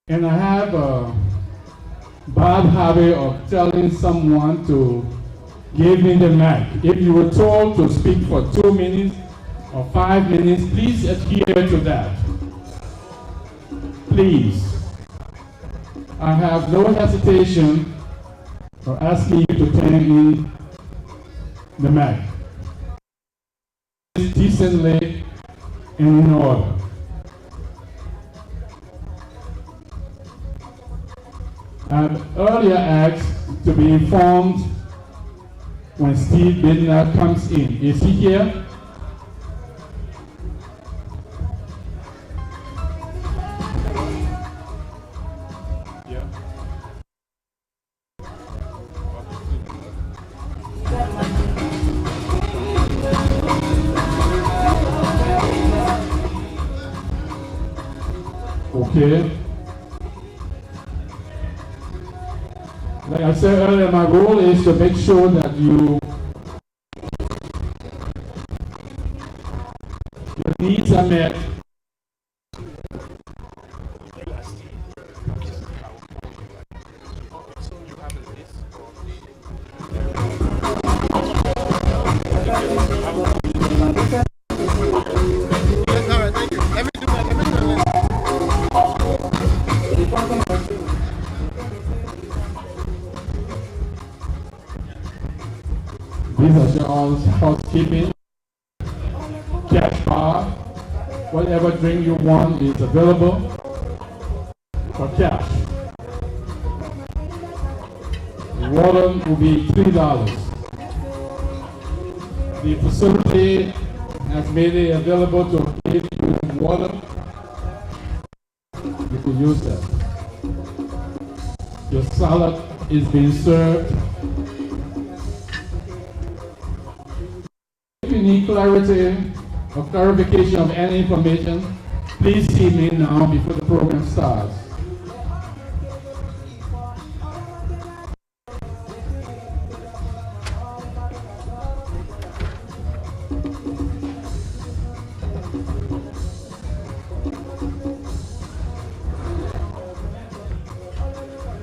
And I have a bad habit of telling someone to give me the mic. If you were told to speak for 2 minutes or 5 minutes, please adhere to that. Please. I have no hesitation for asking you to turn in the mic decently and in order. I've earlier asked to be informed when Steve Bidner comes in. Is he here? Okay. Like I said earlier, my goal is to make sure that your needs are met. These are y'all's housekeeping. Cash bar, whatever drink you want is available for cash. Water will be $3. The facility has made it available to give you water. You can use that. Your salad is being served. If you need clarity or clarification of any information, please see me now before the program starts.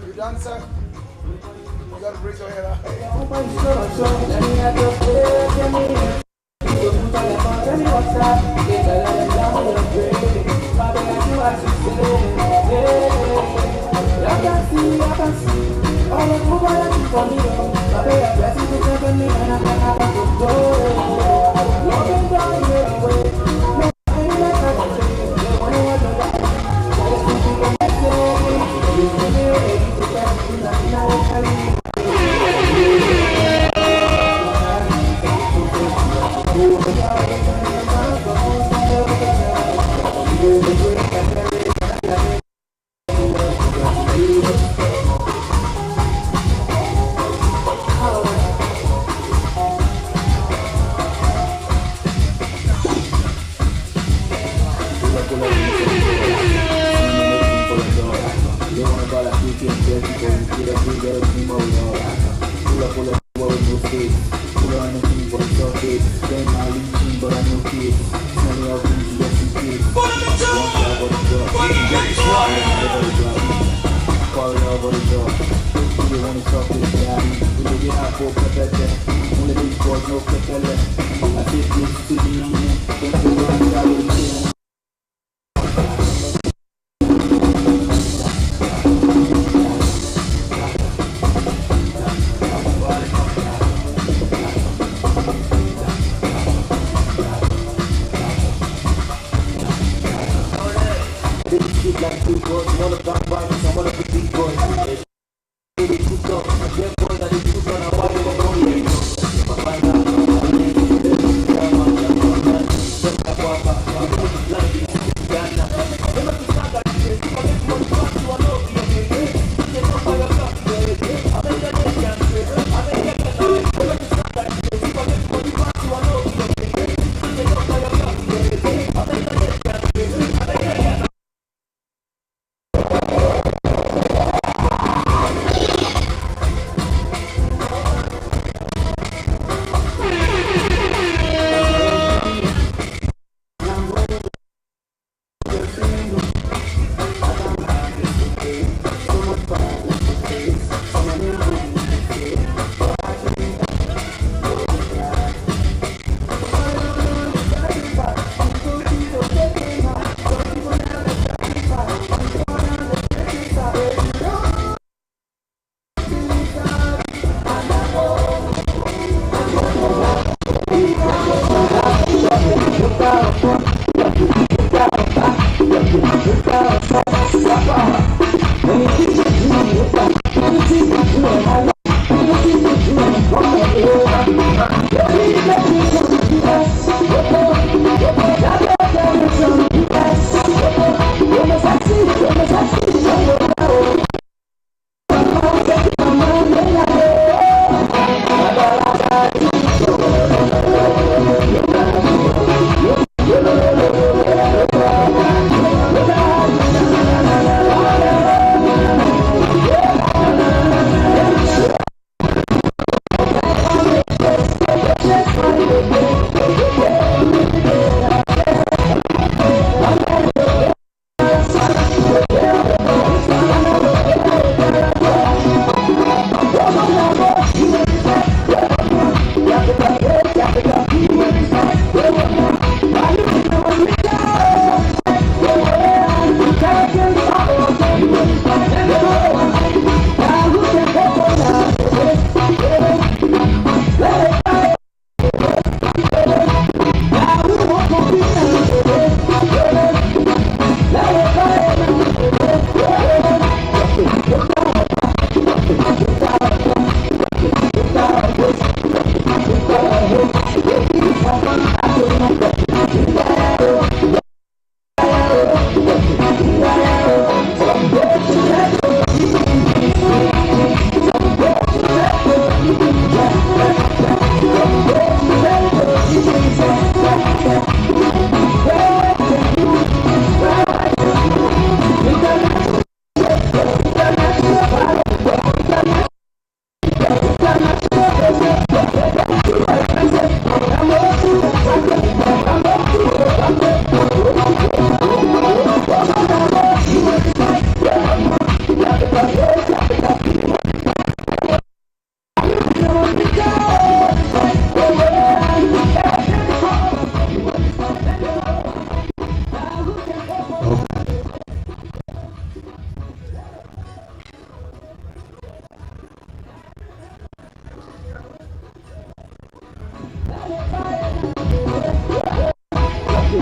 You done, sir? You gotta raise your head up.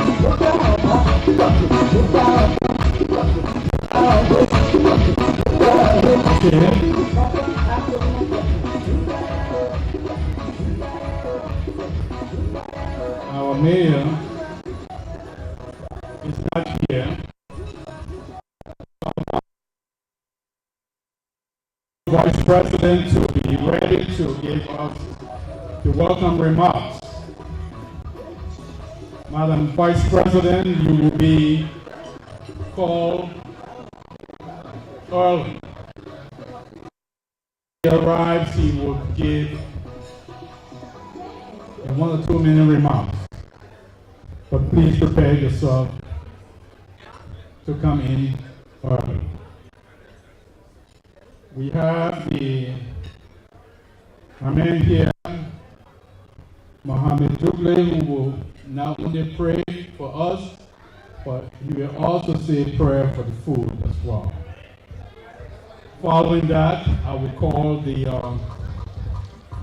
Our mayor is not here. Vice President to be ready to give us the welcome remarks. Madam Vice President, you will be called early. When he arrives, he will give a 1 or 2 minute remarks. But please prepare yourself to come in early. We have a man here, Mohammed Dugle, who will not only pray for us, but he will also say prayer for the food as well. Following that, I will call the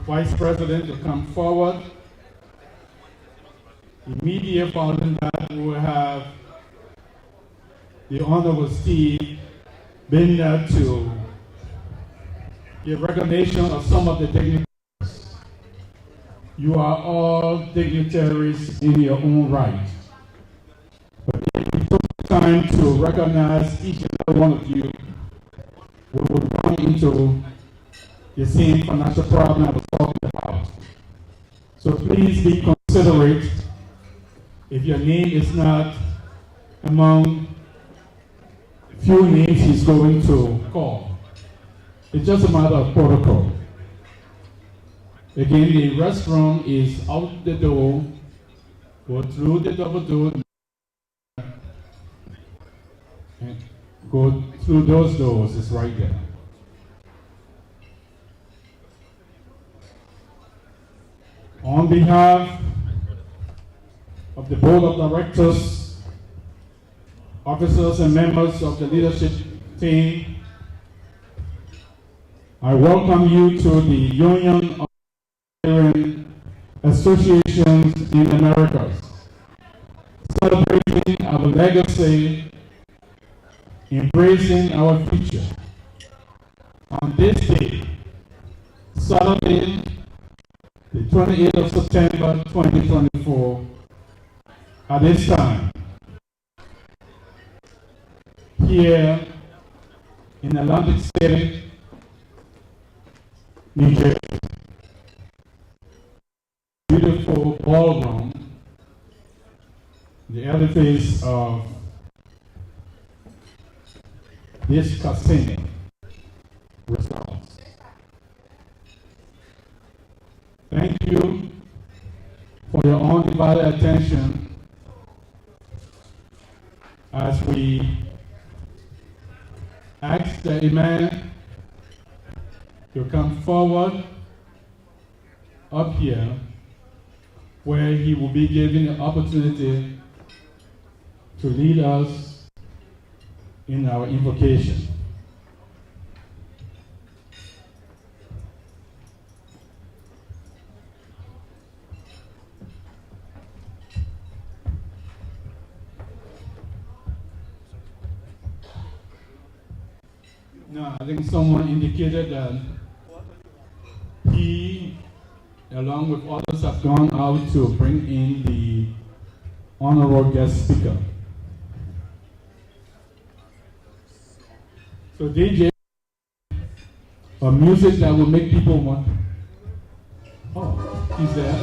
Vice President to come forward. Immediately following that, we will have the Honorable Steve Binder to give recognition of some of the dignitaries. You are all dignitaries in your own right. But if we took the time to recognize each and every one of you, we would run into the same financial problem I was talking about. So please be considerate if your name is not among the few names he's going to call. It's just a matter of protocol. Again, the restroom is out the door, go through the double door, and go through those doors, it's right there. On behalf of the Board of Directors, officers and members of the leadership team, I welcome you to the Union of Liberian Associations in Americas, celebrating our legacy, embracing our future. On this day, Saturday, the 28th of September 2024, at this time, here in Atlantic City, New Jersey. Beautiful ballroom, the edifice of this casino results. Thank you for your undivided attention as we ask the Imam to come forward up here where he will be given the opportunity to lead us in our invocation. Now, I think someone indicated that he, along with others, have gone out to bring in the honorable guest speaker. So DJ, or music that will make people want. Oh, he's there.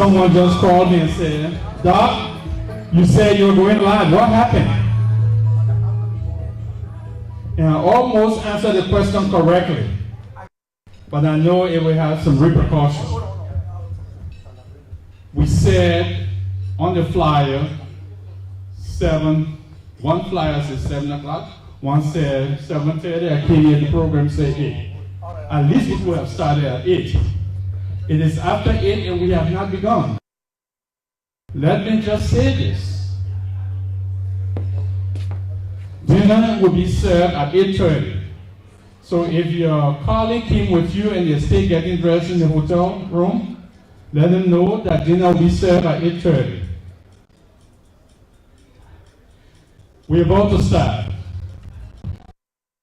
someone just called me and said, Doc, you said you were going live. What happened? And I almost answered the question correctly, but I know it will have some repercussions. We said on the flyer, one flyer said 7 o'clock, one said 7:30. I came here, the program said 8. At least we would have started at 8. It is after 8 and we have not begun. Let me just say this. Dinner will be served at 8:30. So if your colleague came with you and you're still getting dressed in the hotel room, let them know that dinner will be served at 8:30. We're about to start.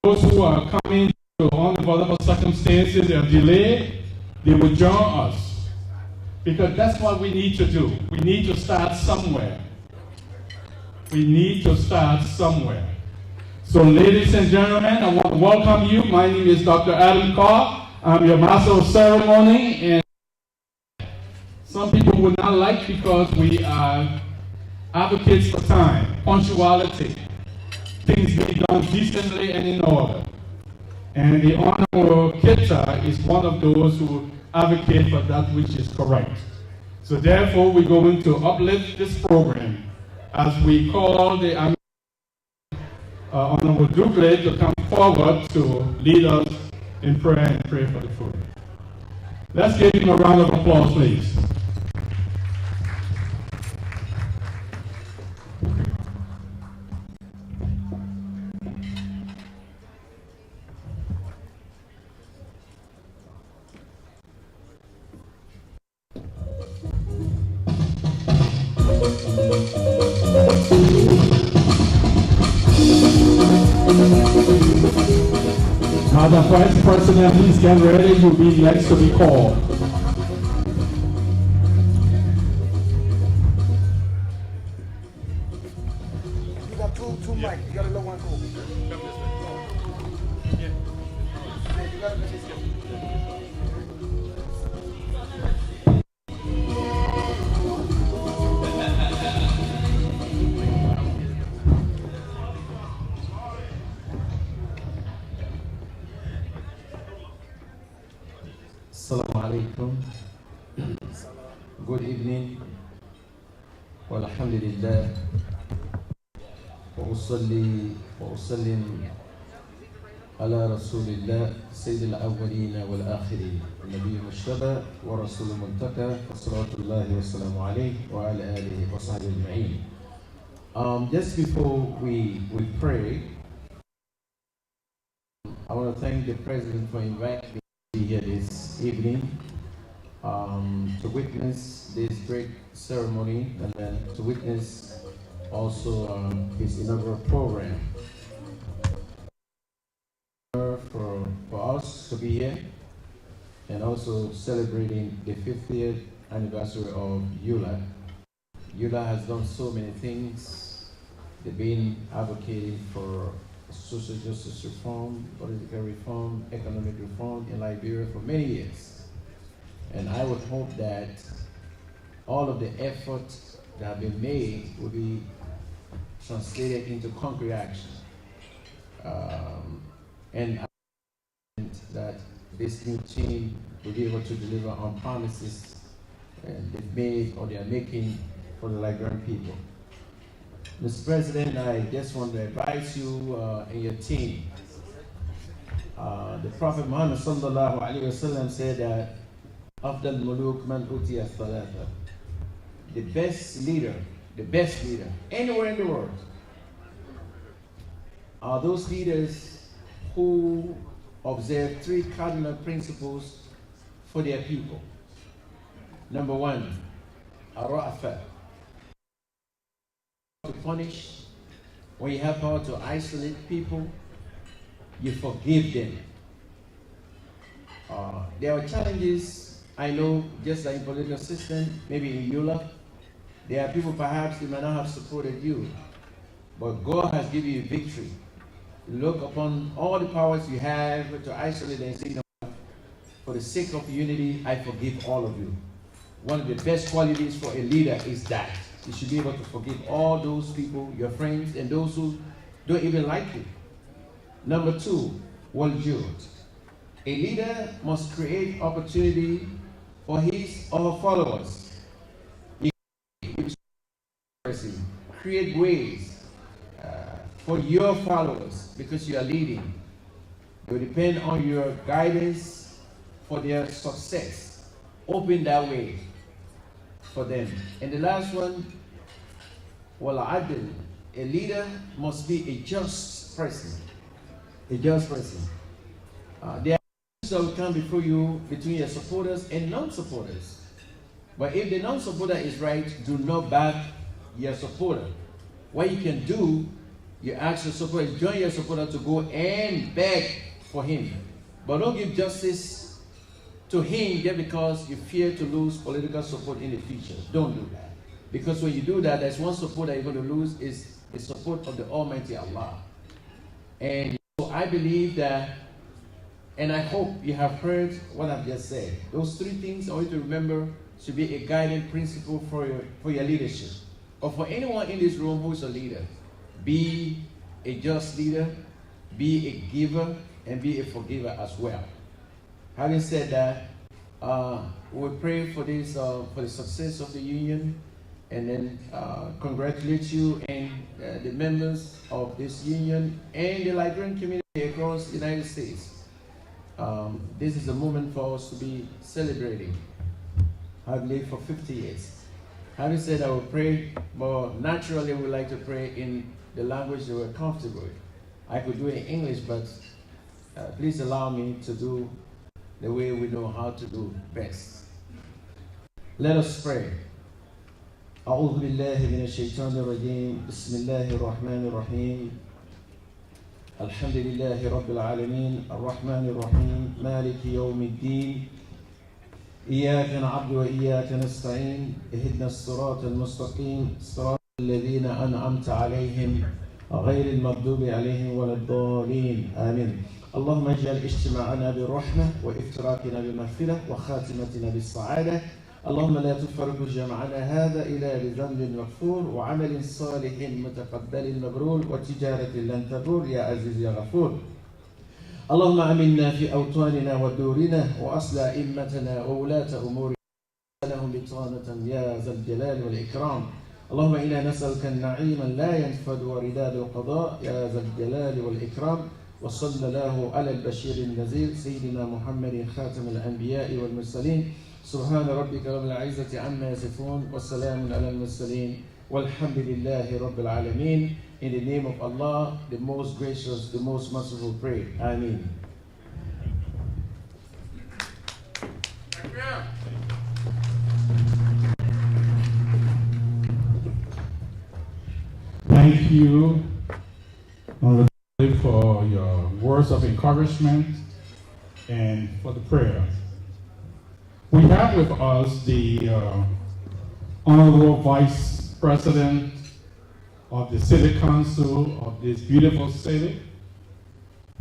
Those who are coming to unavoidable circumstances or delay, they will join us. Because that's what we need to do. We need to start somewhere. We need to start somewhere. So ladies and gentlemen, I want to welcome you. My name is Dr. Adam Carr. I'm your Master of Ceremony. And some people would not like because we are advocates for time, punctuality, things be done decently and in order. And the Honorable Kitta is one of those who advocate for that which is correct. So therefore, we're going to uplift this program as we call the Honorable Dugley to come forward to lead us in prayer and pray for the food. Let's give him a round of applause, please. The Vice President, please get ready. You'll be next to be called. You got two mics. You got a low one too. You got Assalamu alaikum. Good evening. Walhamdulillah. Wa usalli wa usallim ala rasulillah sayyid al-awwalin wal akhirin nabiy mushtaba wa rasul muntaka salawatullah wa salamu alayhi wa ala alihi wa sahbihi ajma'in. Just before we pray, I want to thank the President for inviting me here this evening to witness this great ceremony and then to witness also his inaugural program. For us to be here and also celebrating the 50th anniversary of ULAA. ULAA has done so many things. They've been advocating for social justice reform, political reform, economic reform in Liberia for many years. And I would hope that all of the efforts that have been made will be translated into concrete action. And I think that this new team will be able to deliver on promises they've made or they are making for the Liberian people. Mr. President, I just want to advise you and your team. The Prophet Muhammad sallallahu alaihi wasallam said that Afdal Muluk man utiya thalatha. The best leader anywhere in the world are those leaders who observe 3 cardinal principles for their people. Number 1, ar-ra'fa. To punish, when you have power to isolate people, you forgive them. There are challenges, I know, just like in political system, maybe in ULAA, there are people perhaps who may not have supported you, but God has given you victory. Look upon all the powers you have to isolate and say, for the sake of unity, I forgive all of you. one of the best qualities for a leader is that you should be able to forgive all those people, your friends, and those who don't even like you. Number two, waljud. A leader must create opportunity for his or her followers. Create ways for your followers because you are leading. They will depend on your guidance for their success. Open that way for them. And the last one, a leader must be a just person. A just person. There are issues that will come before you between your supporters and non-supporters. But if the non-supporter is right, do not back your supporter. What you can do, you ask your supporter, join your supporter to go and beg for him. But don't give justice to him just because you fear to lose political support in the future. Don't do that. Because when you do that, there's one support that you're going to lose is the support of the Almighty Allah. And so I believe that, and I hope you have heard what I've just said. Those three things I want you to remember should be a guiding principle for your leadership. Or for anyone in this room who's a leader. Be a just leader, be a giver, and be a forgiver as well. Having said that, we pray for this, for the success of the union, and then congratulate you and the members of this union and the Liberian community across the United States. This is a moment for us to be celebrating. I've lived for 50 years. Having said that, I will pray, but naturally we like to pray in the language that we're comfortable with. I could do it in English, but please allow me to do the way we know how to do best. Let us pray. أعوذ بالله من الشيطان الرجيم بسم الله الرحمن الرحيم الحمد لله رب العالمين الرحمن الرحيم مالك يوم الدين إياك نعبد وإياك نستعين اهدنا الصراط المستقيم صراط الذين أنعمت عليهم غير المغضوب عليهم ولا الضالين آمين. اللهم اجعل اجتماعنا بالرحمة وافتراقنا بالمغفرة وخاتمتنا بالسعادة. اللهم لا تفرق جمعنا هذا إلا بذنب مغفور وعمل صالح متقبل مبرور وتجارة لن تبور يا عزيز يا غفور. اللهم آمنا في أوطاننا ودورنا وأصلح أئمتنا وولاة أمورنا لهم بطانة يا ذا الجلال والإكرام. اللهم إنا نسألك النعيم لا ينفد ورداد القضاء يا ذا الجلال والإكرام. وصلى الله على البشير النذير سيدنا محمد خاتم الأنبياء والمرسلين. سبحان ربك رب العزة عما يصفون والسلام على المرسلين والحمد لله رب العالمين. In the name of Allah, the most gracious, the most merciful, pray. Ameen. Thank you, for your words of encouragement and for the prayers. We have with us the Honorable Vice President of the City Council of this beautiful city.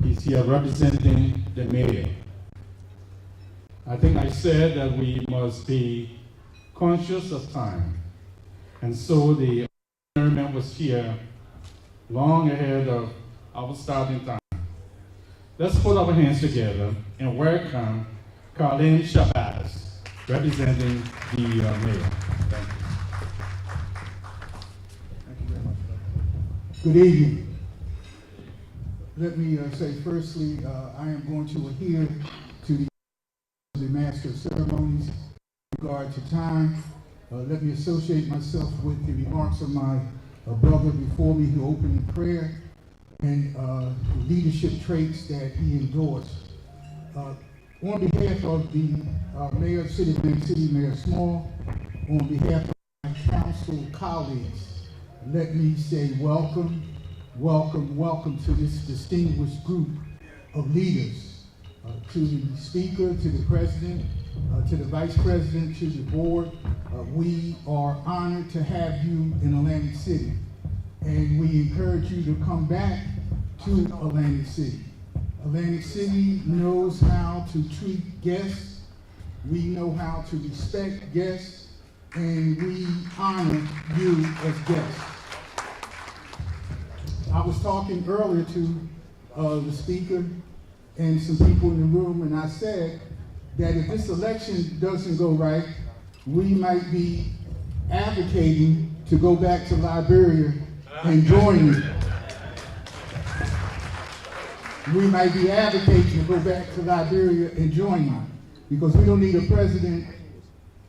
He's here representing the mayor. I think I said that we must be conscious of time. And so the honorable was here long ahead of our starting time. Let's put our hands together and welcome Carlene Shabazz, representing the mayor. Thank you. Thank you very much. Good evening. Let me say firstly, I am going to adhere to the Master of Ceremonies in regard to time. Let me associate myself with the remarks of my brother before me who opened in prayer and leadership traits that he endorsed. On behalf of the Mayor of City of Bay City, Mayor Small, on behalf of my council colleagues, let me say welcome, welcome, welcome to this distinguished group of leaders, to the Speaker, to the President, to the Vice President, to the Board. We are honored to have you in Atlantic City, and we encourage you to come back to Atlantic City. Atlantic City knows how to treat guests We know how to respect guests, and we honor you as guests. I was talking earlier to the speaker and some people in the room, and I said that if this election doesn't go right, we might be advocating to go back to Liberia and join you. We might be advocating to go back to Liberia and join you, because we don't need a president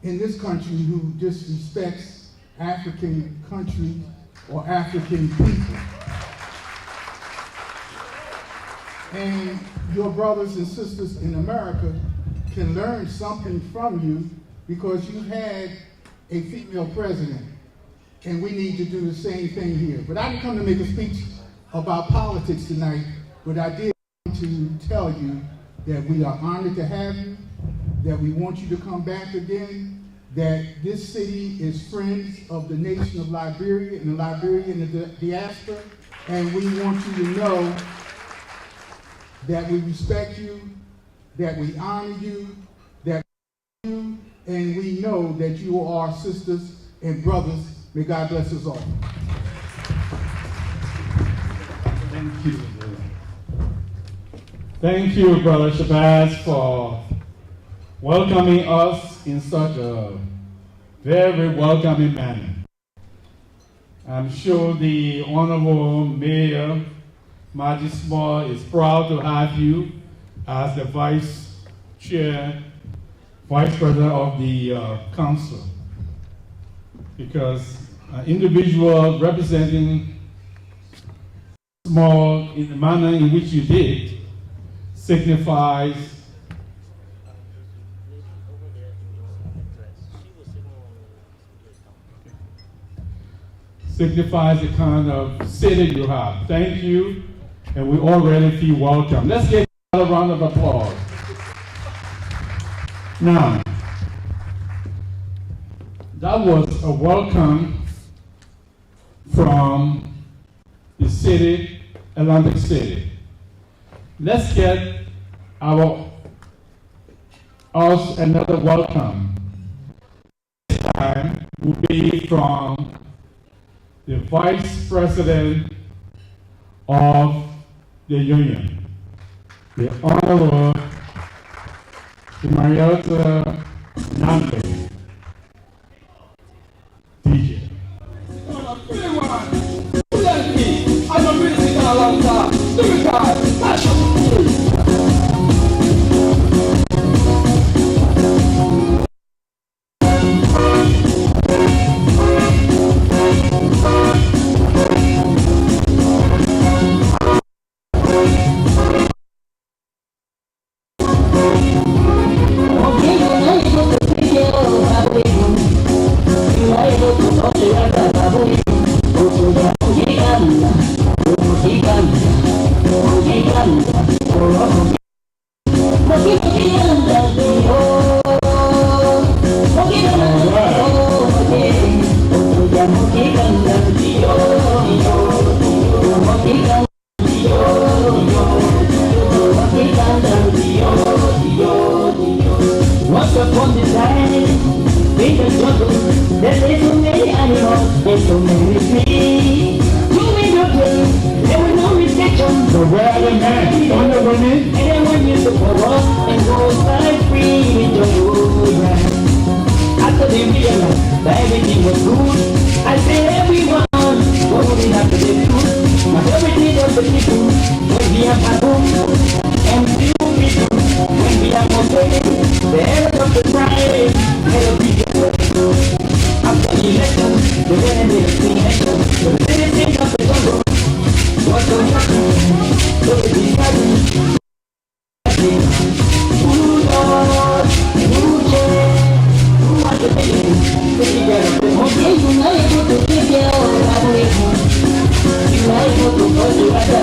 in this country who disrespects African countries or African people. And your brothers and sisters in America can learn something from you, because you had a female president, and we need to do the same thing here. But I didn't come to make a speech about politics tonight, but I did want to tell you that we are honored to have you, that we want you to come back again, that this city is friends of the nation of Liberia and the Liberian diaspora, and we want you to know that we respect you, that we honor you, that we love you, and we know that you are our sisters and brothers. May God bless us all. Thank you. Thank you, Brother Shabazz, for welcoming us in such a very welcoming manner. I'm sure the Honorable Mayor Margie Small is proud to have you as the Vice President of the Council, because an individual representing Small in the manner in which you did signifies the kind of city you have. Thank you, and we already feel welcome. Let's give a round of applause. Now, that was a welcome from the city, Atlantic City. Let's get us another welcome. This time will be from the Vice President of the Union, the Honorable Mariota Nande, DJ. Once upon a time, in the jungle, there lay so many animals and so many trees. Doing the thing, there was no restriction. The weather man, on the women. And everyone used to pour up and go life free in the woodland. After they realized that everything was good, I said everyone, what would it have to be good? Majority of the people, when we have a home, and few people, when we have a day, the end of the time, never be different. After the election, the enemy of the election, the citizens of the jungle, what's going to happen? So it is happening. Who knows? Who cares? Who wants to take it? Okay, you know you're going to take care of the you know you're going to go to the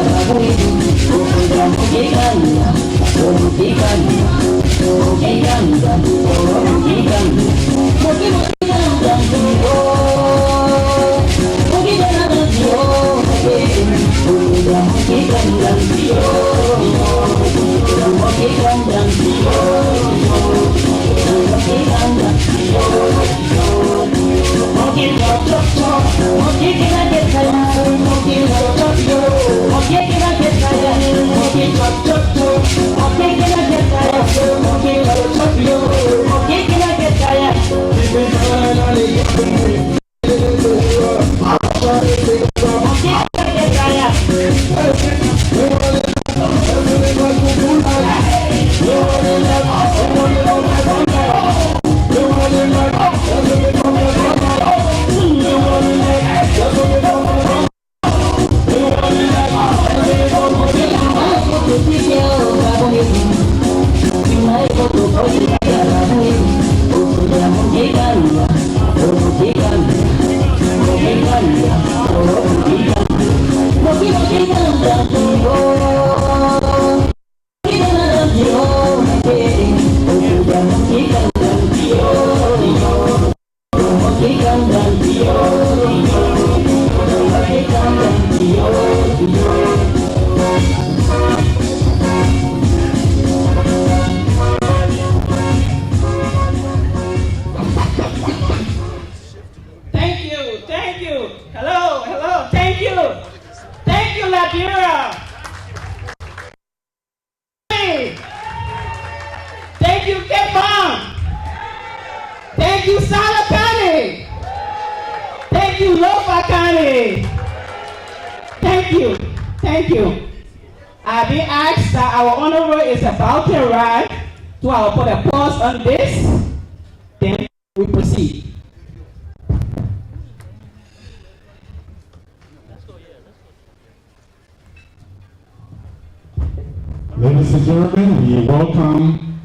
Ladies and gentlemen, we welcome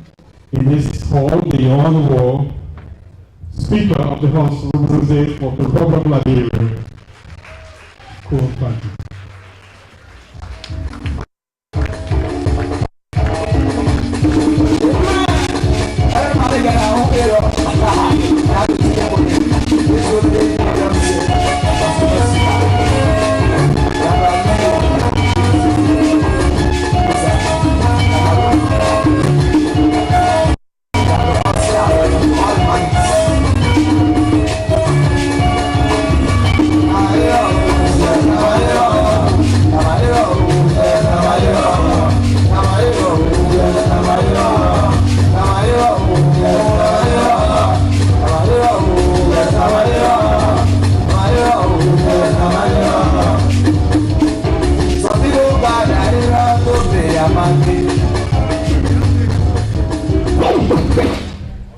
in this hall the Honorable Speaker of the House of Representatives for the Republic of Liberia. Cool, thank you.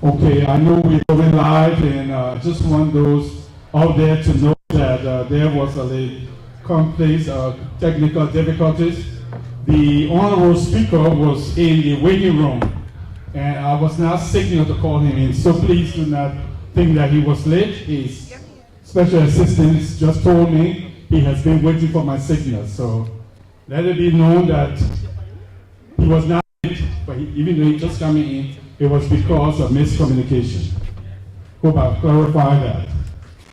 Okay, I know we're going live, and I just want those out there to know that there was a complex technical difficulties. The Honorable Speaker was in the waiting room, and I was now signaled to call him in, so please do not think that he was late. His special assistant just told me he has been waiting for my signal, so let it be known that he was not late, but even though he just coming in, it was because of miscommunication. Hope I clarified that.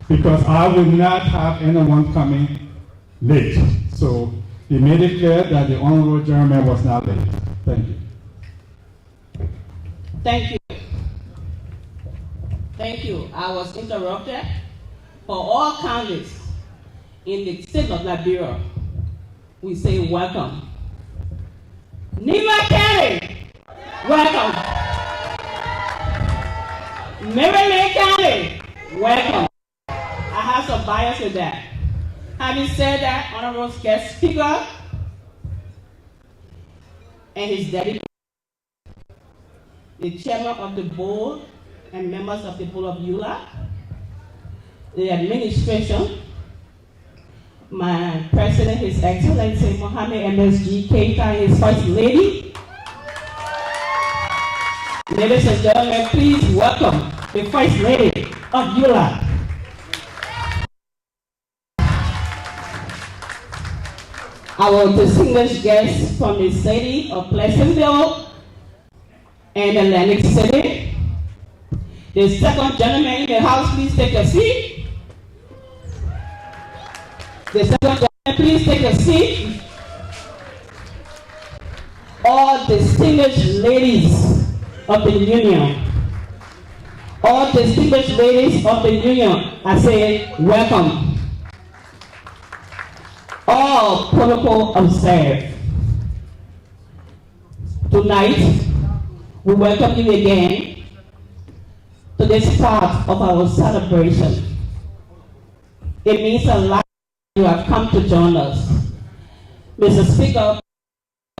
Because I would not have anyone coming late. So he made it clear that the Honorable Gentleman was not late. Thank you. Thank you. Thank you. I was interrupted. For all candidates in the state of Liberia, we say welcome. Nima County, welcome. Maryland County, welcome. I have some bias with that. Having said that, Honorable Guest Speaker and his deputy, the chairman of the board and members of the board of ULAA, the administration, my president, His Excellency Mohammed MSG Keita, and his first lady. Ladies and gentlemen, please welcome the First Lady of ULAA. Our distinguished guests from the city of Pleasantville and Atlantic City. The second gentleman in the house, please take a seat. The second gentleman, please take a seat. All distinguished ladies of the union. All distinguished ladies of the union, I say welcome. All protocol observed. Tonight, we welcome you again to this part of our celebration. It means a lot that you have come to join us. Mr. Speaker,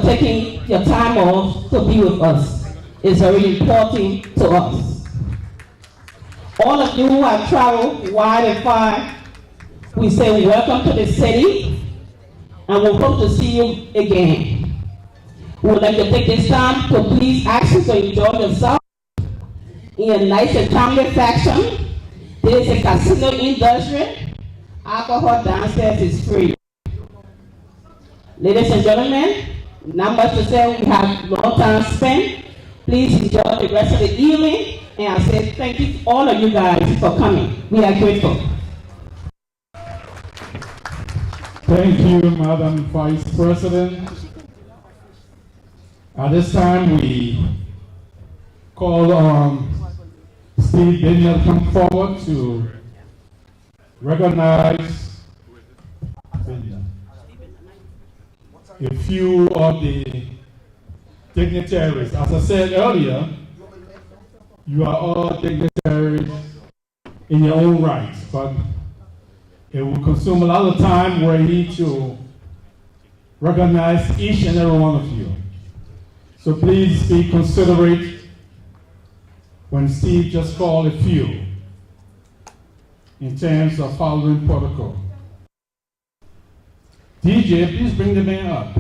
taking your time off to be with us is very important to us. all of you who have traveled wide and far, we say welcome to the city, and we hope to see you again. We would like to take this time to please ask you to enjoy yourself in a nice and timely fashion. There is a casino industry. Alcohol downstairs is free. Ladies and gentlemen, not much to say. We have long time spent. Please enjoy the rest of the evening. And I say thank you to all of you guys for coming. We are grateful. Thank you, Madam Vice President. At this time, we call on Steve Daniel to come forward to recognize a few of the dignitaries. As I said earlier, you are all dignitaries in your own rights, but it will consume a lot of time where we need to recognize each and every one of you. So please be considerate when Steve just called a few in terms of following protocol. DJ, please bring the man up.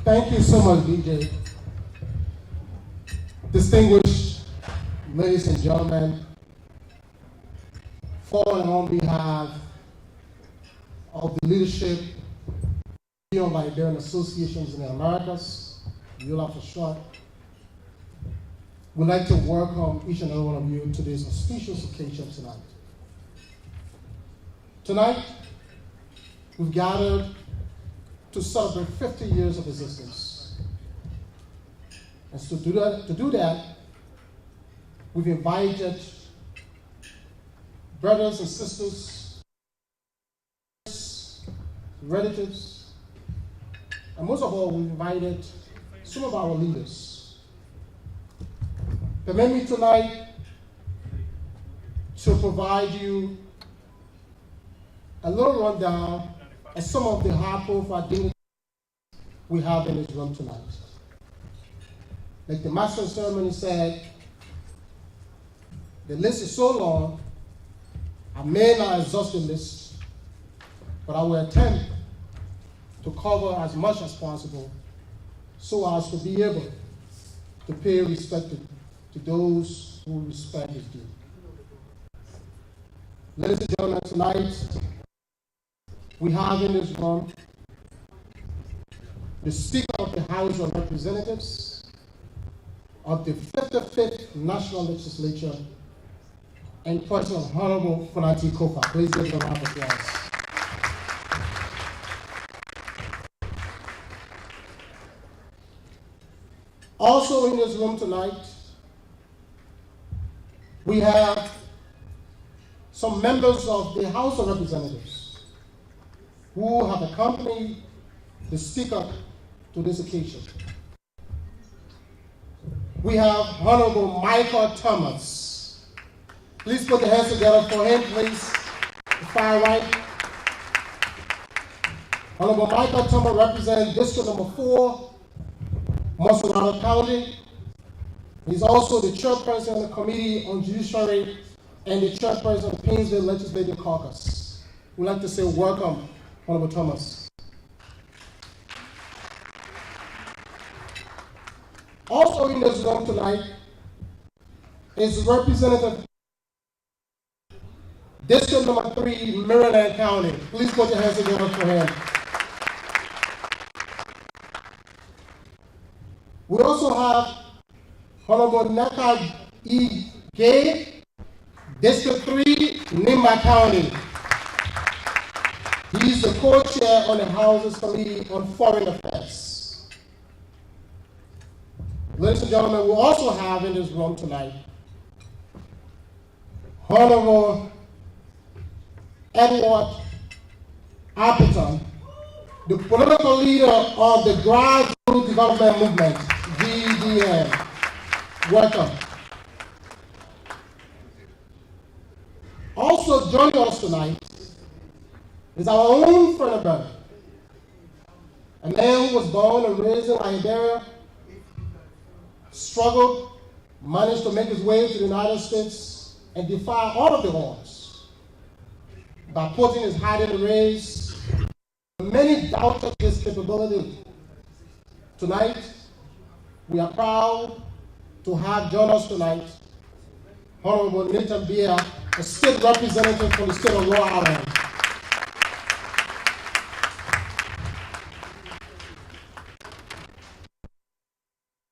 Thank you so much, DJ. Distinguished ladies and gentlemen, for and on behalf of the leadership of Liberian Associations in the Americas, ULAA for short, we'd like to welcome each and every one of you to this auspicious occasion tonight. Tonight, we've gathered to celebrate 50 years of existence. And so to do that, we've invited brothers and sisters, relatives, and most of all, we've invited some of our leaders. Permit me tonight to provide you a little rundown of some of the high-profile dignitaries we have in this room tonight. Like the master of ceremony said, the list is so long, I may not exhaust the list, but I will attempt to cover as much as possible so as to be able to pay respect to those who respect is due. Ladies and gentlemen, tonight, we have in this room the Speaker of the House of Representatives of the 55th National Legislature and President Honorable Fanati Kofa. Please give them a round of applause. Also in this room tonight, we have some members of the House of Representatives who have accompanied the Speaker to this occasion. We have Honorable Michael Thomas. Please put the hands together for him, please. The far right. Honorable Michael Thomas represents District Number 4, Monserrate County. He's also the chairperson of the Committee on Judiciary and the chairperson of the Painesville Legislative Caucus. We'd like to say welcome, Honorable Thomas. Also in this room tonight is Representative District number 3, Maryland County. Please put your hands together for him. We also have Honorable Naka E. Gay, District 3, Nimba County. He's the co-chair on the House's Committee on Foreign Affairs. Ladies and gentlemen, we also have in this room tonight Honorable Edward Appleton, the political leader of the Grassroots Development Movement, GDM. Welcome. Also joining us tonight is our own friend and brother, a man who was born and raised in Liberia, struggled, managed to make his way to the United States, and defy all of the odds by putting his hat in the race. Many doubted his capability. Tonight, we are proud to have join us tonight Honorable Nathan Beer, a state representative from the state of Rhode Island.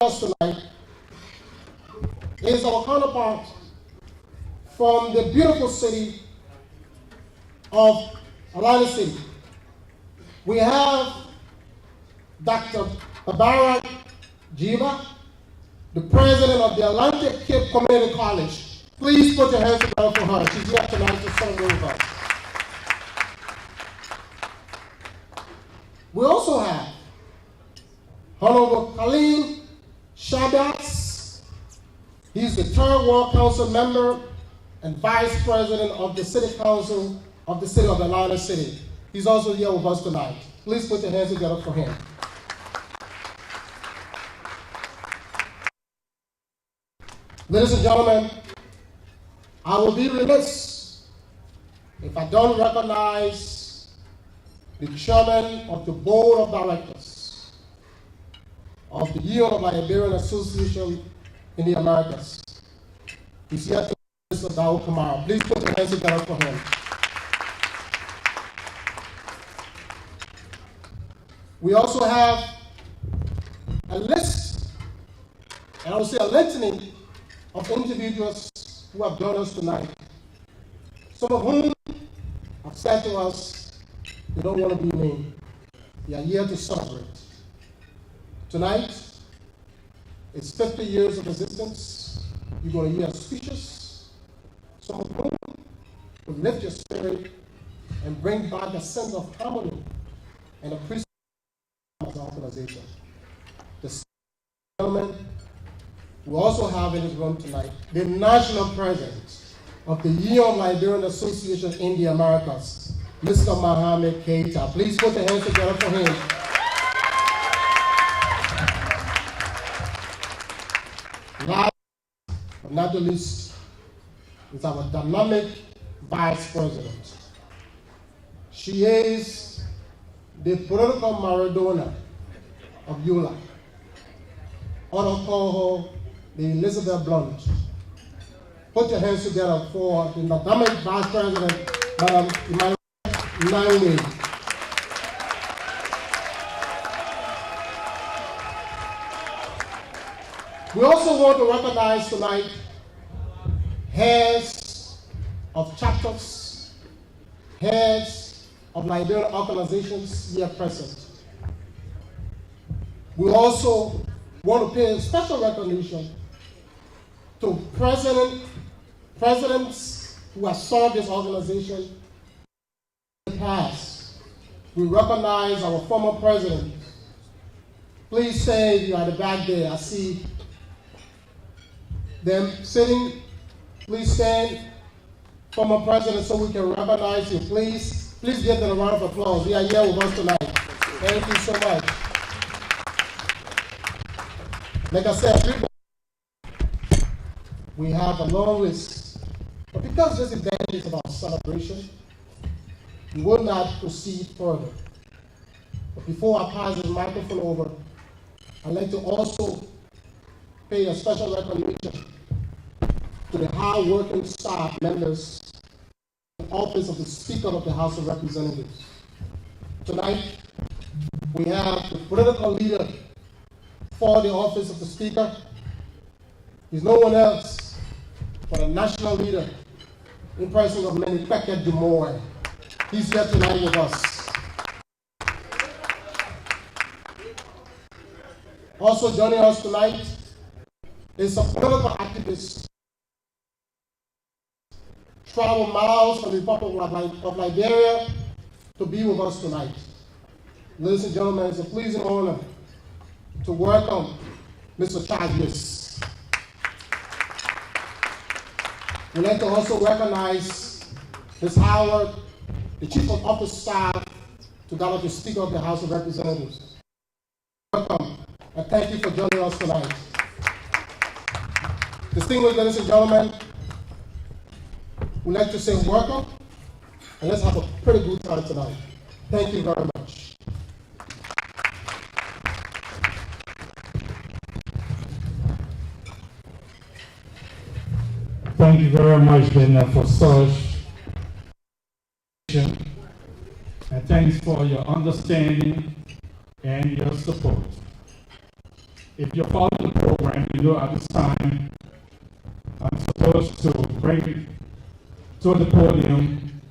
Us tonight is our counterpart from the beautiful city of Atlanta City. We have Dr. Barbara Jiva, the president of the Atlantic Cape Community College. Please put your hands together for her. She's here tonight to celebrate with us. We also have Honorable Colleen Shabazz. He's the third World Council member and vice president of the City Council of the City of Atlanta City. He's also here with us tonight. Please put your hands together for him. Ladies and gentlemen, I will be remiss if I don't recognize the chairman of the board of directors of the Liberian Association in the Americas. He's here to Mr. Dawood Kamara. Please put your hands together for him. We also have a list, and I will say a litany of individuals who have joined us tonight, some of whom have said to us they don't want to be named. They are here to celebrate. Tonight, it's 50 years of existence. You're going to hear speeches, some of whom will lift your spirit and bring back a sense of harmony and appreciation of the organization. The gentlemen, we also have in this room tonight the national president of the Young Liberian Association in the Americas, Mr. Mohammed Keita. Please put your hands together for him. Last but not the least is our dynamic vice president. She is the political Maradona of ULAA. Others call her the Elizabeth Blunt. Put your hands together for the dynamic vice president, Madam Emmanuel. We also want to recognize tonight heads of chapters, heads of Liberian organizations here present. We also want to pay special recognition to presidents who have served this organization in the past. We recognize our former president. Please stand, you are at the back there. I see them sitting. Please stand, former president, so we can recognize you. Please give them a round of applause. They are here with us tonight. Thank you so much. Like I said, we have a long list, but because this event is about celebration, we will not proceed further. But before I pass the microphone over, I'd like to also pay a special recognition to the hard-working staff members in the office of the Speaker of the House of Representatives. Tonight, we have the political leader for the office of the Speaker. He's no one else but a national leader in person of Menipeke Dumoy. He's here tonight with us. Also joining us tonight is a political activist, traveled miles from the Republic of Liberia to be with us tonight. Ladies and gentlemen, it's a pleasing honor to welcome Mr. Charles. We'd like to also recognize Ms. Howard, the Chief of Office Staff, together with the Speaker of the House of Representatives. Welcome, and thank you for joining us tonight. Distinguished ladies and gentlemen, we'd like to say welcome, and let's have a pretty good time tonight. Thank you very much. Thank you very much, Dana, for such, and thanks for your understanding and your support. If you're following the program, you know at this time I'm supposed to bring to the podium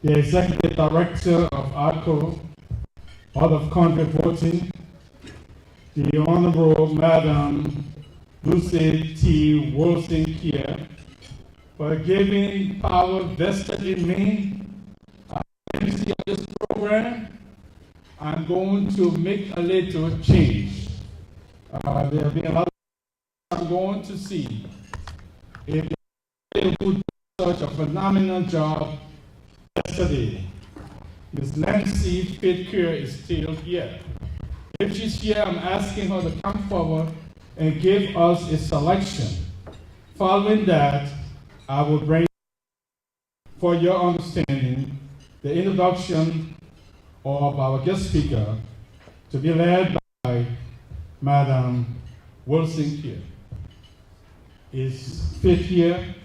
the Executive Director of ARCO, Out of Country Voting, the Honorable Madam Lucy T. Wilson here, for giving power vested in me as MC of this program. I'm going to make a little change. There have been a lot of I'm going to see if they do such a phenomenal job yesterday. Ms. Nancy Fitker is still here. If she's here, I'm asking her to come forward and give us a selection. Following that, I will bring, for your understanding, the introduction of our guest speaker to be led by Madam Wilson here. Is Fit here?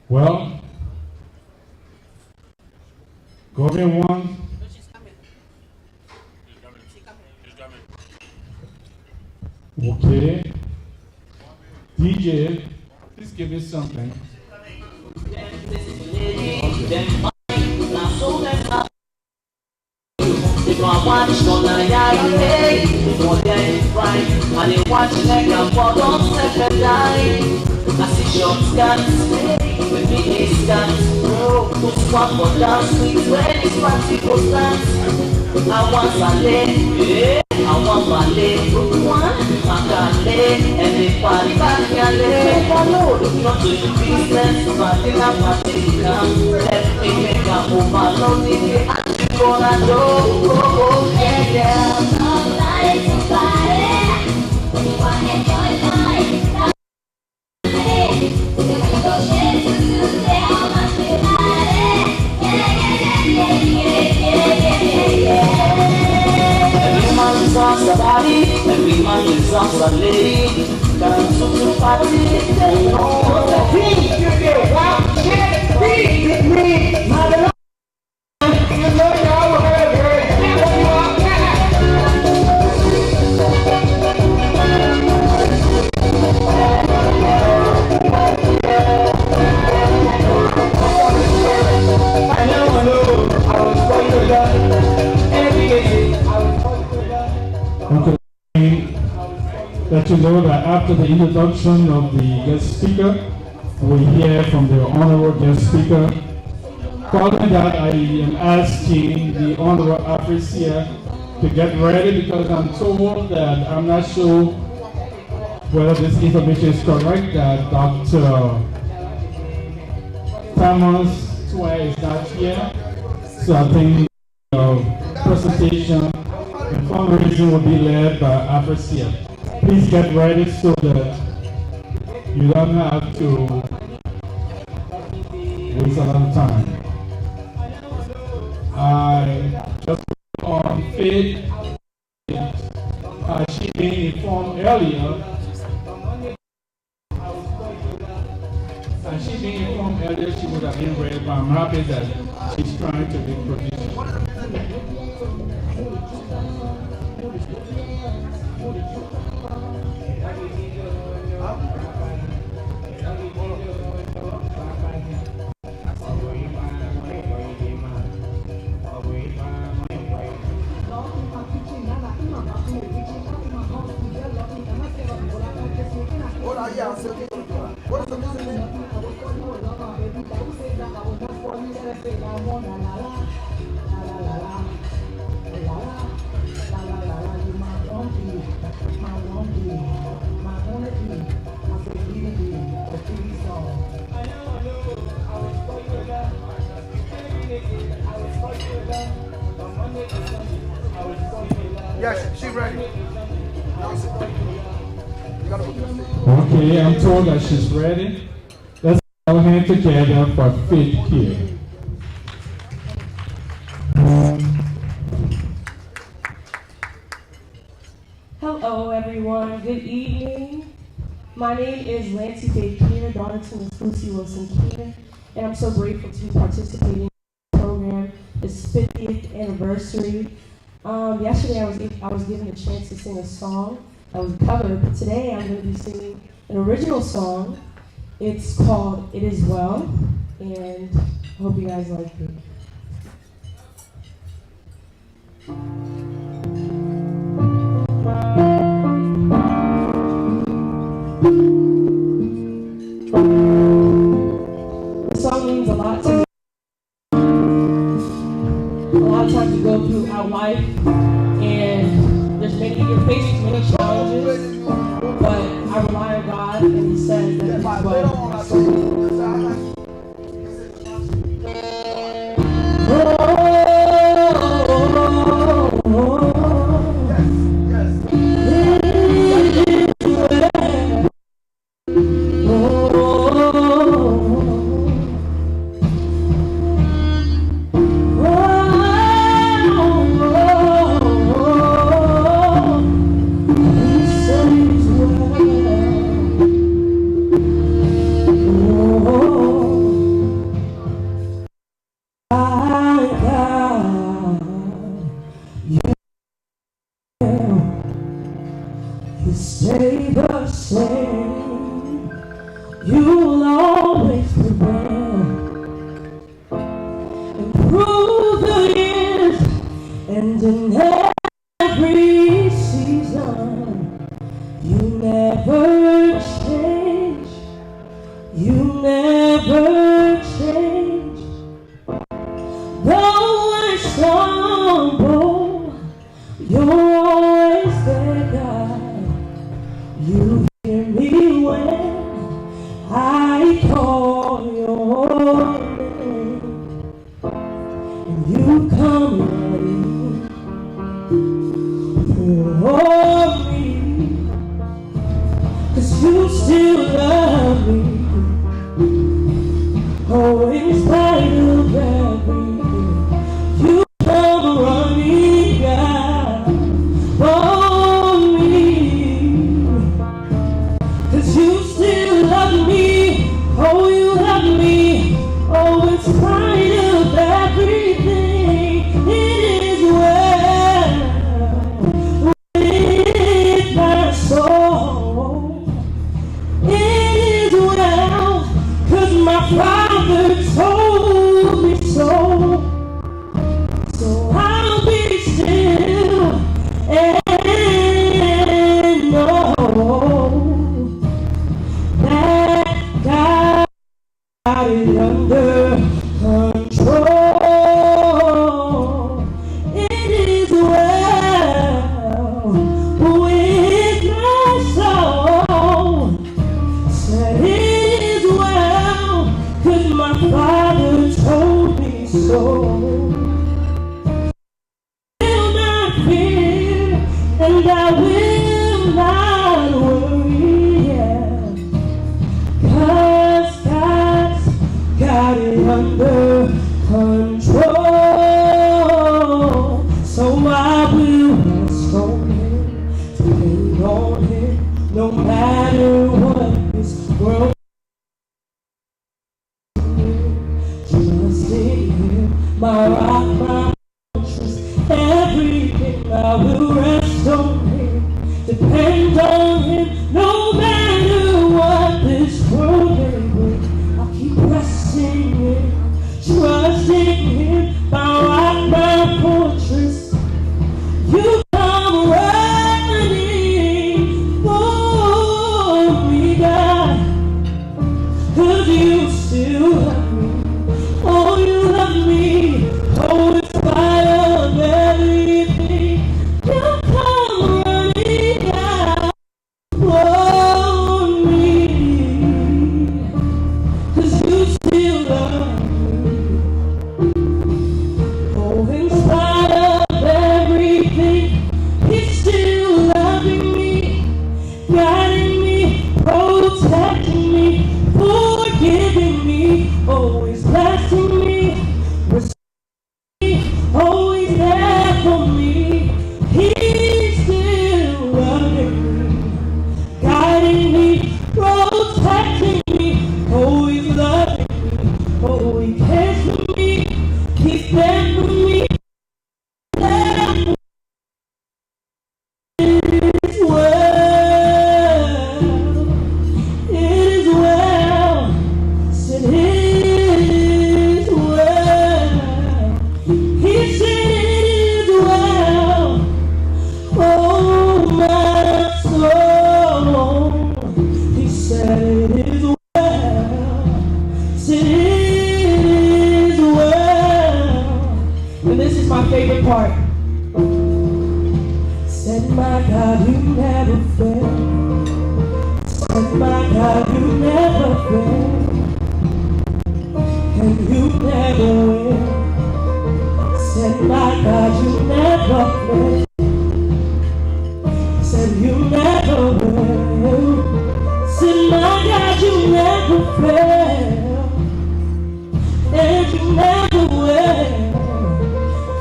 Well, going one. Okay. DJ, please give me something. Everybody back here, follow. Not to the business, but in a party come. Let me make a overload in the action for a door. Yeah. Somebody, you want to enjoy life. Every man deserves a body, every man deserves a lady. Dance to the party, they know the beat. You get wild, get beat with me. You know y'all heard I know, I was going to die. Every day, I was going to die. Let you know that after the introduction of the guest speaker, we hear from the honorable guest speaker. Following that, I am asking the honorable officer to get ready because I'm told that I'm not sure whether this information is correct, that Dr. Thomas Tway is not here. So I think the presentation and fundraising will be led by Africa. Please get ready so that you don't have to waste a lot of time. I just on faith. She been informed earlier. She being informed earlier, she would have been read, but I'm happy that she's trying to make provision. What is the music name? Yes, she's ready. Okay, I'm told that she's ready. Let's put our hands together for Faith here. Hello, everyone. Good evening. My name is Lancy Faith Keir, daughter to Miss Lucy Wilson Keir, and I'm so grateful to be participating in this program. It's 50th anniversary. Yesterday, I was given a chance to sing a song that was covered, but today I'm going to be singing an original song. It's called "It Is Well," and I hope you guys like it. The song means a lot to me. A lot of times we go through our life and you're faced with many challenges, but I rely on God and He says that it's well. Stay the same, you'll always prevail and through the years and in every season. You never change, you never change. Though I stumble, you're always there, God. You hear me when I call your name, and you come running for me, 'cause you still love me. Oh, in spite of everything, you come running, God, for me. 'Cause you still love me, oh you love me, oh in spite of everything, it is well with my soul, it is well, 'cause my Father told me so, so I'll be still and know that God got it under control. It is well with my soul. Said it is well, 'cause my Father told me so. Will not fear, and I will not worry, yeah. 'Cause God's got it under control. I will rest on Him, depend on Him, no matter what this world may bring. I'll keep pressing Him, trusting Him, my rock, my fortress. You come running for me, God, 'cause you still love me. Oh, you love me. Oh, in spite of everything, you come running out for me, 'cause you still love me. Oh, in spite of everything, He's still loving me, guiding me, protecting me, forgiving me, always blessing me, always there for me. He's still loving me, guiding me, protecting me, always loving me, oh, He cares for me, He's there for me. It is well, it is well, said it is well. He said it is well, oh my soul. He said it is well, said it is well. And this is my favorite part. Said my God, you never fail. Said my God, you never fail, and you never will. Said my God, you never fail. Said you never will. Said my God, you never fail, and you never will.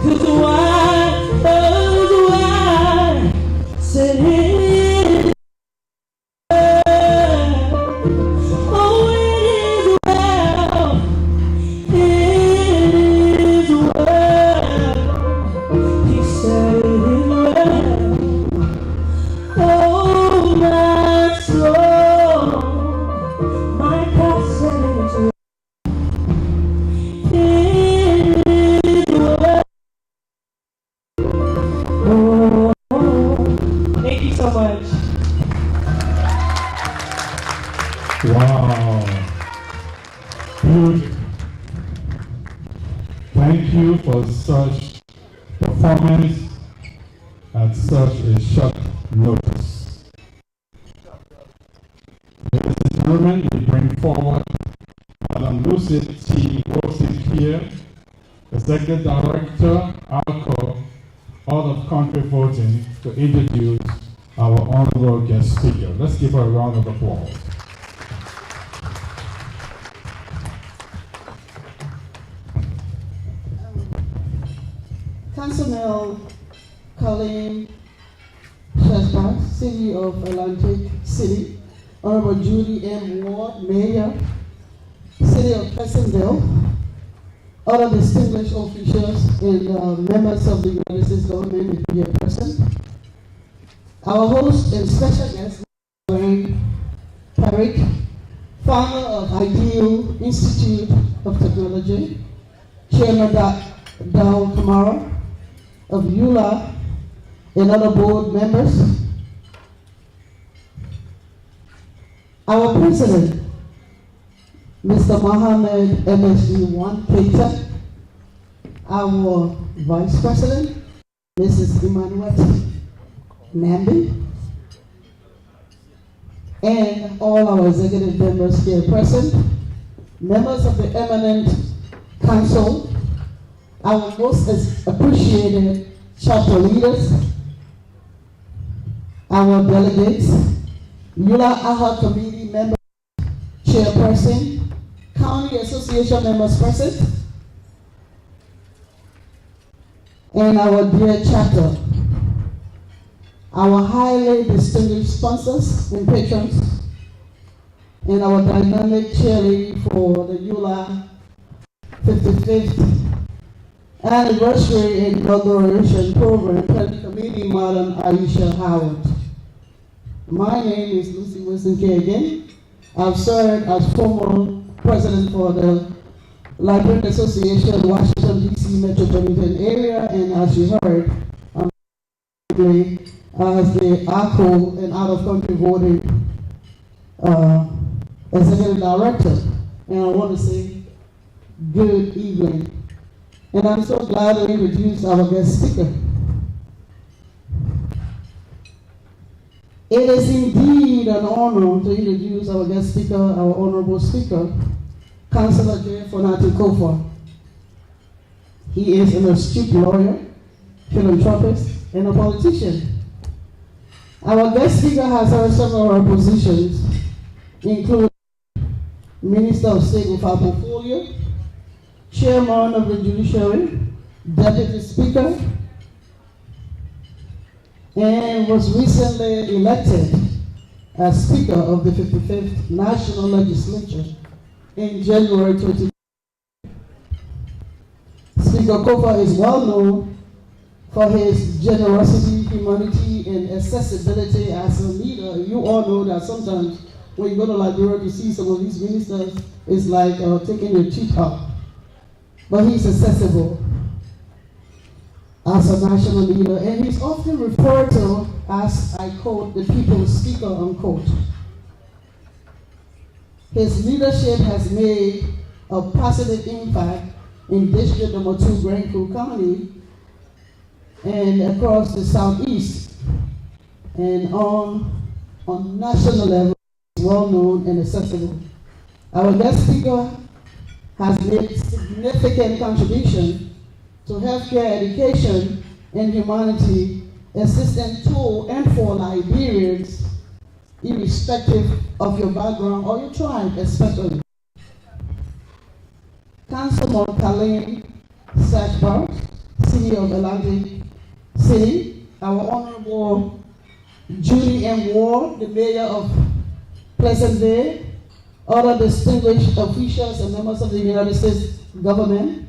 'Cause why? 'Cause why? Said it is well. Oh, it is well. It is well. He said it is well. Oh, my soul. My God said it is well. It is well. Oh, thank you so much. Wow. Beautiful. Thank you for such performance at such a short notice. Ladies and gentlemen, we bring forward Madam Lucy T. Wilson here, Executive Director, ALCO, All of Country Voting, to introduce our honorable guest speaker. Let's give her a round of applause. Councilman Colleen Shashba, City of Atlantic City, Honorable Judy M. Ward, Mayor, City of Pleasantville, other distinguished officials and members of the United States government here present. Our host and special guest, Brian Parrick, founder of Ideal Institute of Technology, Chairman Dow Kamara of ULAA, and other board members. Our president, Mr. Mohammed MSD1 Keita, our vice president, Mrs. Emmanuel Nambi, and all our executive members here present, members of the eminent council, our most appreciated chapter leaders, our delegates, ULAA committee members, chairperson, county association members present, and our dear chapter, our highly distinguished sponsors and patrons, and our dynamic cheerleader for the ULAA 55th Anniversary Inauguration Program, Committee Madam Aisha Howard. My name is Lucy Wilson Kagan. I've served as former president for the Liberian Association, Washington, D.C. metropolitan area, and as you heard, I'm as the ACO and out-of-country voting executive director. And I want to say good evening. And I'm so glad to introduce our guest speaker. It is indeed an honor to introduce our guest speaker, our honorable speaker, Councillor J. Fonati Kofa. He is an astute lawyer, philanthropist, and a politician. Our guest speaker has held several positions, including Minister of State with our portfolio, Chairman of the Judiciary, Deputy Speaker, and was recently elected as Speaker of the 55th National Legislature in January 2020. Speaker Kofa is well known for his generosity, humanity, and accessibility as a leader. You all know that sometimes when you go to Liberia to see some of these ministers, it's like taking your teeth out. But he's accessible as a national leader, and he's often referred to as, I quote, the people's speaker, unquote. His leadership has made a positive impact in District Number 2, Grand Coup County, and across the Southeast, and on national level, is well known and accessible. Our guest speaker has made significant contribution to healthcare, education, and humanity, assisting to and for Liberians, irrespective of your background or your tribe, especially. Councilman Khalid Sachbar, City of Atlantic City, our Honorable Judy M. Ward, the Mayor of Pleasant Bay, other distinguished officials and members of the United States government,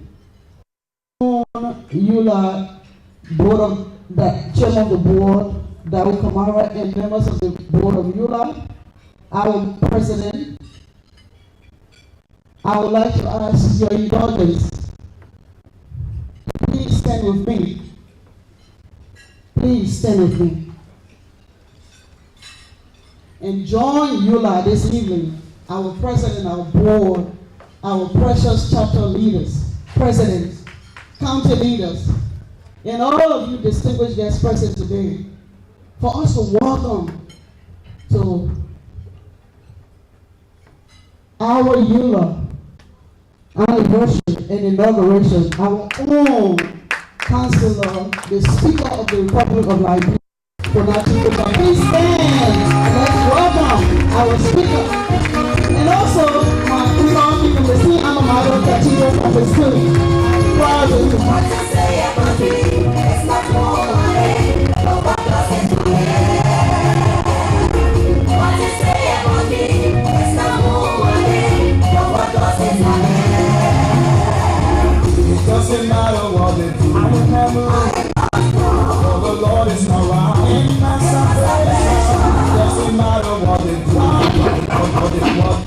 ULAA Chairman of the Board, Dawood Kamara, and members of the Board of ULAA, our President. I would like to ask your indulgence. Please stand with me. Please stand with me. And join ULAA this evening, our President, our Board, our precious chapter leaders, presidents, county leaders, and all of you distinguished guests present today, for us to welcome to our ULAA anniversary and inauguration, our own Councilor, the Speaker of the Republic of Liberia, please stand and let's welcome our Speaker, and also my colleague from the same alma mater, Cathedral of the School. Proud of you. What to say about me? It's not more money, no one doesn't do it. What to say about me? It's not more money, no one doesn't do it. It doesn't matter what they do. I will never. For the Lord is around. In my salvation, doesn't matter what they do. What they want.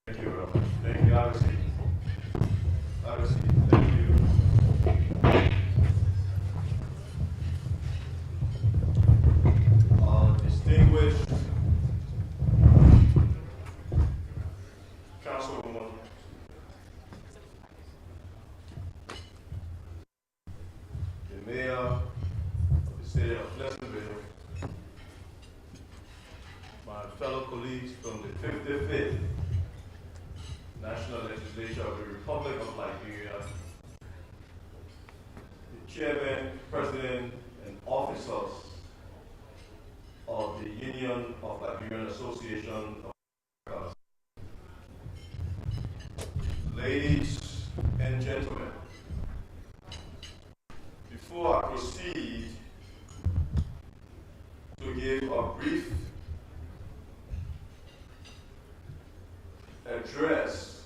Thank you, Robert. Thank you, Odyssey. Thank you. Distinguished Councilwoman, the Mayor of the City of Pleasantville, my fellow colleagues from the 55th National Legislature of the Republic of Liberia, the Chairman, President, and officers of the Union of Liberian Association of Americas. Ladies and gentlemen, before I proceed to give a brief address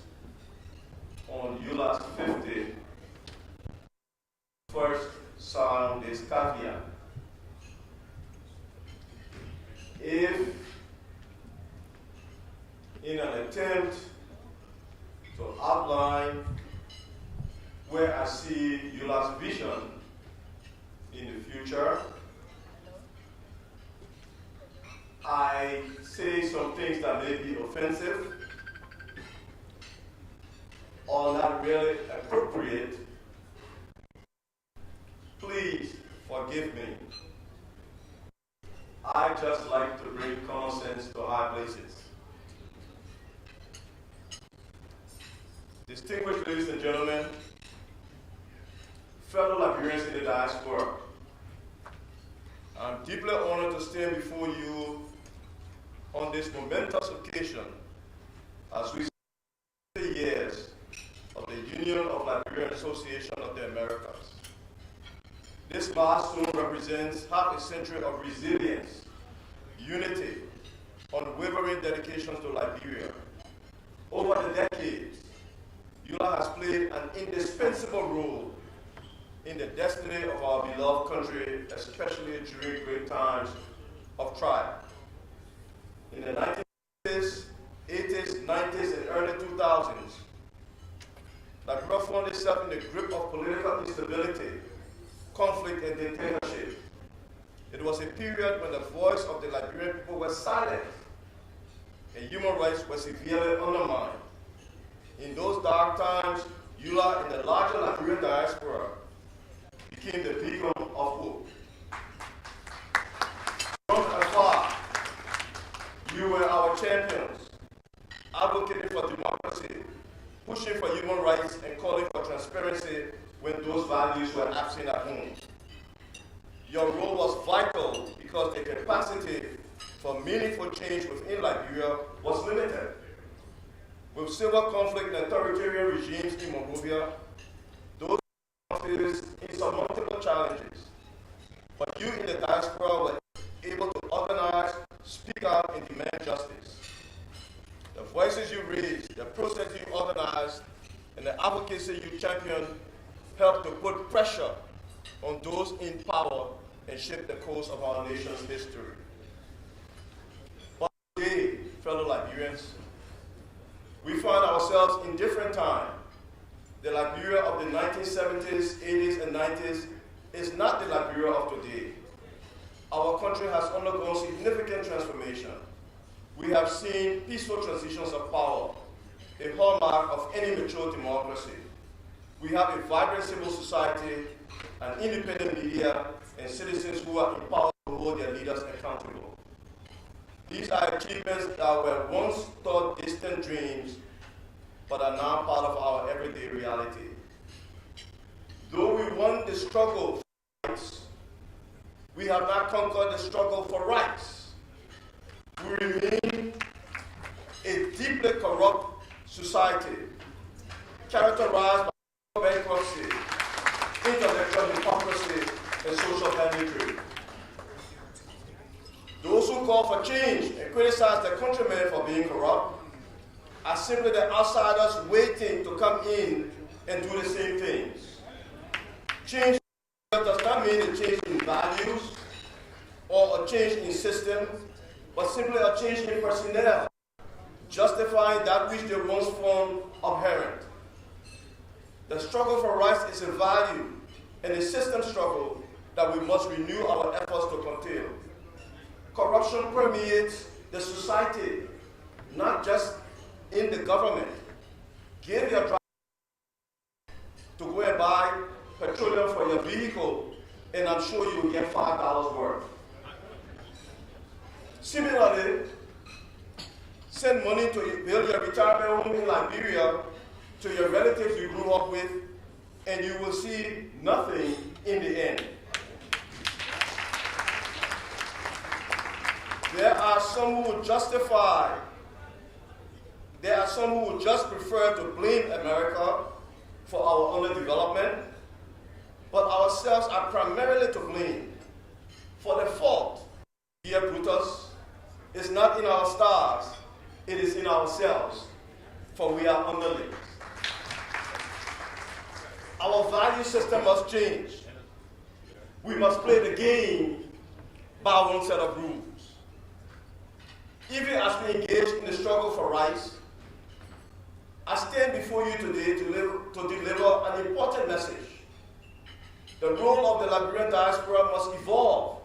where I see ULAA's vision in the future. I say some things that may be offensive or not really appropriate. Please forgive me. I just like to bring common sense to high places. Distinguished ladies and gentlemen, fellow Liberians in the diaspora, I'm deeply honored to stand before you on this momentous occasion as we celebrate the years of the Union of Liberian Association of the Americas. This milestone represents half a century of resilience, unity, unwavering dedication to Liberia. Over the decades, ULAA has played an indispensable role in the destiny of our beloved country, especially during great times of trial. In the 1980s, 80s, 90s, and early 2000s, Liberia found itself in the grip of political instability, conflict, and dictatorship. It was a period when the voice of the Liberian people was silent and human rights were severely undermined. In those dark times, ULAA and the larger Liberian diaspora became the beacon of hope. From afar, you were our champions, advocating for democracy, pushing for human rights, and calling for transparency when those values were absent at home. Your role was vital because the capacity for meaningful change within Liberia was limited. With civil conflict and authoritarian regimes in Monrovia, those faced insurmountable challenges. But you in the diaspora were able to organize, speak out, and demand justice. The voices you raised, the process you organized, and the advocacy you championed helped to put pressure on those in power and shape the course of our nation's history. But today, fellow Liberians, we find ourselves in different times. The Liberia of the 1970s, 80s, and 90s is not the Liberia of today. Our country has undergone significant transformation. We have seen peaceful transitions of power, a hallmark of any mature democracy. We have a vibrant civil society, an independent media, and citizens who are empowered to hold their leaders accountable. These are achievements that were once thought distant dreams, but are now part of our everyday reality. Though we won the struggle for rights, we have not conquered the struggle for rights. We remain a deeply corrupt society, characterized by bankruptcy, intellectual hypocrisy, and social banditry. Those who call for change and criticize their countrymen for being corrupt are simply the outsiders waiting to come in and do the same things. Change does not mean a change in values or a change in system, but simply a change in personnel, justifying that which they once found abhorrent. The struggle for rights is a value and a system struggle that we must renew our efforts to curtail. Corruption permeates the society, not just in the government. Give your driver to go and buy petroleum for your vehicle, and I'm sure you will get $5 worth. Similarly, send money to build your retirement home in Liberia to your relatives you grew up with, and you will see nothing in the end. There are some who would justify, there are some who would just prefer to blame America for our underdevelopment, but ourselves are primarily to blame. For the fault, dear Brutus, is not in our stars, it is in ourselves, for we are underlings. Our value system must change. We must play the game by our own set of rules. Even as we engage in the struggle for rights, I stand before you today to deliver an important message. The role of the Liberian diaspora must evolve.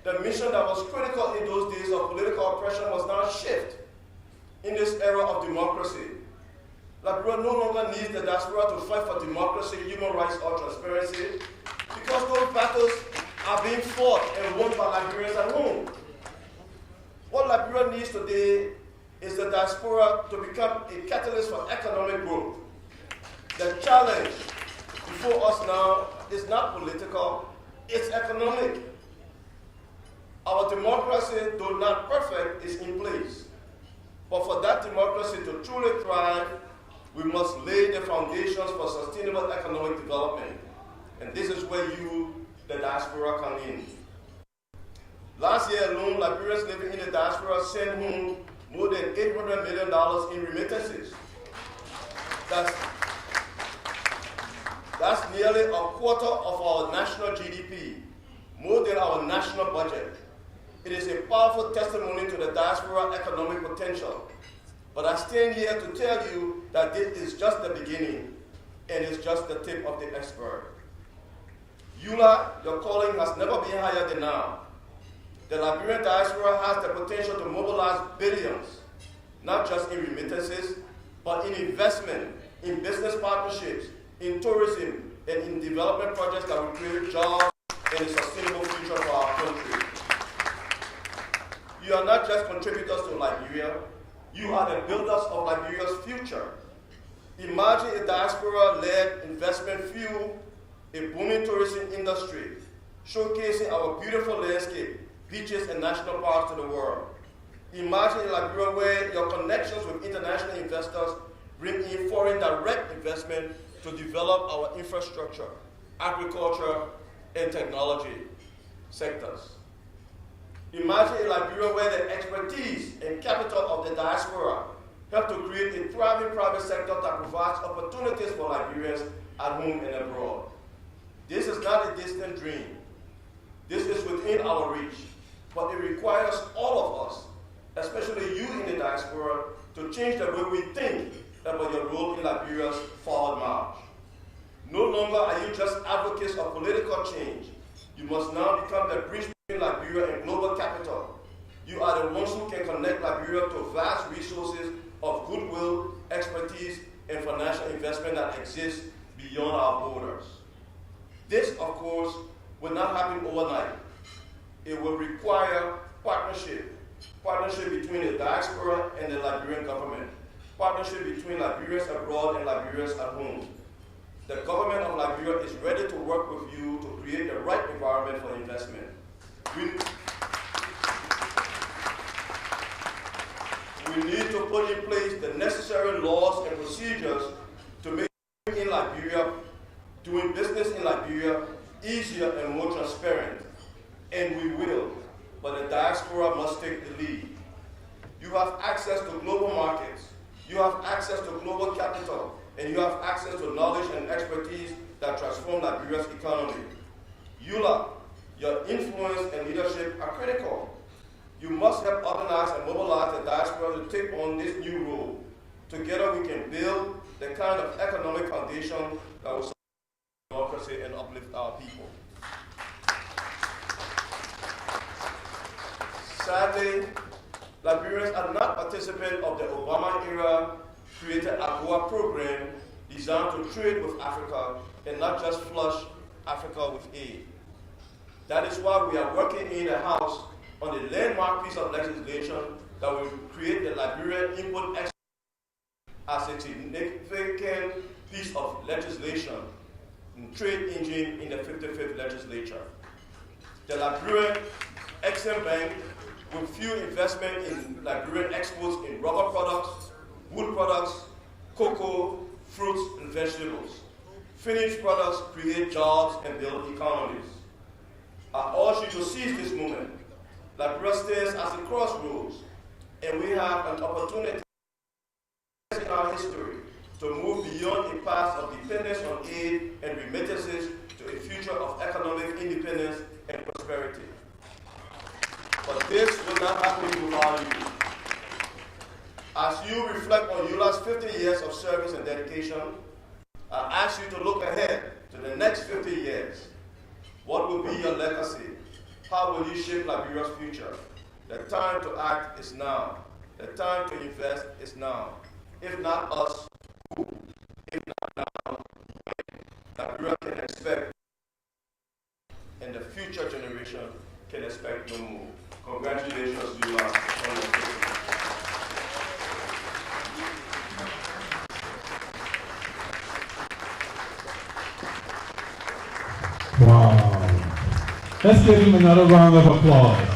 The mission that was critical in those days of political oppression must now shift in this era of democracy. Liberia no longer needs the diaspora to fight for democracy, human rights, or transparency, because those battles are being fought and won by Liberians at home. What Liberia needs today is the diaspora to become a catalyst for economic growth. The challenge before us now is not political, it's economic. Our democracy, though not perfect, is in place. But for that democracy to truly thrive, we must lay the foundations for sustainable economic development. And this is where you, the diaspora, come in. Last year alone, Liberians living in the diaspora sent home more than $800 million in remittances. That's nearly a quarter of our national GDP, more than our national budget. It is a powerful testimony to the diaspora economic potential. But I stand here to tell you that this is just the beginning, and it's just the tip of the iceberg. ULAA, your calling has never been higher than now. The Liberian diaspora has the potential to mobilize billions, not just in remittances, but in investment, in business partnerships, in tourism, and in development projects that will create jobs and a sustainable future for our country. You are not just contributors to Liberia, you are the builders of Liberia's future. Imagine a diaspora-led investment fuel, a booming tourism industry, showcasing our beautiful landscape, beaches, and national parks to the world. Imagine a Liberia where your connections with international investors bring in foreign direct investment to develop our infrastructure, agriculture, and technology sectors. Imagine a Liberia where the expertise and capital of the diaspora help to create a thriving private sector that provides opportunities for Liberians at home and abroad. This is not a distant dream. This is within our reach, but it requires all of us, especially you in the diaspora, to change the way we think about your role in Liberia's forward march. No longer are you just advocates of political change. You must now become the bridge between Liberia and global capital. You are the ones who can connect Liberia to vast resources of goodwill, expertise, and financial investment that exists beyond our borders. This, of course, will not happen overnight. It will require partnership between the diaspora and the Liberian government, partnership between Liberians abroad and Liberians at home. The government of Liberia is ready to work with you to create the right environment for investment. We need to put in place the necessary laws and procedures to make in Liberia, doing business in Liberia, easier and more transparent. And we will, but the diaspora must take the lead. You have access to global markets, you have access to global capital, and you have access to knowledge and expertise that transform Liberia's economy. ULAA, your influence and leadership are critical. You must help organize and mobilize the diaspora to take on this new role. Together we can build the kind of economic foundation that will support democracy and uplift our people. Sadly, Liberians are not participants of the Obama-era created AGOA program designed to trade with Africa and not just flush Africa with aid. That is why we are working in the House on the landmark piece of legislation that will create the Liberian Input Export as a significant piece of legislation and trade engine in the 55th legislature. The Liberian Exim Bank will fuel investment in Liberian exports in rubber products, wood products, cocoa, fruits, and vegetables. Finished products create jobs and build economies. I urge you to seize this moment. Liberia stands as a crossroads, and we have an opportunity in our history to move beyond a past of dependence on aid and remittances to a future of economic independence and prosperity. But this will not happen without you. As you reflect on ULAA's 50 years of service and dedication, I ask you to look ahead to the next 50 years. What will be your legacy? How will you shape Liberia's future? The time to act is now. The time to invest is now. If not us, who? If not now, Liberia can expect, and the future generation can expect no more. Congratulations, ULAA, on your victory. Wow. Let's give him another round of applause.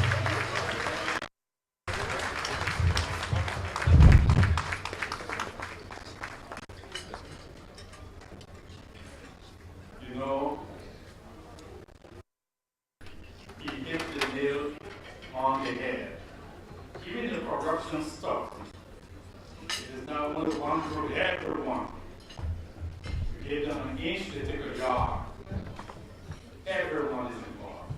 You know, he hit the nail on the head. Even the corruption stuff, it is not only one group, everyone. You gave them an inch, they take a yard. Everyone is involved.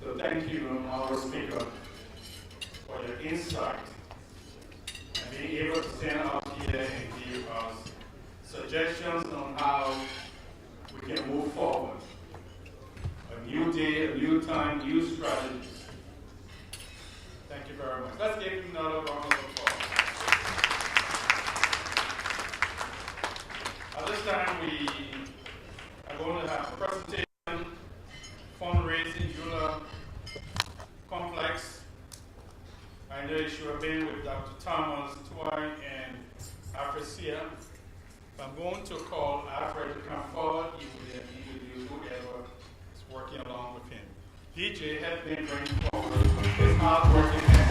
So thank you, our speaker, for your insight and being able to stand up here and give us suggestions on how we can move forward. A new day, a new time, new strategies. Thank you very much. Let's give him another round of applause. At this time, we are going to have a presentation. Fundraising ULAA complex. I know you should have been with Dr. Thomas, Twine, and Africia. I'm going to call Alfred to come forward. He will introduce whoever is working along with him. DJ has been bringing forward his hard-working man.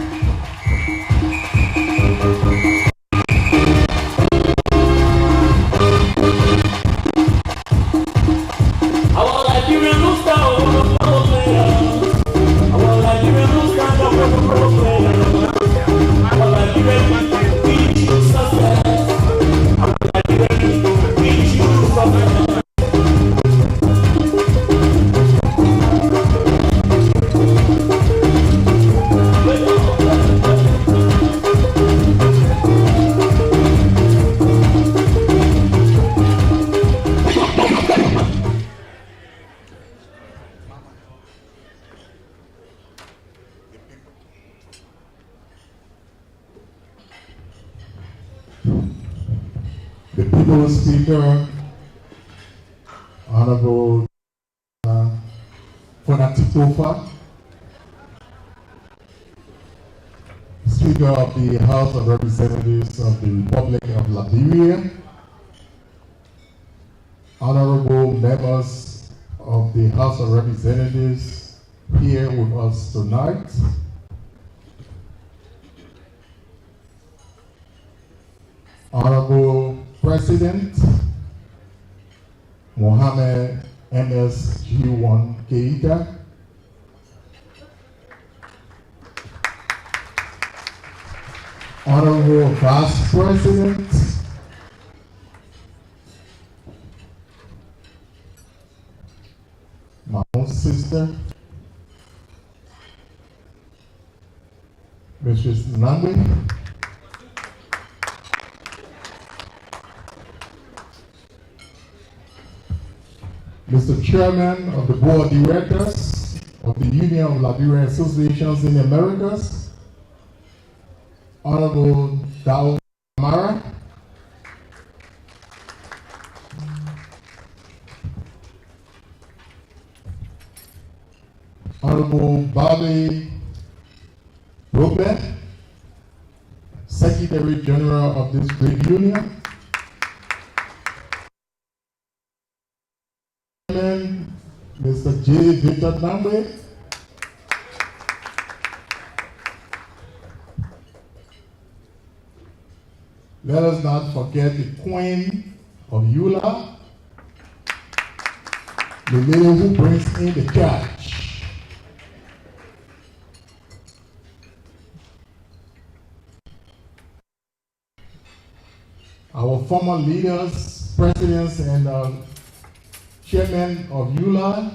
The People's Speaker, Honorable Fonatikofa, Speaker of the House of Representatives of the Republic of Liberia, Honorable members of the House of Representatives here with us tonight, Honorable President Mohamed M.S. G1 Keita, Honorable Vice President my own sister, Mrs. Nangwe, Mr. Chairman of the Board of Directors of the Union of Liberian Associations in the Americas, Honorable Dao Mara, Honorable Bobby Robert, Secretary General of this great union, Mr. J. Victor Nangwe, let us not forget the Queen of ULAA, the lady who brings in the cash. Our former leaders, presidents, and chairman of ULAA,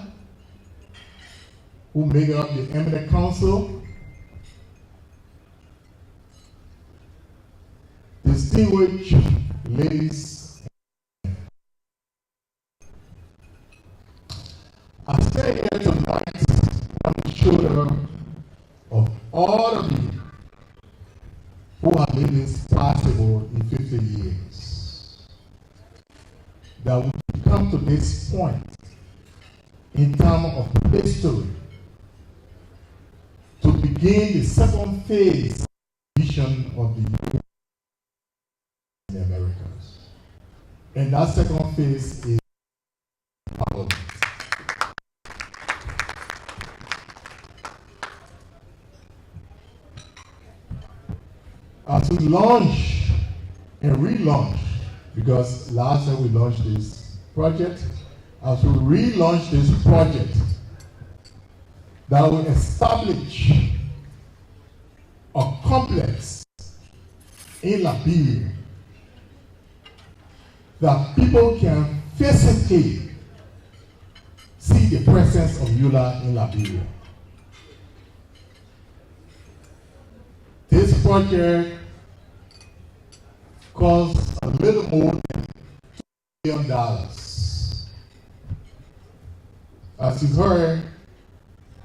who make up the Eminent Council, distinguished ladies, I stand here tonight on the shoulder of all of you who have made this possible in 50 years. That we come to this point in terms of history to begin the second phase vision of the youth in the Americas. And that second phase is Parliament. As we launch and relaunch, because last time we launched this project, as we relaunch this project, that will establish a complex in Liberia that people can physically see the presence of ULAA in Liberia. This project costs a little more than $2 million. As you heard,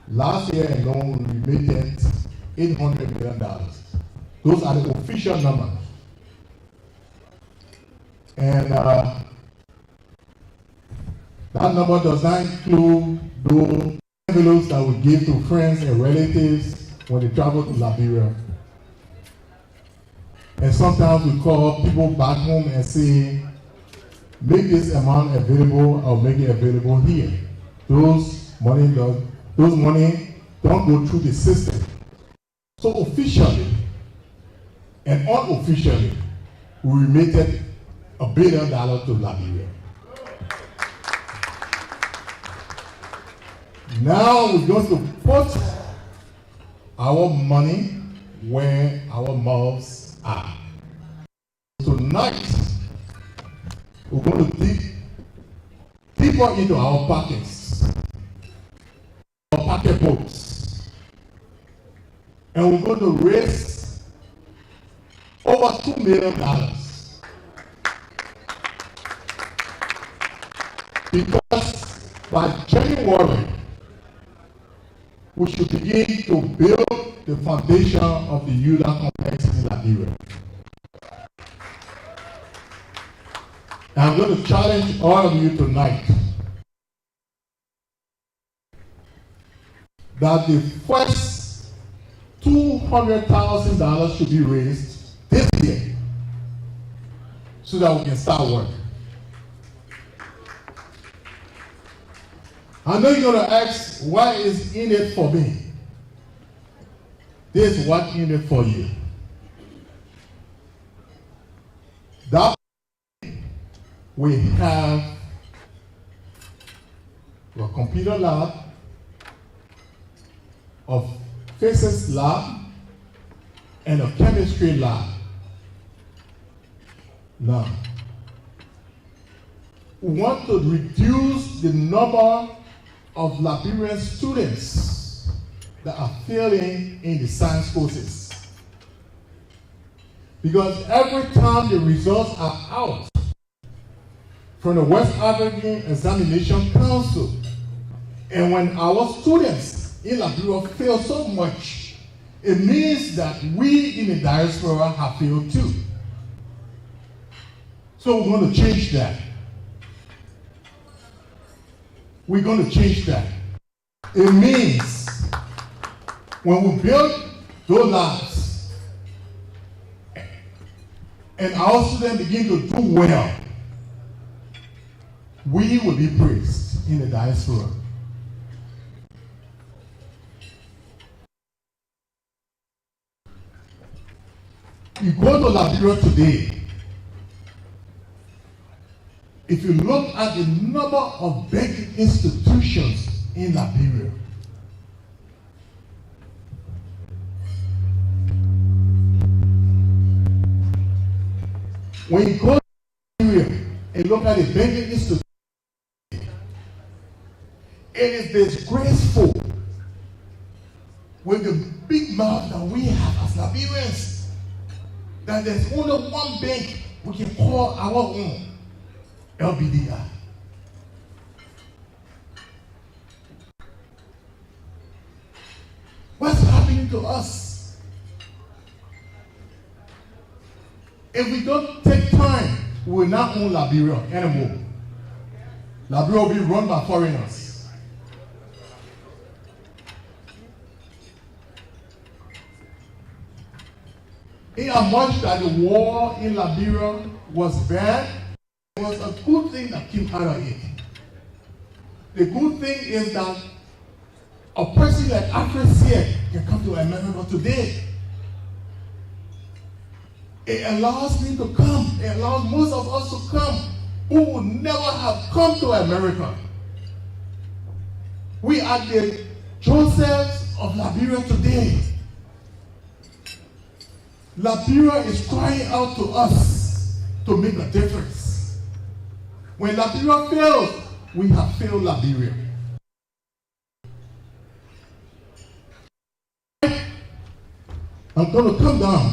last year alone we made $800 million. Those are the official numbers. And that number does not include those envelopes that we give to friends and relatives when they travel to Liberia. And sometimes we call people back home and say, make this amount available or make it available here. Those money don't go through the system. So officially and unofficially, we remitted $1 billion to Liberia. Now we're going to put our money where our mouths are. Tonight, we're going to dig deeper into our pockets, our pocketbooks, and we're going to raise over $2 million. Because by January, we should begin to build the foundation of the ULAA complex in Liberia. I'm going to challenge all of you tonight that the first $200,000 should be raised this year so that we can start work. I know you're going to ask, what is in it for me? This is what's in it for you. That we have a computer lab, a physics lab, and a chemistry lab. Now, we want to reduce the number of Liberian students that are failing in the science courses. Because every time the results are out from the West African Examination Council, and when our students in Liberia fail so much, it means that we in the diaspora have failed too. So we're going to change that. We're going to change that. It means when we build those labs and our students begin to do well, we will be praised in the diaspora. You go to Liberia today, if you look at the number of banking institutions in Liberia, when you go to Liberia and look at the banking institutions, it is disgraceful with the big mouth that we have as Liberians that there's only one bank we can call our own, LBDI. What's happening to us? If we don't take time, we will not own Liberia anymore. Liberia will be run by foreigners. In as much that the war in Liberia was bad, it was a good thing that came out of it. The good thing is that a person like Africa can come to America today. It allows me to come. It allows most of us to come who would never have come to America. We are the Josephs of Liberia today. Liberia is crying out to us to make a difference. When Liberia fails, we have failed Liberia. I'm going to come down.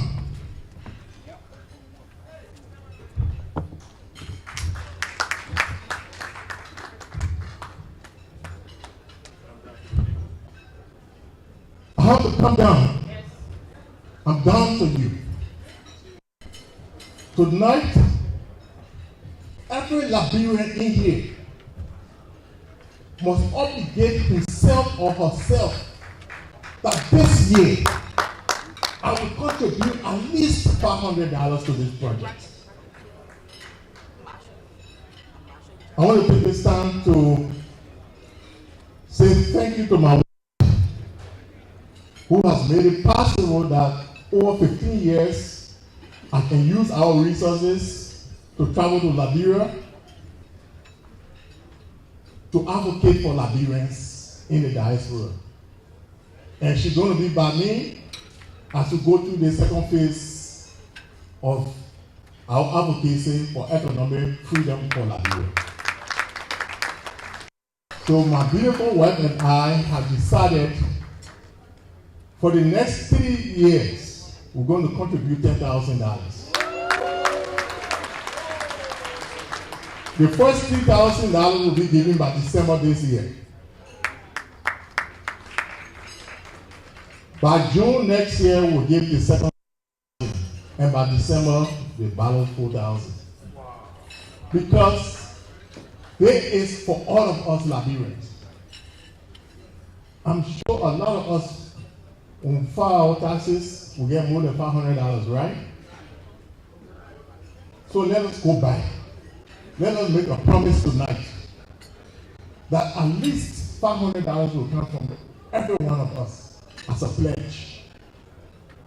I have to come down. I'm down to you. Tonight, every Liberian in here must obligate himself or herself that this year I will contribute at least $500 to this project. I want to take this time to say thank you to my wife, who has made it possible that over 15 years I can use our resources to travel to Liberia to advocate for Liberians in the diaspora. And she's going to be by me as we go through the second phase of our advocacy for economic freedom for Liberia. So my beautiful wife and I have decided for the next 3 years, we're going to contribute $10,000. The first $3,000 will be given by December this year. By June next year, we'll give the second, and by December, the balance 4,000. Because there is for all of us Liberians. I'm sure a lot of us, when we file our taxes, we get more than $500, right? So let us go back. Let us make a promise tonight that at least $500 will come from every one of us as a pledge.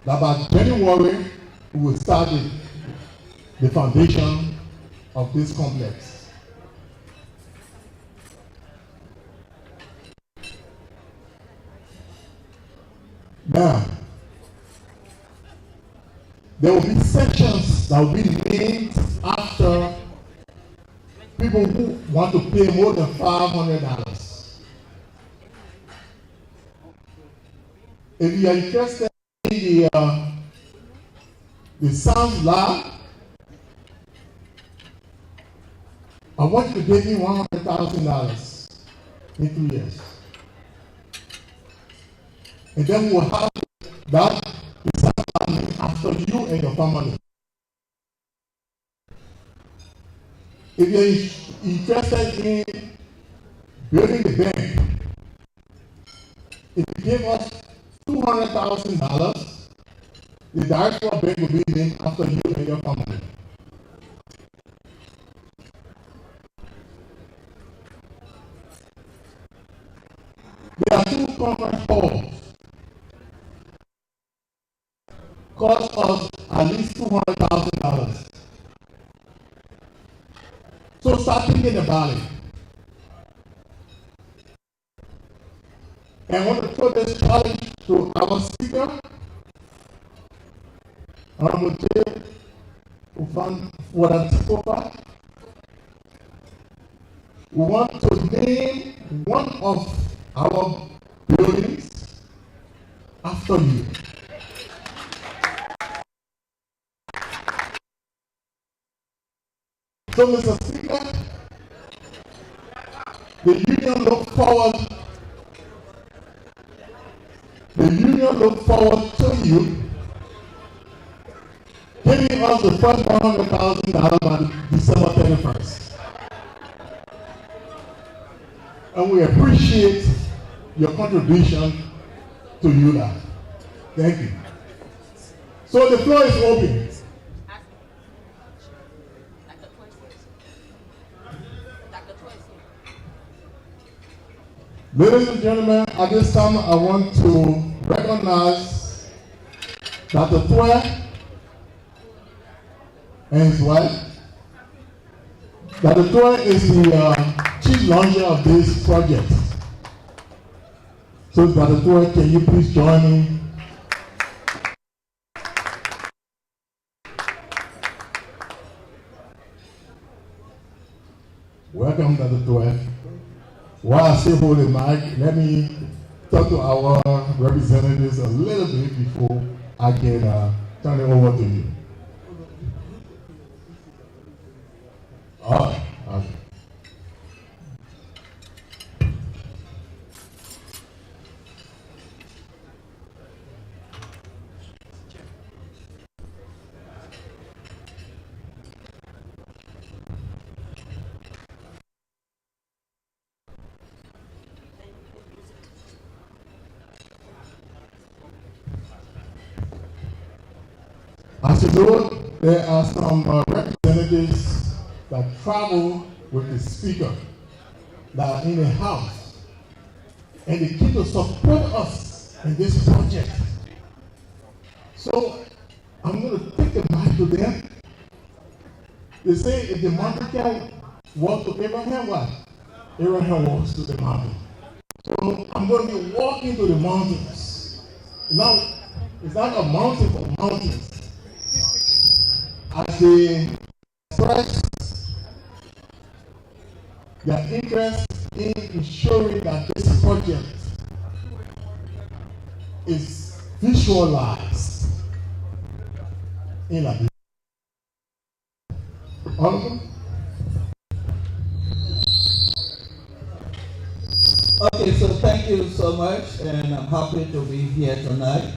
That by January, we will start the foundation of this complex. Now, there will be sections that will be named after people who want to pay more than $500. If you are interested in the Sound Lab, I want you to give me $100,000 in 2 years. And then we will have that after you and your family. If you're interested in building the bank, if you give us $200,000, the diaspora bank will be named after you and your family. There are 2 conference halls. Cost us at least $200,000. So start thinking about it. And I want to put this challenge to our speaker, Honorable J. Ufan Wadantikova. We want to name one of our buildings after you. So, Mr. Speaker, the union look forward to you giving us the first $100,000 by December 31st. And we appreciate your contribution to ULAA. Thank you. So the floor is open. Ladies and gentlemen, at this time I want to recognize Dr. Twe and his wife. Dr. Twe is the chief launcher of this project. So Dr. Twe, can you please join me? Welcome, Dr. Twe. While I still hold the mic, let me talk to our representatives a little bit before I can turn it over to you. All right. Okay. As you know, there are some representatives that travel with the speaker that are in the house, and they keep to support us in this project. So I'm going to take the mic to them. They say if the mountain can walk to Abraham, what? Abraham walks to the mountain. So I'm going to be walking to the mountains. Now, it's not a mountain for mountains. As they express their interest in ensuring that this project is visualized in Liberia. All of them? Okay, so thank you so much, and I'm happy to be here tonight.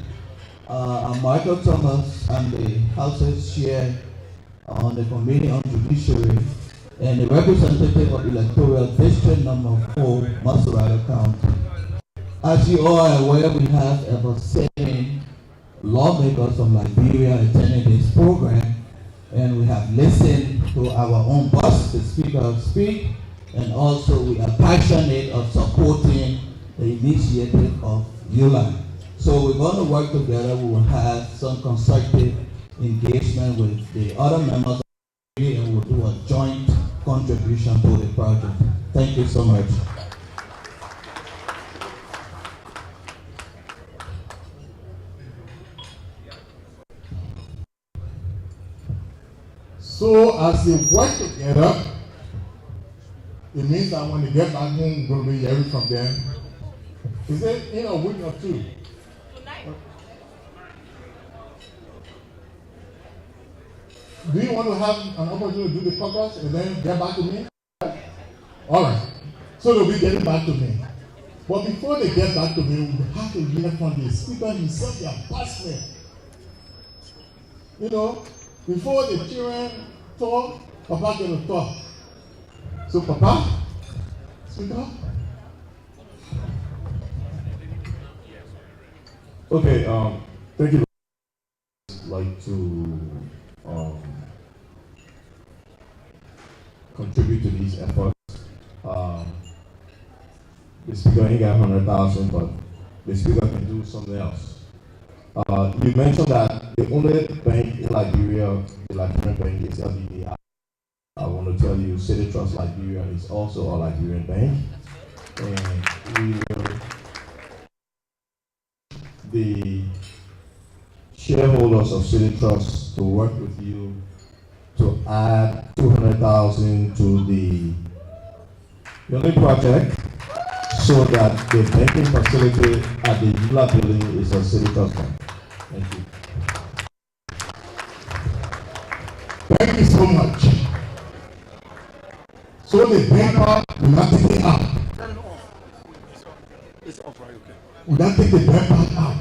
I'm Michael Thomas. I'm the House's chair on the Committee on Judiciary and the representative of Electoral District Number 4, Masurata County. As you all are aware, we have about 7 lawmakers from Liberia attending this program, and we have listened to our own boss, the speaker, speak, and also we are passionate of supporting the initiative of ULAA. So we're going to work together. We will have some constructive engagement with the other members of the committee, and we'll do a joint contribution to the project. Thank you so much. So as they work together, it means that when they get back home, we're going to be hearing from them. Is it in a week or 2? Do you want to have an opportunity to do the podcast and then get back to me? All right. So they'll be getting back to me. But before they get back to me, we have to hear from the speaker himself, the ambassador. You know, before the children talk, Papa going to talk. So Papa, speaker. Okay, thank you. I'd like to contribute to these efforts. The speaker ain't got 100,000, but the speaker can do something else. You mentioned that the only bank in Liberia, the Liberian bank, is LDDI. I want to tell you, City Trust Liberia is also a Liberian bank, and we will, the shareholders of City Trust, to work with you to add 200,000 to the building project, so that the banking facility at the ULAA building is a City Trust bank. Thank you. Thank you so much. So the bank part will not take it out. It's off, right? Okay. Will not take the bank part out.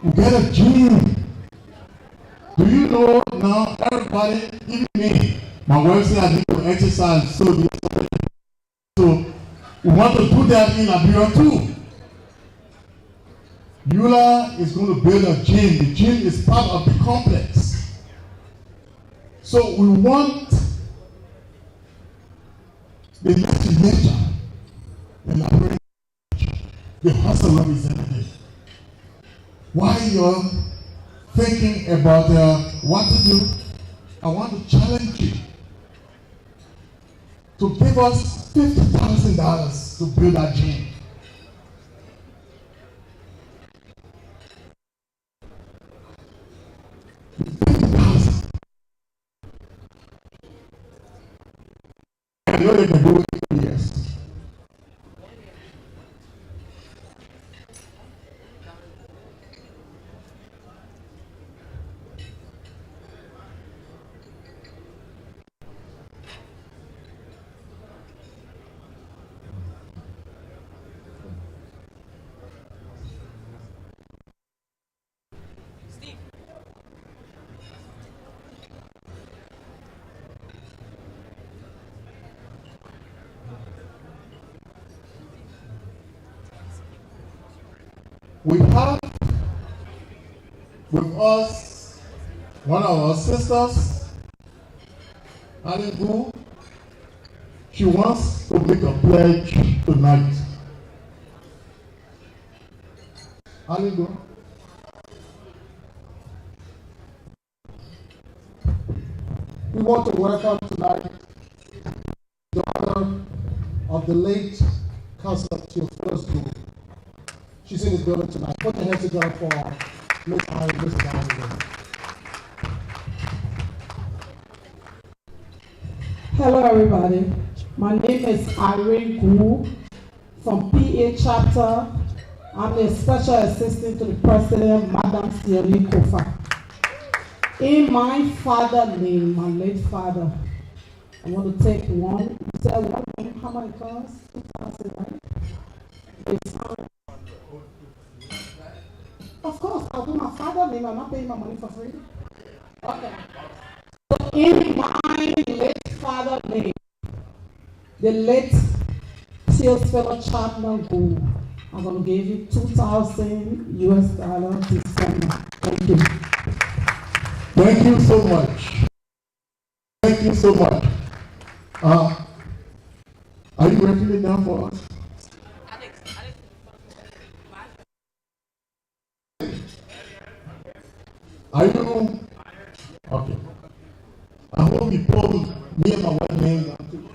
We get a gym. Do you know now everybody, even me, my wife said I need to exercise so we want to do that in Liberia too. ULAA is going to build a gym. The gym is part of the complex. So we want the legislature, the Liberian, the House of Representatives. While you're thinking about what to do, I want to challenge you to give us $50,000 to build that gym. $50,000. I know they can do it in 2 years. We have with us one of our sisters, Alibu. She wants to make a pledge tonight. Alibu. We want to welcome tonight the daughter of the late Councilor Theophilus Gould. She's in the building tonight. Put your hands together for Miss Irene. Hello, everybody. My name is Irene Gould from PA chapter. I'm a special assistant to the president, Madam Sioni Kofa. In my father's name, my late father, I want to take one. You said one, how many cars? 2,000, right? Of course, I'll do my father's name. I'm not paying my money for free. Okay. So in my late father's name, the late Theophilus Chapman Gould, I'm going to give you $2,000 December. Thank you. Thank you so much. Thank you so much. Are you writing it down for us? Are you? Okay. I hope you pull me and my wife name down too.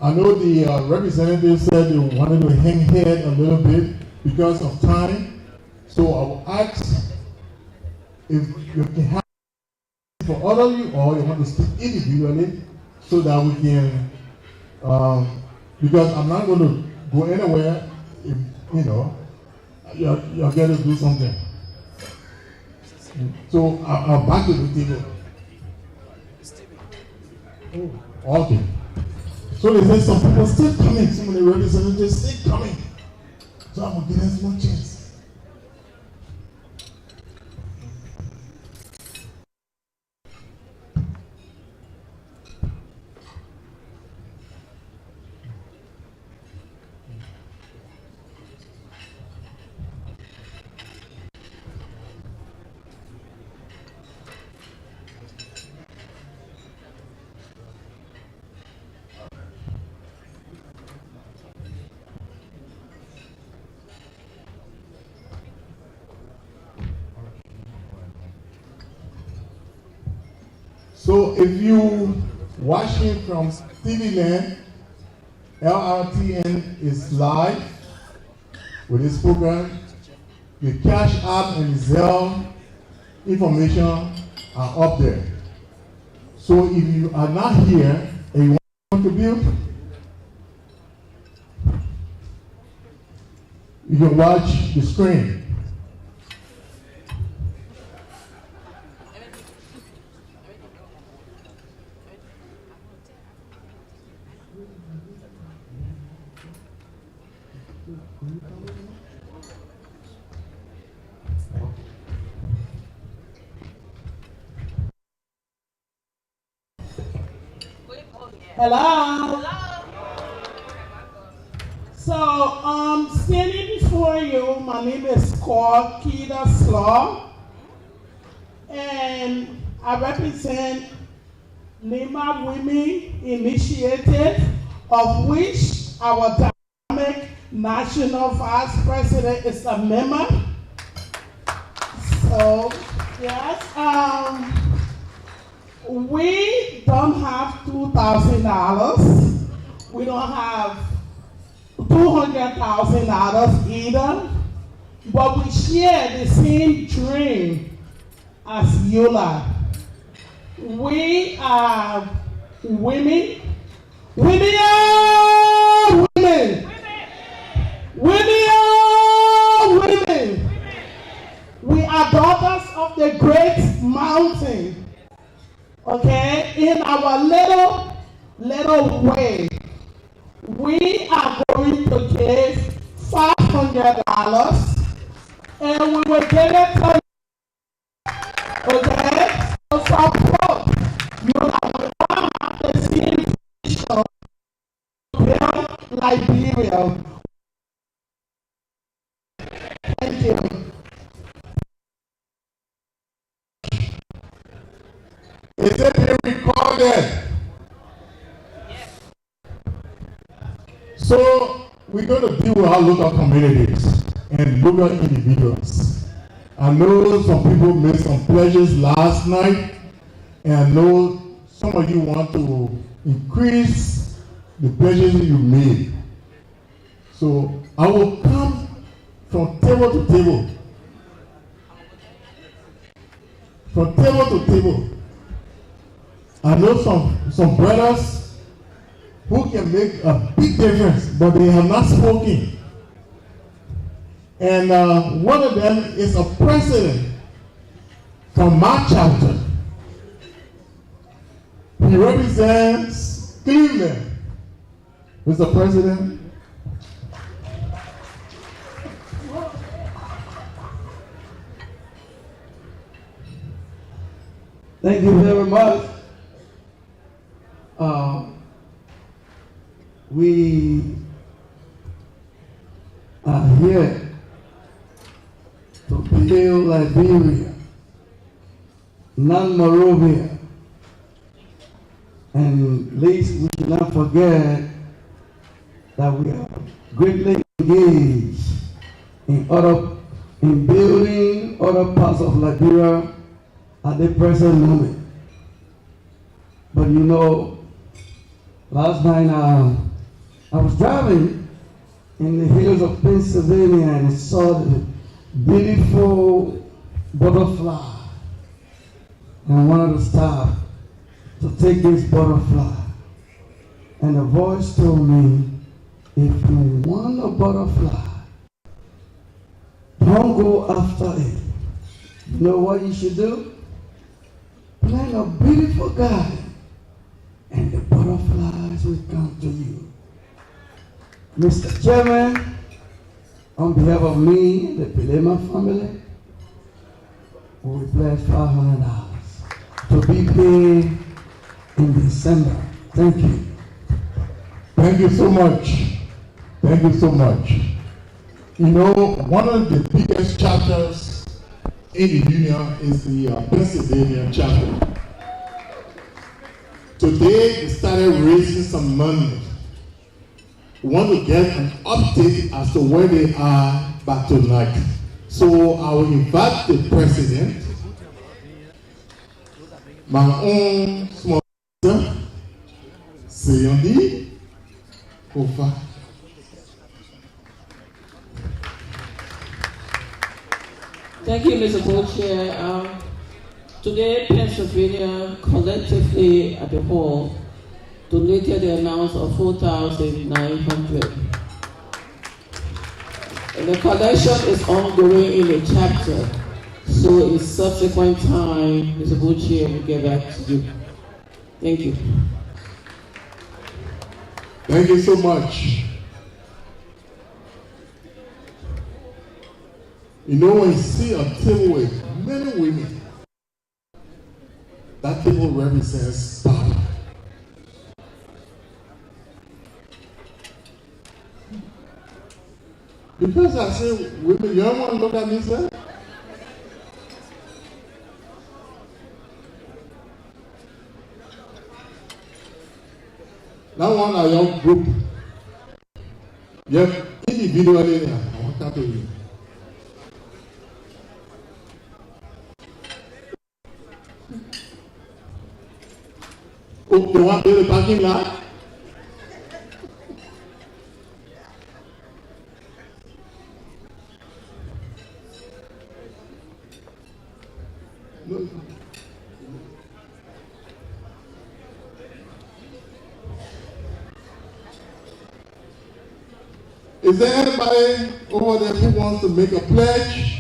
I know the representative said they wanted to hang head a little bit because of time. So I will ask if you can have for all of you, or you want to speak individually, so that we can, because I'm not going to go anywhere if, you know, you're going to do something. So I'll back to the table. Oh, okay. So they said some people still coming, some of the representatives still coming. So I'm going to give them one chance. So if you watching from TV Land, LRTN is live with this program. The Cash App and Zelle information are up there. So if you are not here and you want to contribute, you can watch the screen. Hello. So, standing before you, my name is Keita Slaw, and I represent Lima Women Initiative, of which our dynamic national vice president is a member. So, yes, we don't have $2,000. We don't have $200,000 either, but we share the same dream as ULAA. We are women. Women are women. Women are women. We are daughters of the great mountain. Okay, in our little way, we are going to give $500, and we will give it to you. Okay, so support. You will all have the same vision to build Liberia. Thank you. Is it being recorded? So we're going to deal with our local communities and local individuals. I know some people made some pledges last night, and I know some of you want to increase the pledges you made. So I will come from table to table. From table to table. I know some brothers who can make a big difference, but they have not spoken. And one of them is a president from my chapter. He represents Cleveland. Mr. President. Thank you very much. We are here to build Liberia, non-Morovia, and least we should not forget that we are greatly engaged in building other parts of Liberia at the present moment. But you know, last night I was driving in the hills of Pennsylvania and saw the beautiful butterfly. And I wanted to stop to take this butterfly. And a voice told me, if you want a butterfly, don't go after it. You know what you should do? Plant a beautiful garden, and the butterflies will come to you. Mr. Chairman, on behalf of me, the Pilema family, we pledge $500 to be paid in December. Thank you. Thank you so much. Thank you so much. You know, one of the biggest chapters in the union is the Pennsylvania chapter. Today, we started raising some money. We want to get an update as to where they are by tonight. So I will invite the president, my own small sister, Seyondi Kofa. Thank you, Mr. Co-Chair. Today, Pennsylvania collectively at the whole donated the amount of $4,900. And the collection is ongoing in the chapter, so in subsequent time, Mr. Bucci will get back to you. Thank you. Thank you so much. You know, when you see a table with many women, that table represents power. Because I say, women, you don't want to look at me, sir? That one are your group. You have individually there. I want to tell you. Oh, you want to build a parking lot? No. Is there anybody over there who wants to make a pledge?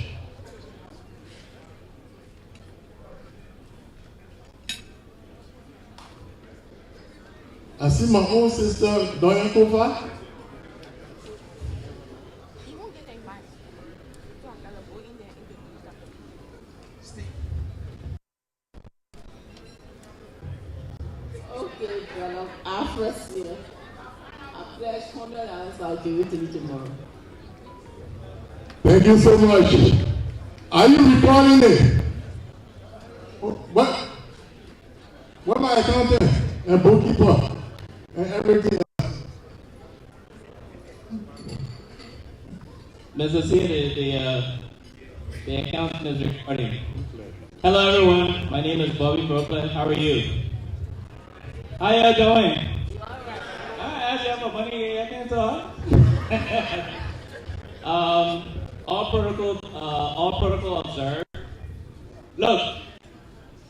I see my own sister, Doyan Kova. Okay, brother, our first year. I pledge $100, I'll give it to you tomorrow. Thank you so much. Are you recording it? What? What my accountant and bookkeeper and everything else? Mr. C, the accountant is recording. Hello everyone, my name is Bobby Brooklyn. How are you? How you doing? I actually have my money, I can't talk. All protocol observed. Look,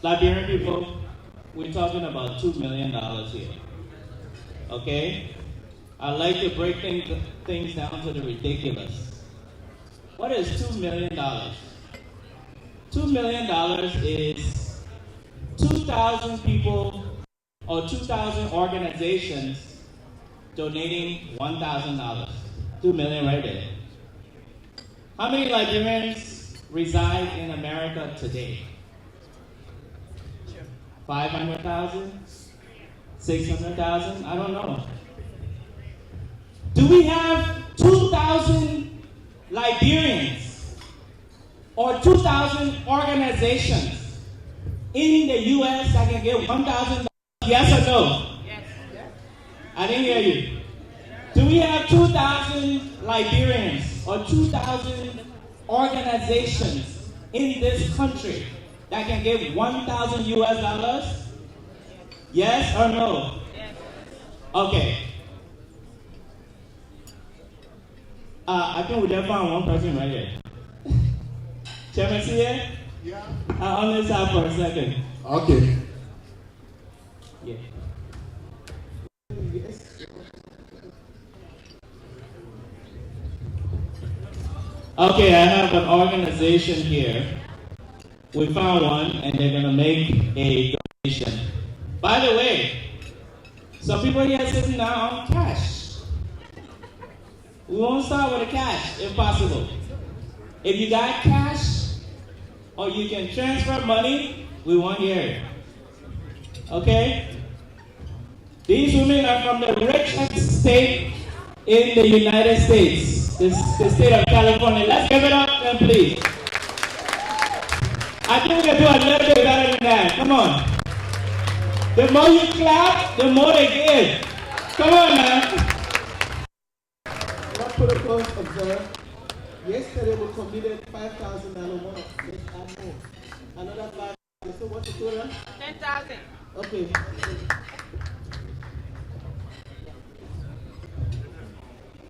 Liberian people, we're talking about $2 million here. Okay? I like to break things down to the ridiculous. What is $2 million? $2 million is 2,000 people or 2,000 organizations donating $1,000. $2 million right there. How many Liberians reside in America today? 500,000? 600,000? I don't know. Do we have 2,000 Liberians or 2,000 organizations in the U.S. that can get $1,000? Yes or no? Yes. I didn't hear you. Do we have 2,000 Liberians or 2,000 organizations in this country that can give $1,000 US? Yes or no? Yes. Okay. I think we just found one person right here. Chairman, see it? Yeah. On this side for a second. Okay. Yeah. Okay, I have an organization here. We found one, and they're gonna make a donation. By the way, some people here are sitting down on cash. We won't start with the cash, if possible. If you got cash, or you can transfer money, we want to hear it. Okay? These women are from the richest state in the United States, the state of California. Let's give it up, then, please. I think we can do a little bit better than that. Come on. The more you clap, the more they give. Come on, man. What protocols observed? Yesterday we committed $5,000 more. Let's add more. Another 5,000. So what's the total? 10,000. Okay.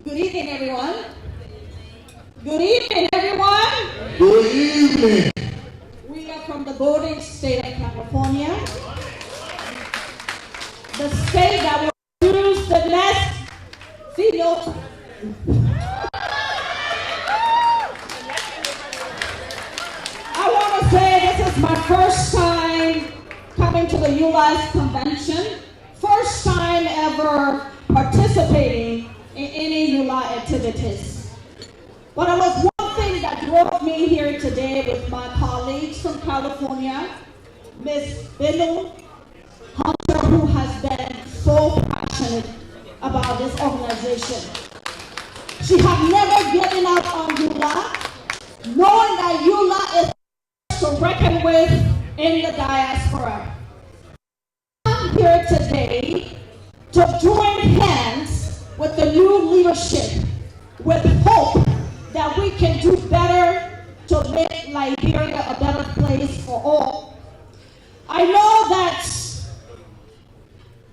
Good evening, everyone. Good evening, everyone. Good evening. We are from the golden state of California, the state that will produce the next female. I want to say this is my first time coming to the ULAA convention, first time ever participating in any ULAA activities. But it was one thing that drove me here today with my colleagues from California, Ms. Bill Hunter, who has been so passionate about this organization. She has never given up on ULAA, knowing that ULAA is to reckon with in the diaspora. I'm here today to join hands with the new leadership with hope that we can do better to make Liberia a better place for all. I know that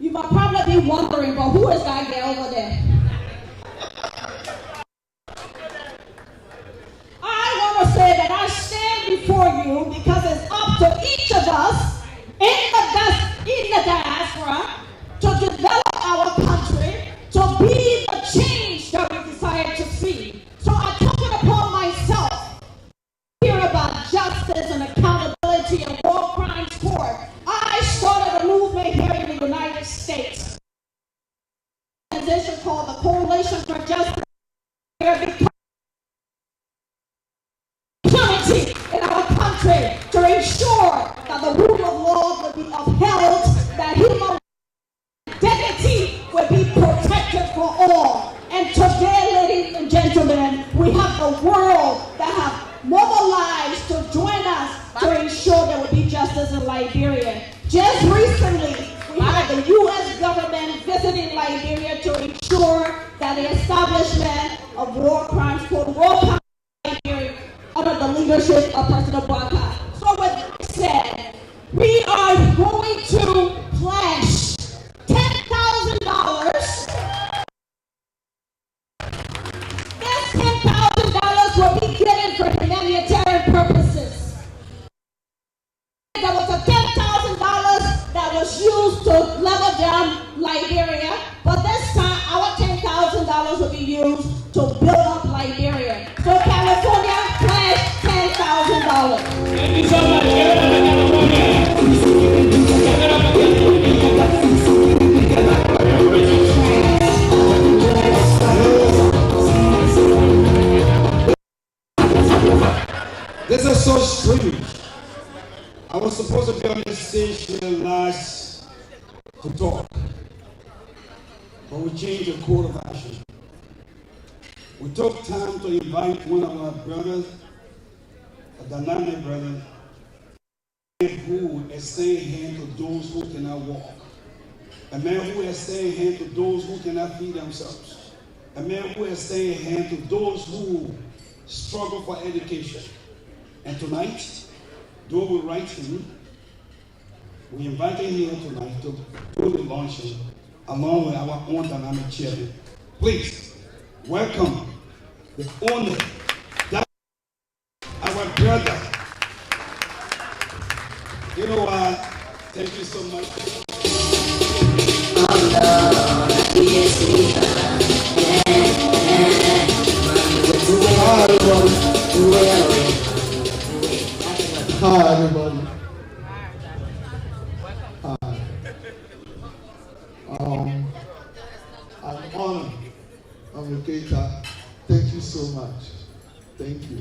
you might probably be wondering, but who is that girl over there? I want to say that I stand before you because it's up to each of us in the diaspora to develop our country, to be the change that we desire to see. So I took it upon myself to hear about justice and accountability and war crimes court. I started a movement here in the United States, an organization called the Coalition for Justice in our country to ensure that the rule of law will be upheld, that human dignity will be protected for all. And today, ladies and gentlemen, we have the world that have mobilized to join us to ensure there will be justice in Liberia. Just recently, we had the U.S. government visiting Liberia to ensure that the establishment of war crimes court, war crimes Liberia, under the leadership of President Baka. So with that said, we are going to pledge $10,000. This $10,000 will be given for humanitarian purposes. There was a $10,000 that was used to level down Liberia, but this time our $10,000 will be used to build up Liberia. So California pledged $10,000. Thank you so much. Give it up to California. Give it up This is so strange. I was supposed to be on this stage here last to talk, but we changed the course of action. We took time to invite one of our brothers, a dynamic brother, who extend hand to those who cannot walk. A man who extend hand to those who cannot feed themselves. A man who extend hand to those who struggle for education. And tonight, though we write him, we invited him tonight to do the launching along with our own dynamic chairman. Please welcome the owner, that our brother. You know what? Thank you so much. Hi, everybody. Hi. I'm honored. I'm a Keita. Thank you so much. Thank you.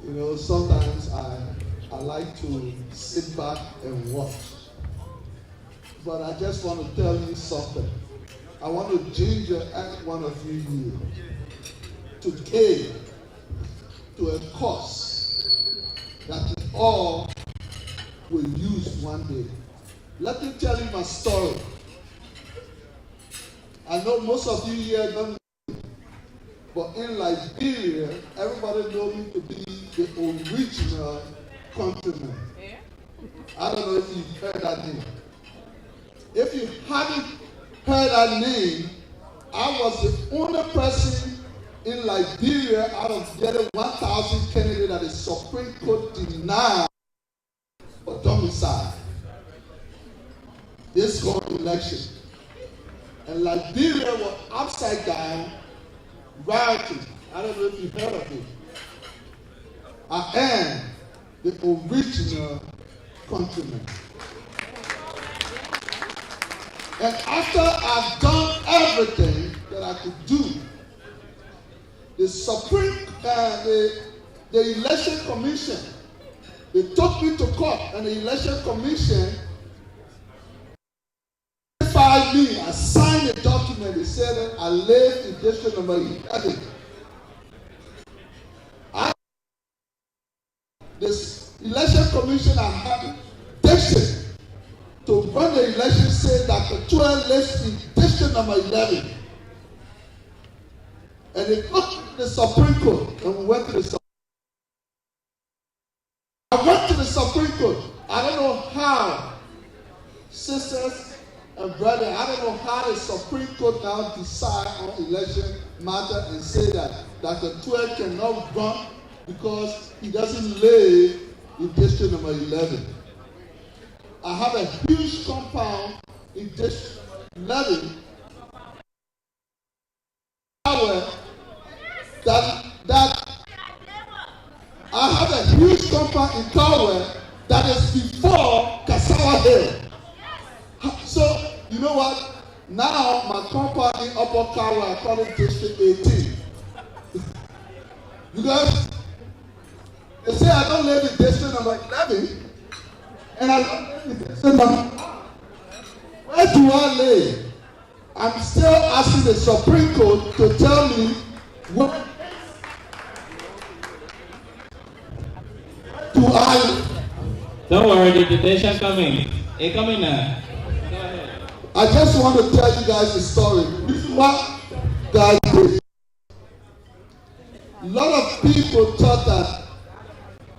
You know, sometimes I like to sit back and watch. But I just want to tell you something. I want to ginger every one of you here to pay to a course that you all will use one day. Let me tell you my story. I know most of you here don't know, but in Liberia, everybody knows me to be the original countryman. I don't know if you've heard that name. If you haven't heard that name, I was the only person in Liberia out of getting 1,000 candidates that the Supreme Court denied this whole election. And Liberia was upside down, rioting. I don't know if you've heard of it. I am the original countryman. And after I've done everything that I could do, the election commission, they took me to court, and the election commission notified me. I signed a document that said that I live in district number 11. This election commission I had district to run the election said that the 12 lives in district number 11. And they took the Supreme Court, and we went to the Supreme Court. I went to the Supreme Court. I don't know how, sisters and brothers, I don't know how the Supreme Court now decide on election matter and say that Dr. Twain cannot run because he doesn't live in district number 11. I have a huge compound in district 11 that I have a huge compound in Kawe that is before Kasawa Hill. So, you know what? Now my compound in Upper Kawe, I call it District 18. Because they say I don't live in District number 11, and I don't live in District number 1. Where do I live? I'm still asking the Supreme Court to tell me what do I live. Don't worry, the petition coming. It's coming now. Go ahead. I just want to tell you guys a story. This is what God did. A lot of people thought that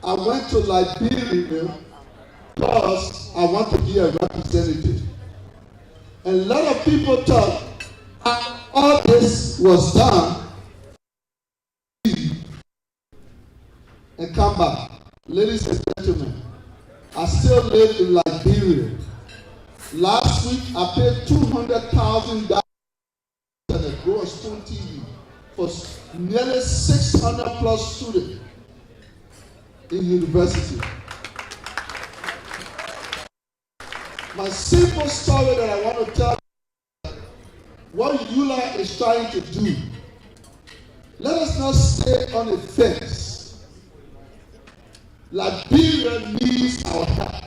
I went to Liberia because I want to be a representative. And a lot of people thought all this was done and come back. Ladies and gentlemen, I still live in Liberia. Last week, I paid $200,000 at the Grow Stone TV for nearly 600 plus students in university. My simple story that I want to tell you, what ULAA is trying to do, let us not stay on the fence. Liberia needs our help.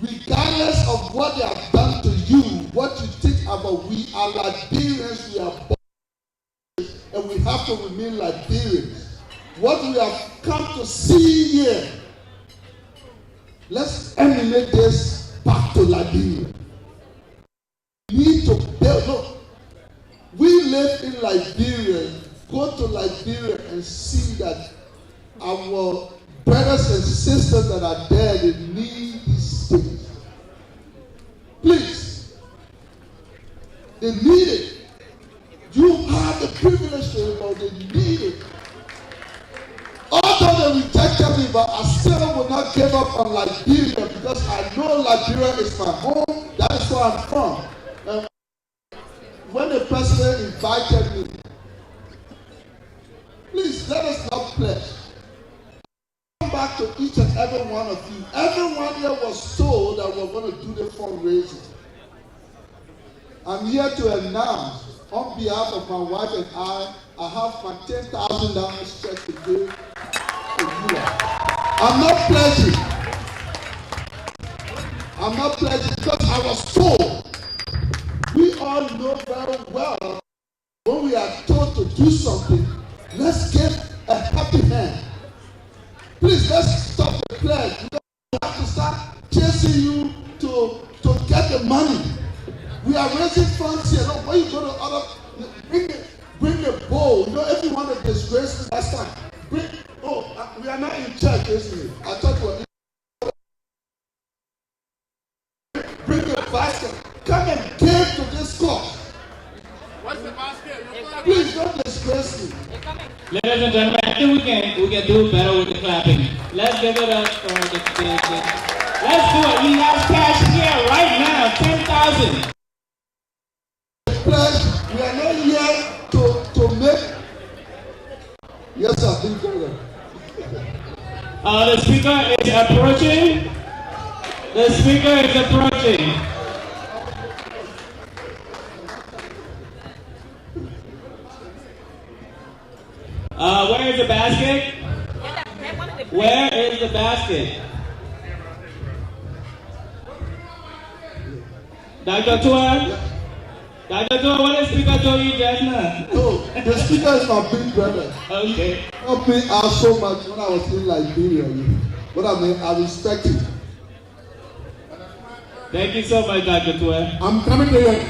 Regardless of what they have done to you, what you think about, we are Liberians, we are born, and we have to remain Liberians. What we have come to see here, let's emanate this back to Liberia. We need to build. Look, we live in Liberia. Go to Liberia and see that our brothers and sisters that are there, they need these things. Please, they need it. You have the privilege to it, but they need it. Although they rejected me, but I still will not give up on Liberia because I know Liberia is my home. That is where I'm from. And when the president invited me, please let us not pledge. Come back to each and every one of you. Everyone here was told that we're going to do the fundraising. I'm here to announce on behalf of my wife and I have my $10,000 check to give. I'm not pledging. I'm not pledging because I was told. We all know very well when we are told to do something, let's give a happy hand. Please, let's stop the pledge. We don't have to start chasing you to get the money. We are raising funds here. No, when you go to other, bring the bowl. You know, if you want to disgrace me last time, we are not in church, isn't it? I thought we were in. Bring the basket. Come and give to this cause. What's the basket? Please don't disgrace me. Ladies and gentlemen, I think we can do better with the clapping. Let's give it up for the Let's do it. We have cash here right now, 10,000. We are not here to make. Yes, sir. Please go ahead. The speaker is approaching. The speaker is approaching. Where is the basket? Where is the basket? Dr. Tua? Dr. Tua, what did the speaker told you just now? No, the speaker is my big brother. Okay. Helped me out so much when I was in Liberian. But I mean, I respect him. Thank you so much, Dr. Tua. I'm coming to you.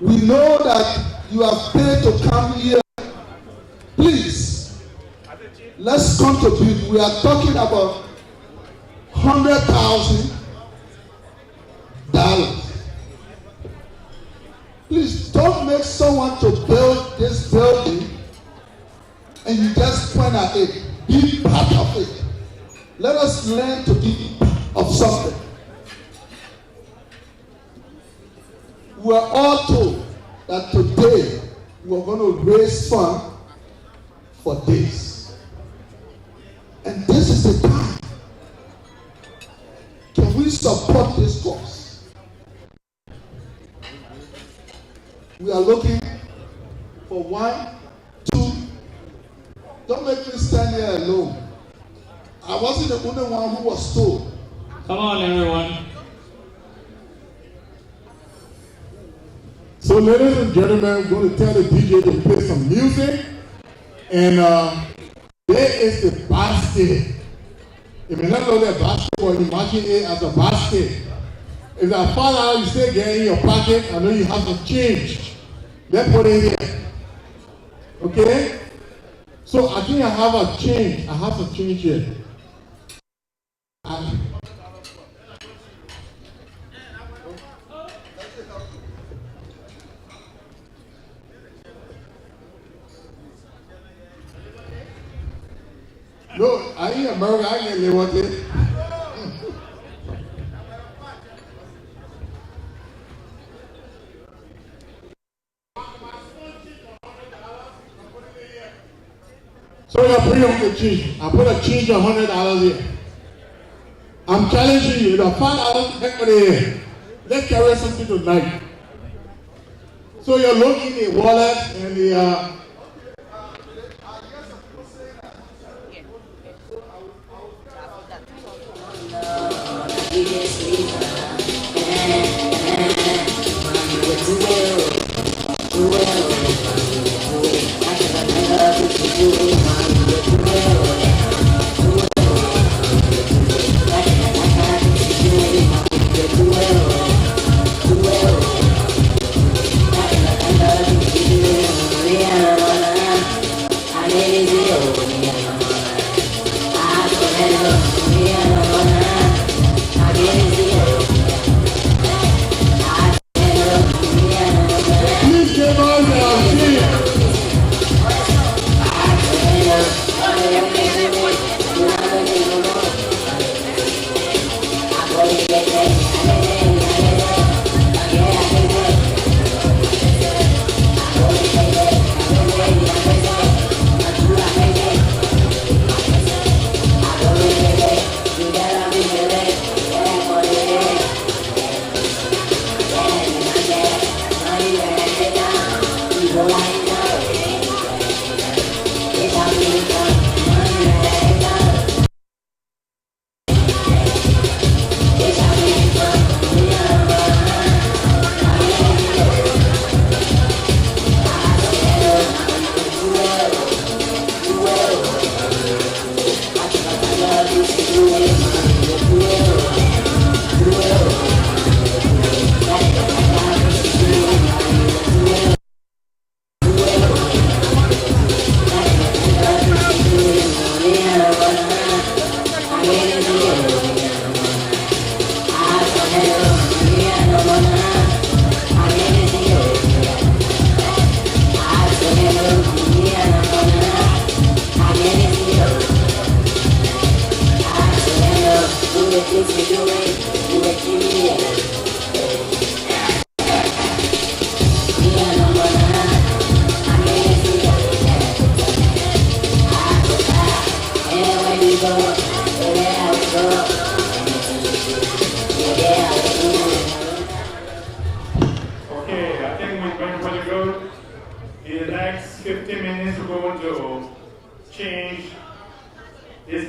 We know that you have paid to come here. Please, let's contribute. We are talking about $100,000. Please don't make someone to build this building and you just point at it. Be part of it. Let us learn to be of something. We are all told that today we are going to raise funds for this. And this is the time. Can we support this cause? We are looking for 1, 2. Don't make me stand here alone. I wasn't the only one who was told. Come on, everyone. So, ladies and gentlemen, we're going to tell the DJ to play some music. And there is the basket. If you don't know that basket, or imagine it as a basket. If that fall out, you still get in your pocket, I know you have some change. Let's put it here. Okay? So I think I have a change. I have some change here. No, I in America, I can't live with it. So you're putting on the change. I put a change of $100 here. I'm challenging you. The $5 back on here. Let's carry something tonight. So you're looking at the wallet and the I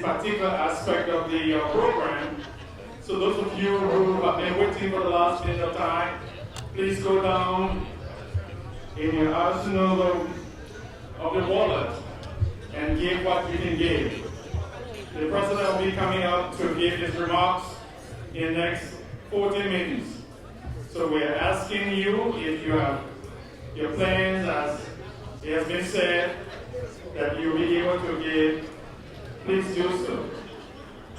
particular aspect of the program. So those of you who have been waiting for the last minute of time, please go down in your arsenal of the wallet and give what you can give. The president will be coming up to give his remarks in the next 40 minutes. So we're asking you, if you have your plans, as it has been said, that you'll be able to give, please do so.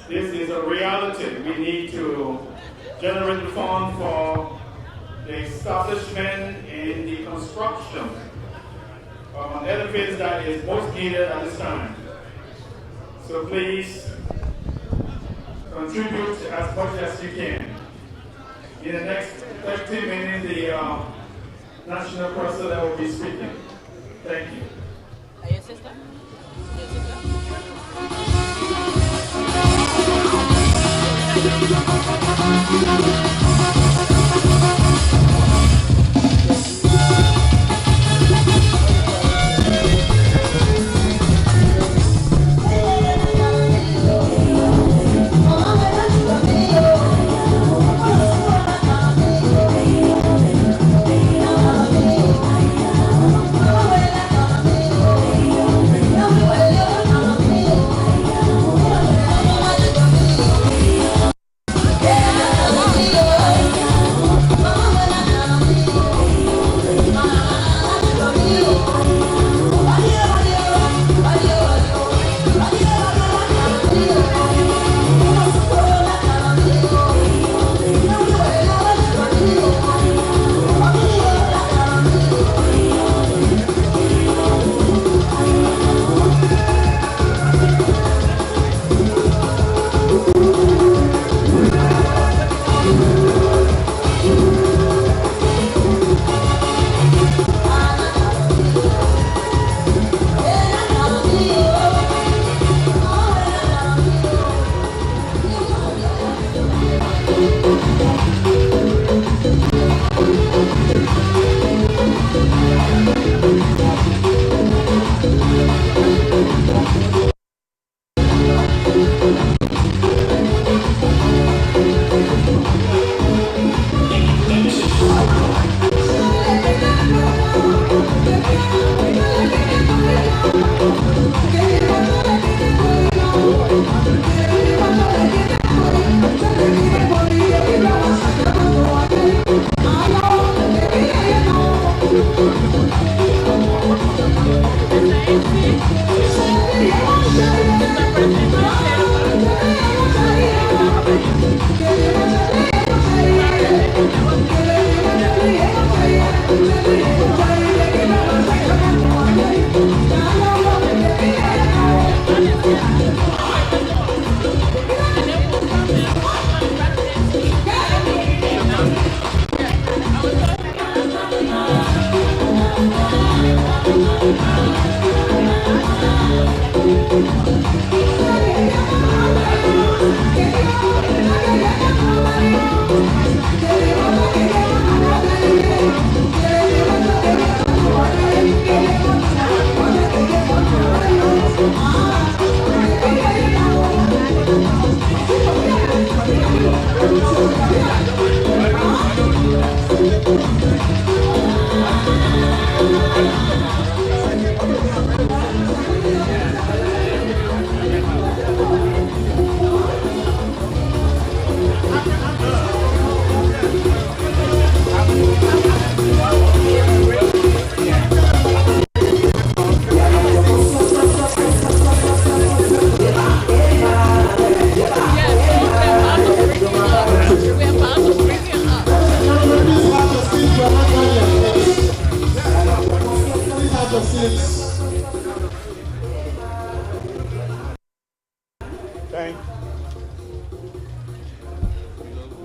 This is a reality. We need to generate the fund for the establishment and the construction of an edifice that is most needed at this time. So please contribute as much as you can. In the next 30 minutes, the national president will be speaking. Thank you. Are you a sister?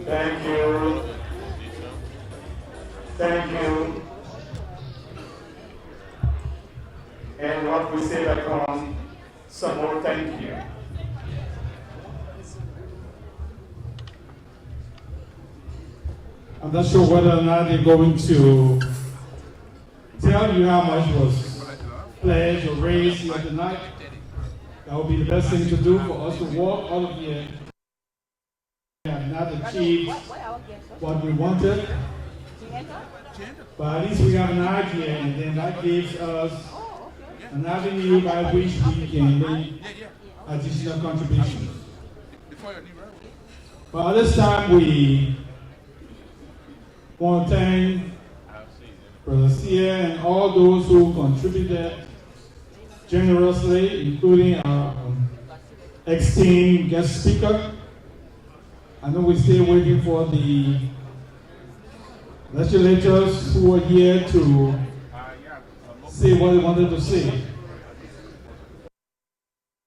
Thank you. Thank you. And what we say back home, some more thank you. I'm not sure whether or not they're going to tell you how much was pledged or raised here tonight. That would be the best thing to do for us to walk out of here. We have not achieved what we wanted, but at least we have an idea, and then that gives us an avenue by which we can make additional contributions. But at this time, we want to thank Brother Sia and all those who contributed generously, including our esteemed guest speaker. I know we're still waiting for the legislators who are here to say what they wanted to say.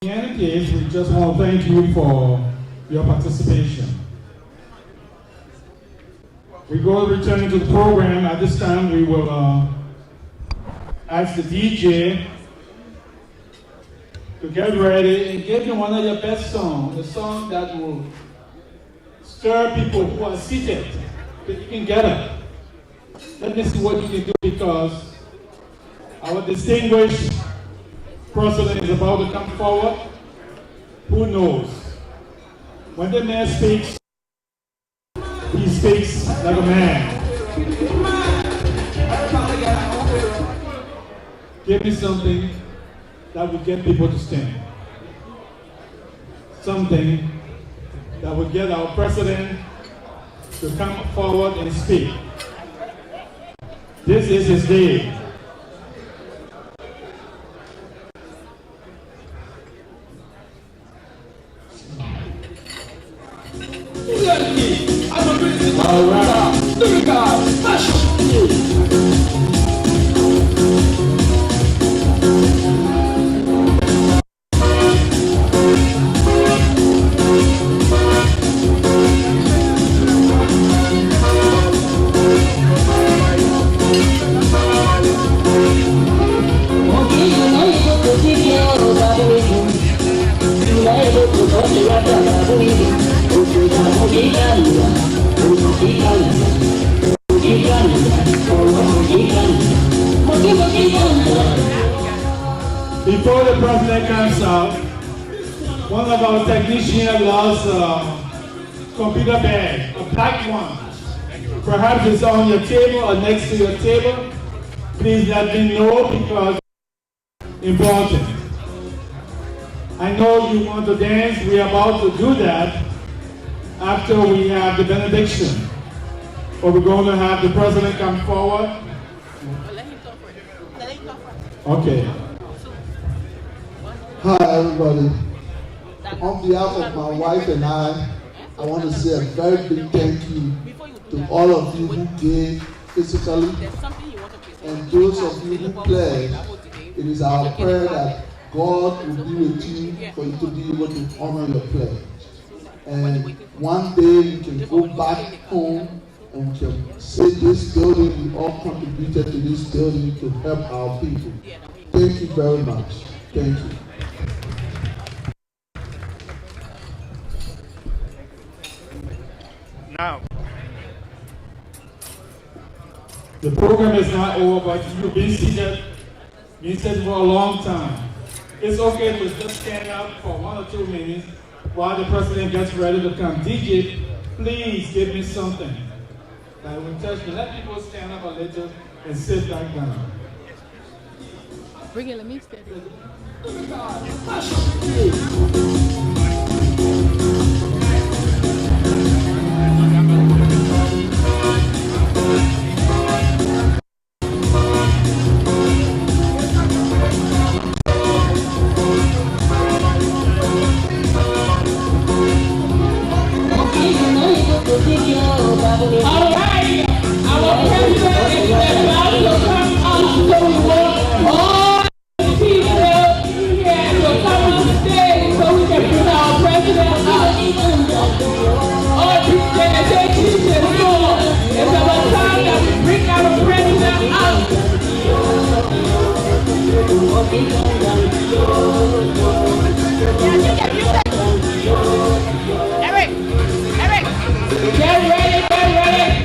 In any case, we just want to thank you for your participation. We go returning to the program. At this time, we will ask the DJ to get ready and give you one of your best songs, a song that will stir people who are seated, that you can get up. Let me see what you can do, because our distinguished president is about to come forward. Who knows? When the man speaks, he speaks like a man. Give me something that will get people to stand. Something that will get our president to come forward and speak. This is his day. All right. Before the president comes out, one of our technicians lost a computer bag, a black one. Perhaps it's on your table or next to your table. Please let me know, because it's important. I know you want to dance. We are about to do that after we have the benediction. But we're going to have the president come forward. Okay. Hi, everybody. On behalf of my wife and I want to say a very big thank you to all of you who gave physically and those of you who pledged. It is our prayer that God will be with you for you to be able to honor your pledge. And one day you can go back home and we can say this building, we all contributed to this building to help our people. Thank you very much. Thank you. Now, the program is not over, but you've been seated for a long time. It's okay to just stand up for 1 or 2 minutes while the president gets ready to come. DJ, please give me something that will touch me. Let people stand up a little and sit back down. Bring it, let me stand. All right, our president is about to come on to all the people here to come on the stage so we can bring our president up. All people that say to the floor, it's our time that we bring our president up. Eric, get ready, get ready.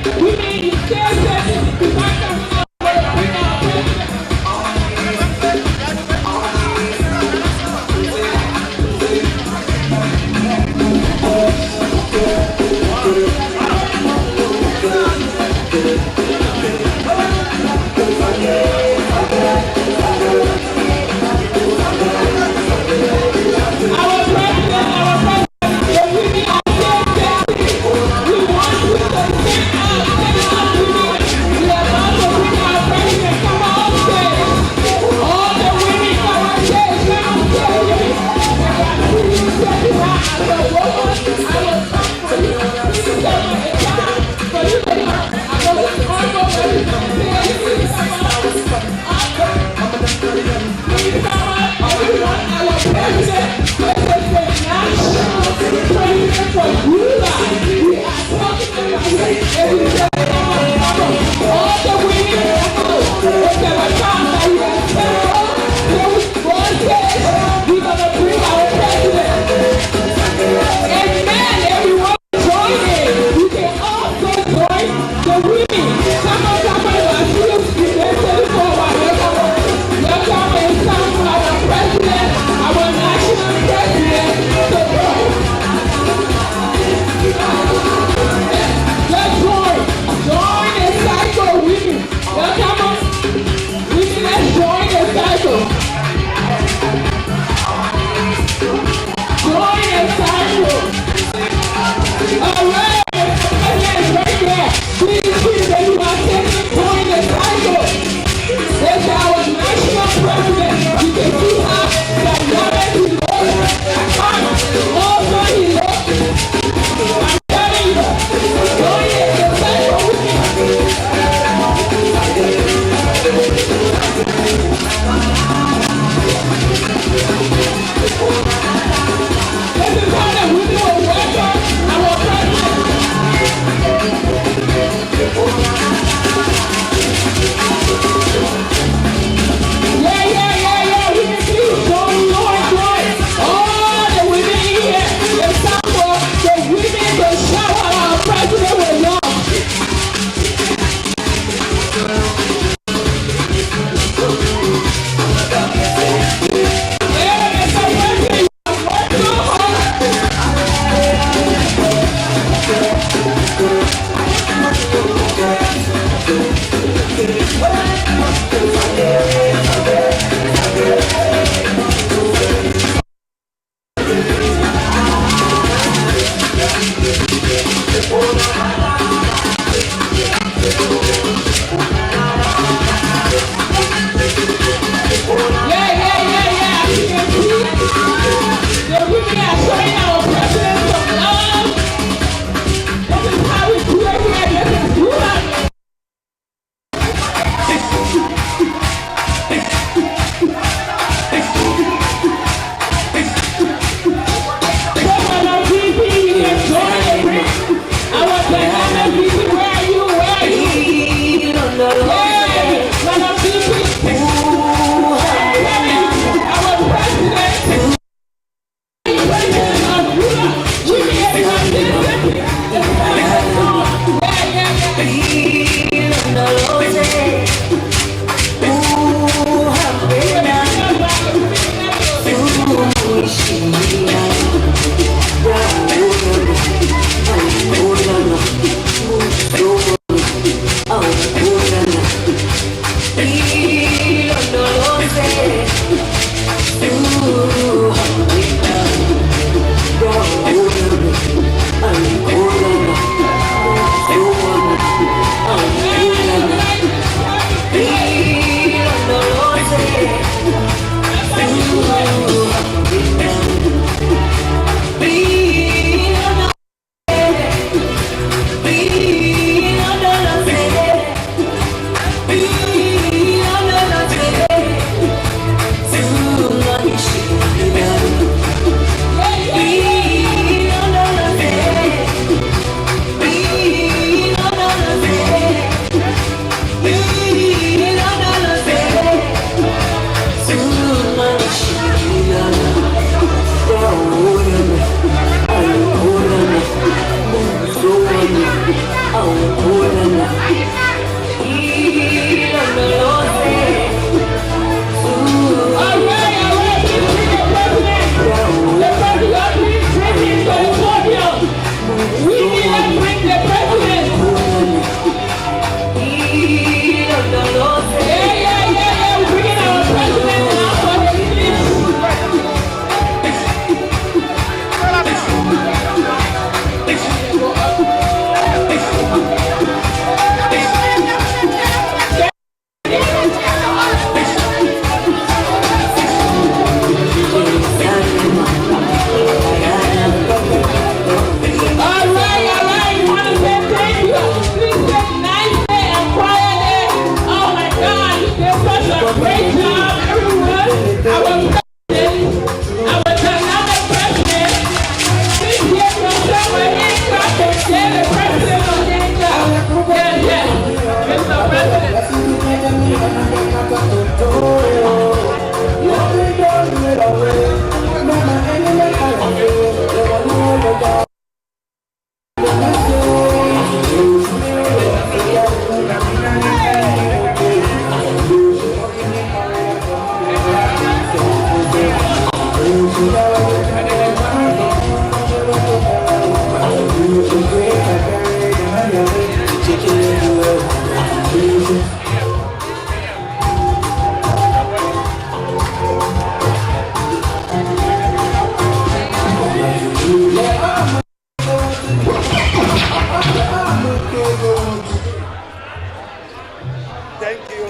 Thank you.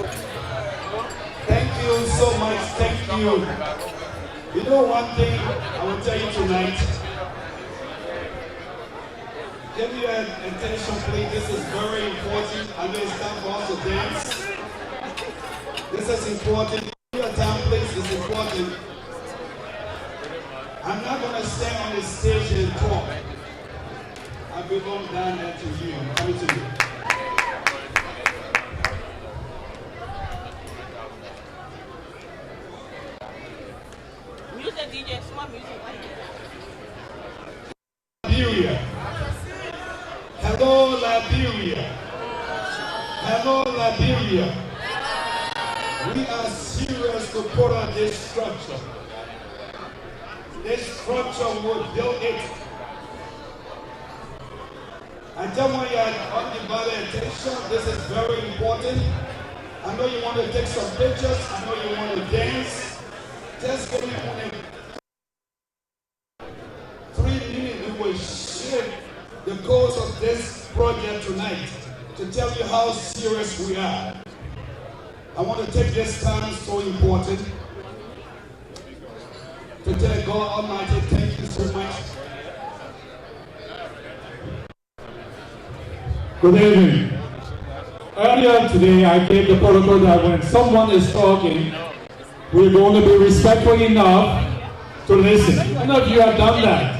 Thank you so much. Thank you. You know one thing I will tell you tonight. Give me your attention, please. This is very important. I know it's time for us to dance. This is important. Give your time, please. It's important. I'm not going to stand on the stage and talk. I belong down there to you. I'm coming to you. Music DJ, small music. Liberia. Hello, Liberia. Hello, Liberia. We are serious to put on this structure. This structure will build it. I just want your undivided attention. This is very important. I know you want to take some pictures. I know you want to dance. Just give me 3 minutes. We will share the course of this project tonight to tell you how serious we are. I want to take this time, so important, to tell God Almighty, thank you so much. Good evening. Earlier today, I gave the protocol that when someone is talking, we're going to be respectful enough to listen. None of you have done that.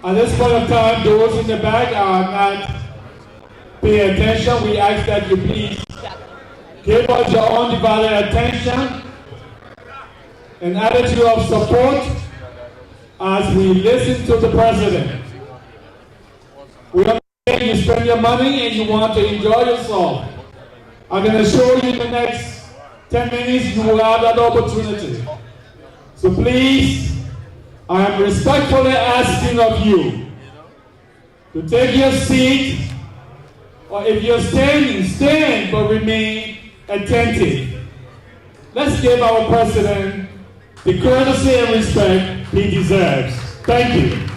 At this point of time, those in the back are not paying attention. We ask that you please give us your undivided attention, an attitude of support as we listen to the president. We understand you spend your money and you want to enjoy yourself. I'm going to show you in the next 10 minutes, you will have that opportunity. So please, I am respectfully asking of you to take your seat, or if you're standing, stand, but remain attentive. Let's give our president the courtesy and respect he deserves. Thank you.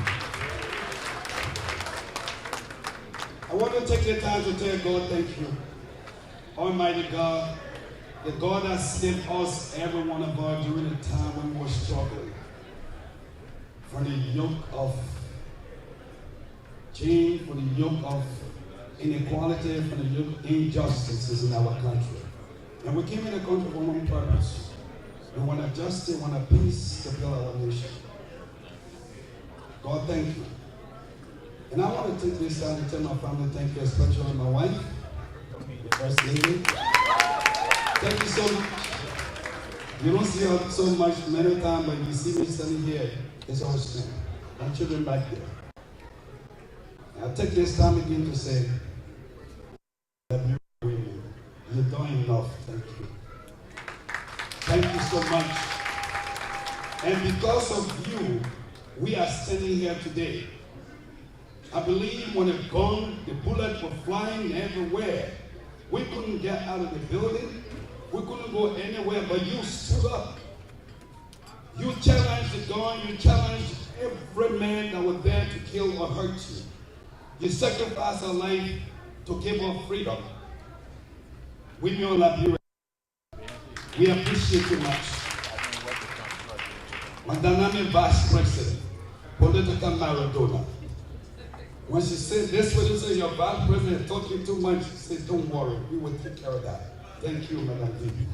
I want to take the time to tell God thank you. Almighty God, the God that saved us, every one of us, during the time when we were struggling from the yoke of change, from the yoke of inequality, from the yoke of injustices in our country. And we came in the country for one purpose. We want justice, we want peace to build our nation. God, thank you. And I want to take this time to tell my family thank you, especially my wife, the First Lady. Thank you so much. You don't see her so much many times, but you see me standing here. It's always strength. My children back there. I'll take this time again to say that you're doing enough. Thank you. Thank you so much. And because of you, we are standing here today. I believe when the gun, the bullets were flying everywhere, we couldn't get out of the building. We couldn't go anywhere, but you stood up. You challenged the gun. You challenged every man that was there to kill or hurt you. You sacrificed your life to give us freedom. We know Liberia. We appreciate you much. My dynamic vice president, political Maradona. When she said this, when you say your vice president is talking too much, she said, don't worry, we will take care of that. Thank you, Madam Vivi.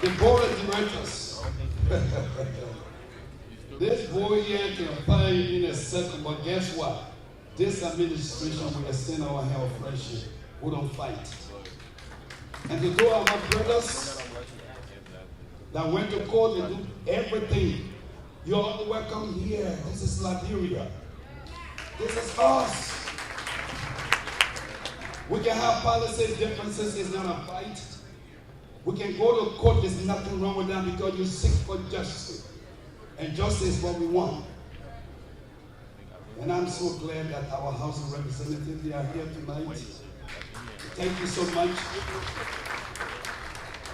The board of directors. This boy here can fire you in a second, but guess what? This administration will extend our hand of friendship. We don't fight. And to do our brothers that went to court and do everything, you're all welcome here. This is Liberia. This is us. We can have policy differences, it's not a fight. We can go to court, there's nothing wrong with that because you seek for justice. And justice is what we want. And I'm so glad that our House of Representatives, they are here tonight. Thank you so much.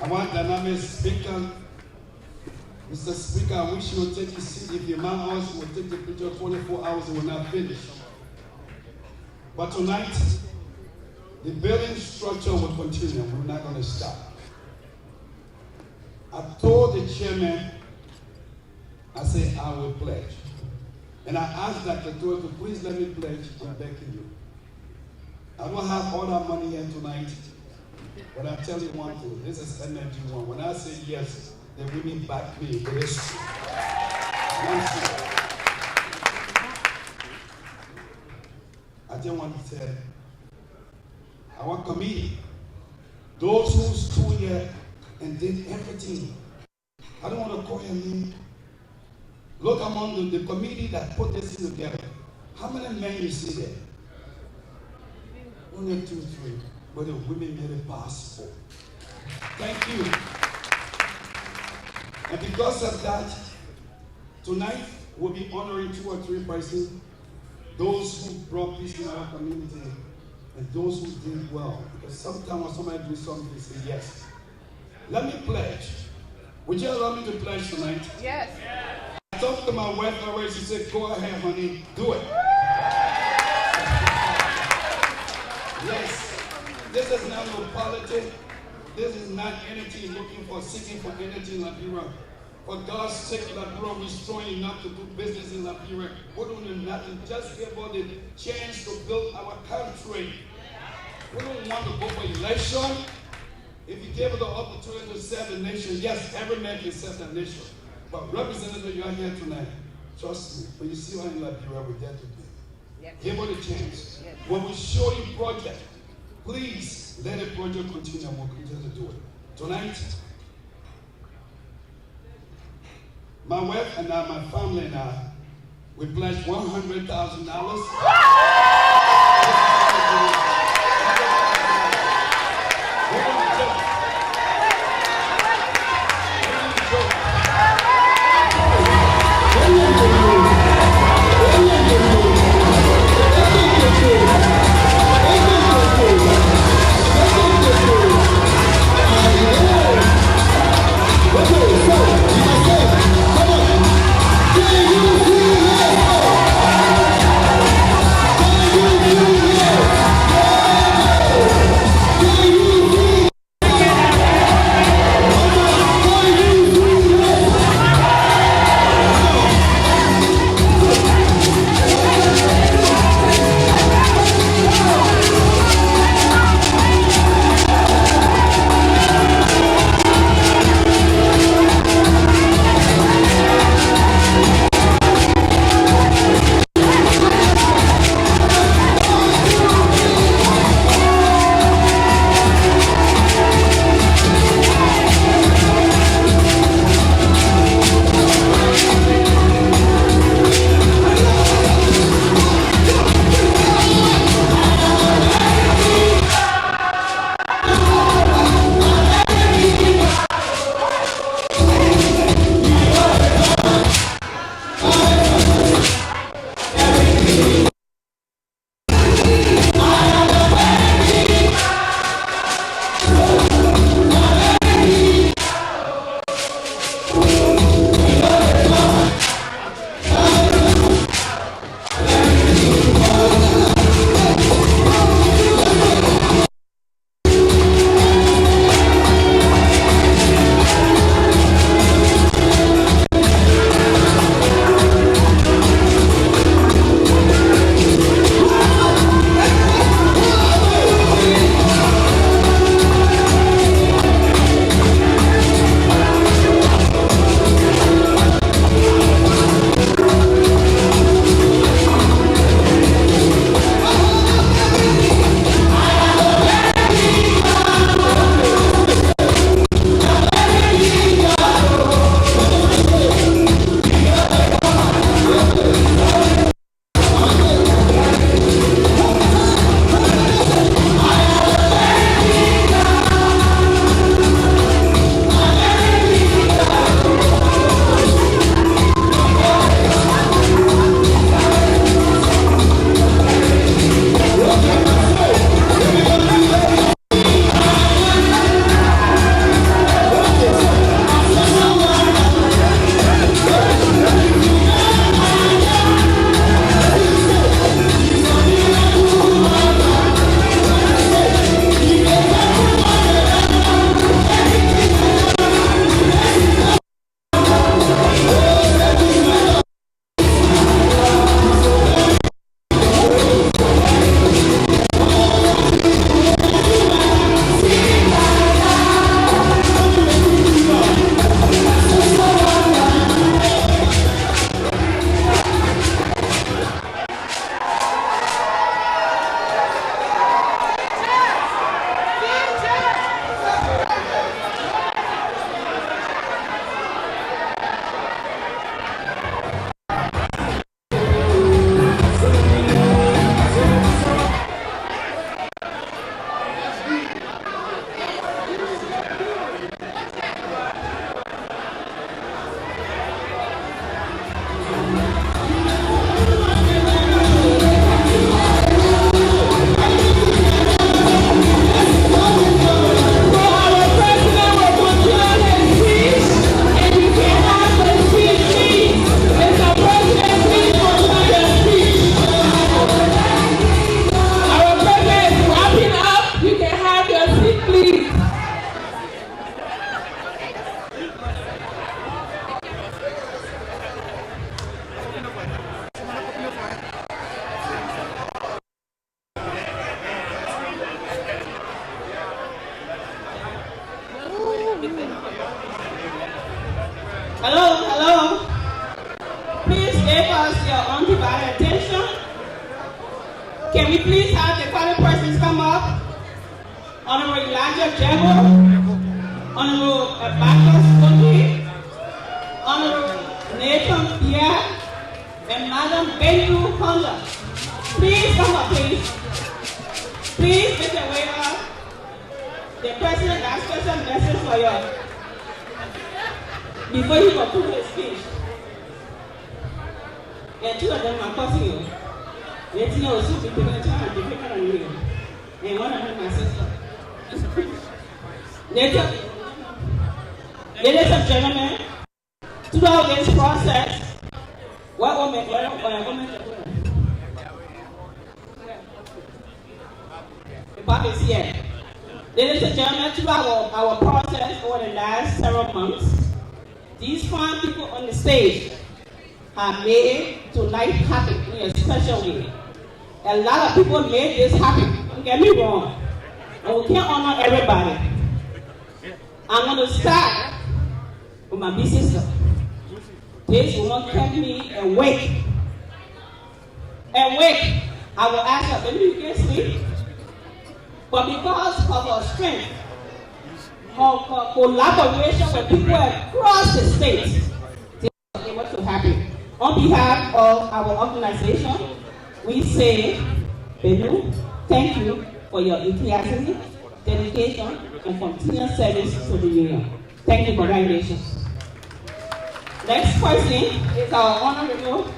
I want dynamic speaker, Mr. Speaker, I wish you would take your seat. If the amount of us would take the picture 24 hours, it will not finish. But tonight, the building structure will continue. We're not going to stop. I told the chairman, I said, I will pledge. And I asked Dr. Toy to please let me pledge. I'm begging you. I don't have all that money here tonight, but I tell you one thing. This is energy one. When I say yes, the women back me. It is true. I just want to say, our committee, those who stood here and did everything. I don't want to call your name. Look among the committee that put this together. How many men you see there? Only 2, 3. But the women made it possible. Thank you. And because of that, tonight we'll be honoring 2 or 3 persons, those who brought peace in our community and those who did well. Because sometimes when somebody do something, they say yes. Let me pledge. Would you allow me to pledge tonight? Yes. I talked to my wife already. She said, go ahead, honey, do it. Yes. This is not no politics. This is not energy looking for, seeking for energy in Liberia. For God's sake, Liberia, we're strong enough to do business in Liberia. We don't do nothing. Just give us the chance to build our country. We don't want to go for election. If you give us the opportunity to serve the nation, yes, every man can serve the nation. But representative, you are here tonight. Trust me, when you see her in Liberia, we're there to do. Yep. Give her the chance. Yep. When we show you project, please let the project continue and we'll continue to do it. Tonight, my wife and I, my family and I, we pledged $100,000. Can we please have the following persons come up? Honorable Elijah Jebo, Honorable Bacchus Kogi, Honorable Nathan Pierre, and Madam Bendu Honda. Please come up, please. Please, Mr. Waiter. The president has a special message for you before you conclude his speech. And two of them are causing you. Let's know soon be taking a time to pick on you. And one of them my sister. Ladies and gentlemen, throughout this process, what woman the Bob is here. Ladies and gentlemen, throughout our process over the last several months, these fine people on the stage have made tonight happen in a special way. A lot of people made this happen. Don't get me wrong. And we can't honor everybody. I'm going to start with my big sister. This woman kept me awake. Awake. I will ask her, maybe you can sleep. But because of her strength, her collaboration with people across the state, this was able to happen. On behalf of our organization, we say, Benu, thank you for your enthusiasm, dedication, and continuous service to the union. Thank you, congratulations. Next person is our honorable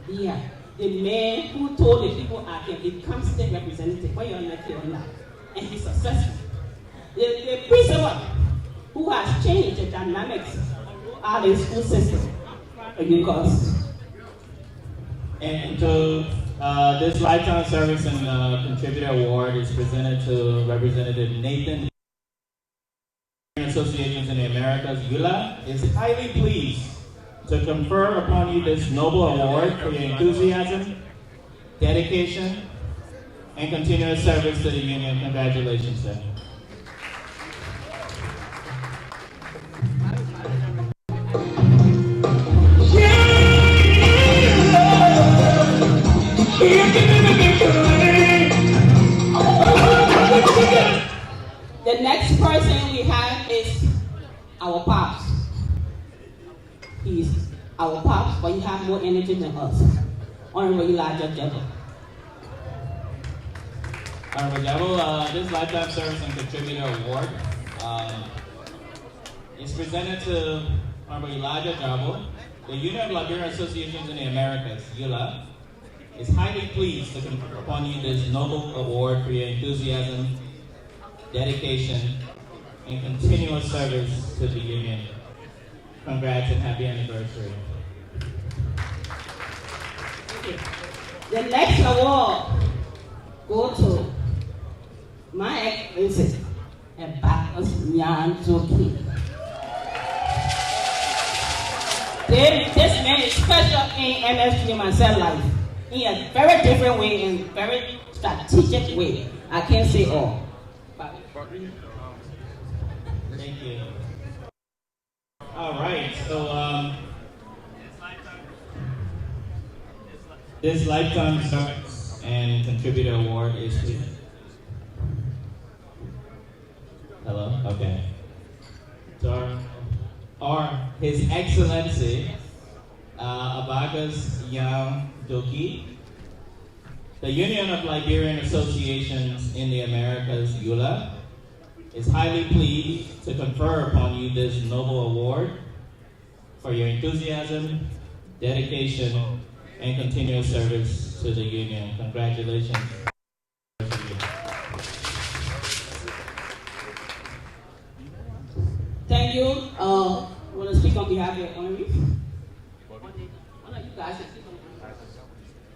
yeah, the man who told the people I can become state representative for your nephew now, and he's successful. The principal who has changed the dynamics of the school system. Because and to this lifetime service and contributor award is presented to Representative Nathan. Associations in the Americas, ULAA, is highly pleased to confer upon you this noble award for your enthusiasm, dedication, and continuous service to the union. Congratulations, sir. The next person we have is our pops. He's our pops, but he has more energy than us. Honorable Elijah Jebo. Honorable Jebo, this Lifetime Service and Contributor Award is presented to Honorable Elijah Jebo. The Union of Liberian Associations in the Americas, ULAA, is highly pleased to confer upon you this noble award for your enthusiasm, dedication, and continuous service to the union. Congrats and happy anniversary. The next award go to my ex-visit and Bacchus Nyanjoki. This man is special in MSG and myself life. In a very different way, in a very strategic way. I can't say all. Thank you. All right, so this Lifetime Service and Contributor Award is here. Hello? Okay. So His Excellency Abagas Yam Doki, the Union of Liberian Associations in the Americas, ULAA, is highly pleased to confer upon you this noble award for your enthusiasm, dedication, and continuous service to the union. Congratulations. Thank you. I want to speak on behalf of your honorees. One of you guys should speak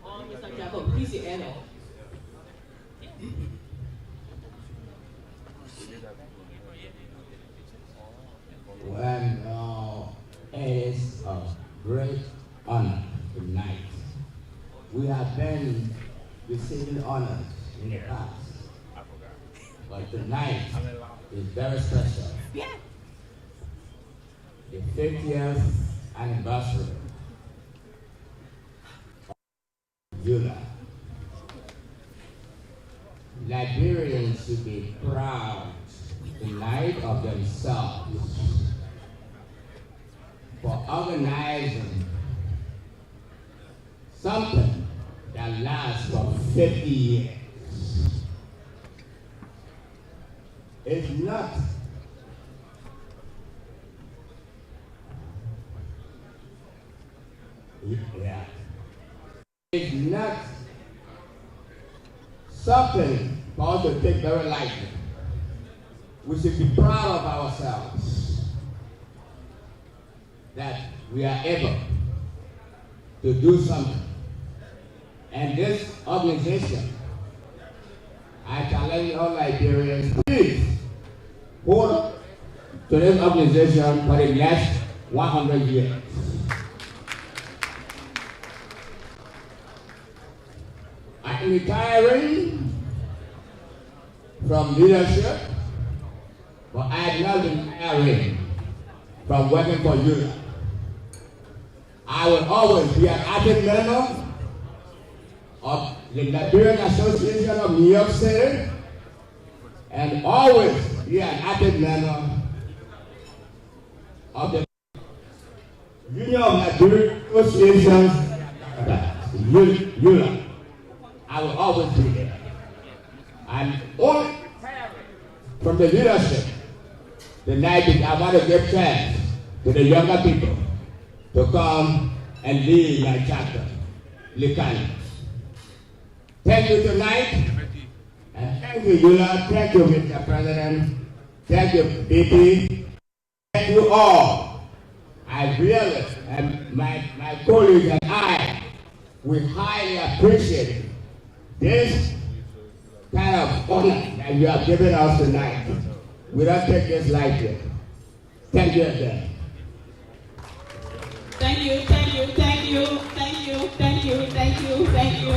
on behalf of Mr. Jacob. Please, your hand off. Well, it is a great honor tonight. We have been receiving honors in the past, but tonight is very special. 50th anniversary of ULAA. Liberians should be proud tonight of themselves for organizing something that lasts for 50 years. It's not it's not something for us to take very lightly. We should be proud of ourselves that we are able to do something. And this organization, I challenge all Liberians, please hold up to this organization for the next 100 years. I'm retiring from leadership, but I have not been retiring from working for ULAA. I will always be an active member of the Liberian Association of New York City and always be an active member of the Union of Liberian Associations, ULAA. I will always be there. And only from the leadership, tonight I want to give chance to the younger people to come and lead my chapter, Likani. Thank you tonight, and thank you, ULAA, thank you, Mr. President, thank you, BP, thank you all. I really, and my colleagues and I, we highly appreciate this kind of honor that you have given us tonight. We don't take this lightly. Thank you again. Thank you, thank you, thank you, thank you, thank you, thank you, thank you.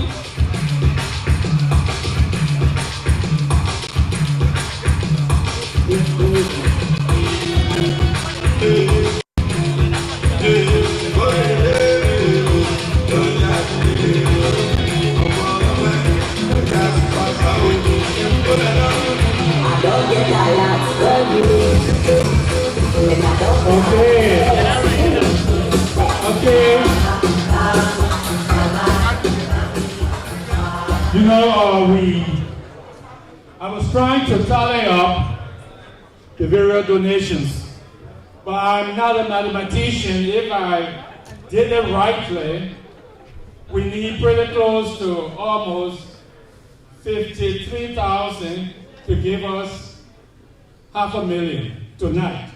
Okay. You know, I was trying to tally up the various donations, but I'm not a mathematician. If I did it rightly, we need pretty close to almost 53,000 to give us $500,000 tonight.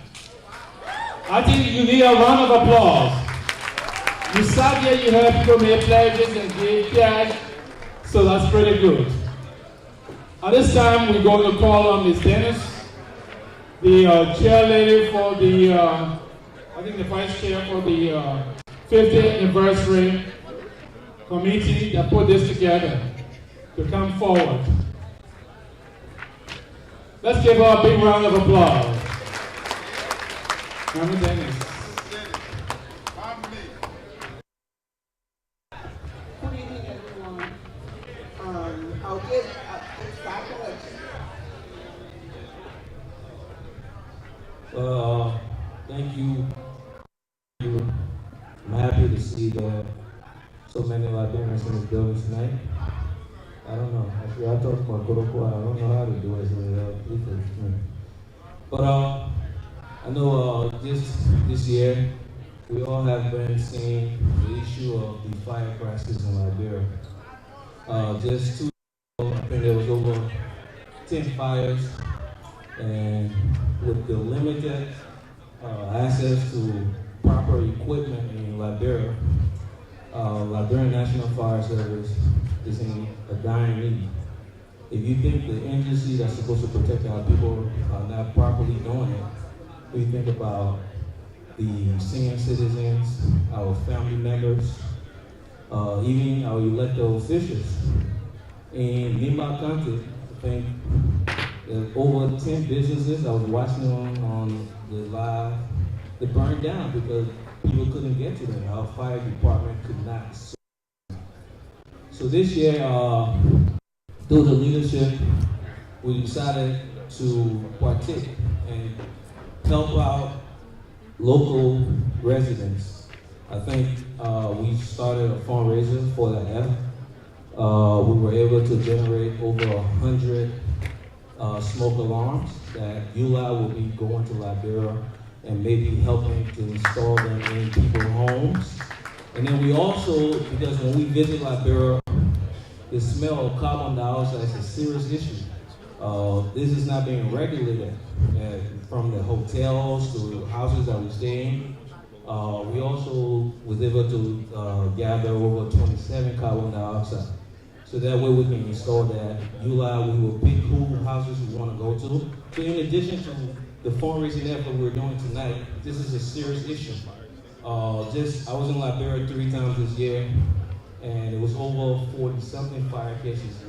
I think you need a round of applause. You sat here, you heard people make pledges and give cash, so that's pretty good. At this time, we're going to call on Ms. Dennis, the chairlady for the, I think the vice chair for the 50th anniversary committee that put this together, to come forward. Let's give her a big round of applause. Ms. Dennis. Good evening, everyone. I'll give a start collection. Thank you. I'm happy to see that so many Liberians in this building tonight. I don't know. Actually, I talked about Goroko. I don't know how to do it. So please forgive me. But I know this year we all have been seeing the issue of the fire crisis in Liberia. Just 2 years ago, I think there was over 10 fires, and with the limited access to proper equipment in Liberia, Liberian National Fire Service is in a dying need. If you think the agency that's supposed to protect our people are not properly doing it, we think about the senior citizens, our family members, even our elected officials. In Nimba County, I think there's over 10 businesses. I was watching on the it burned down because people couldn't get to them. Our fire department could not. So this year, through the leadership, we decided to partake and help out local residents. I think we started a fundraiser for the F. We were able to generate over 100 smoke alarms that ULAA will be going to Liberia and maybe helping to install them in people's homes. And then we also, because when we visit Liberia, the smell of carbon dioxide is a serious issue. This is not being regulated from the hotels to the houses that we stay in. We also was able to gather over 27 carbon dioxide. So that way we can install that. ULAA, we will pick who houses we want to go to. So in addition to the fundraising effort we're doing tonight, this is a serious issue. I was in Liberia 3 times this year, and it was over 40-something fire cases.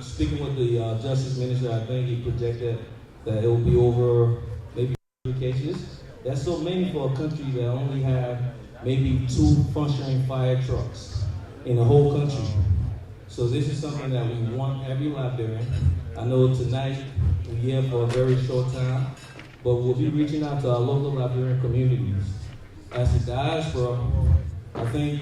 Speaking with the Justice Minister, I think he projected that it will be over maybe 100 cases. That's so many for a country that only have maybe 2 functioning fire trucks in the whole country. So this is something that we want every Liberian. I know tonight we're here for a very short time, but we'll be reaching out to our local Liberian communities. As a diaspora, I think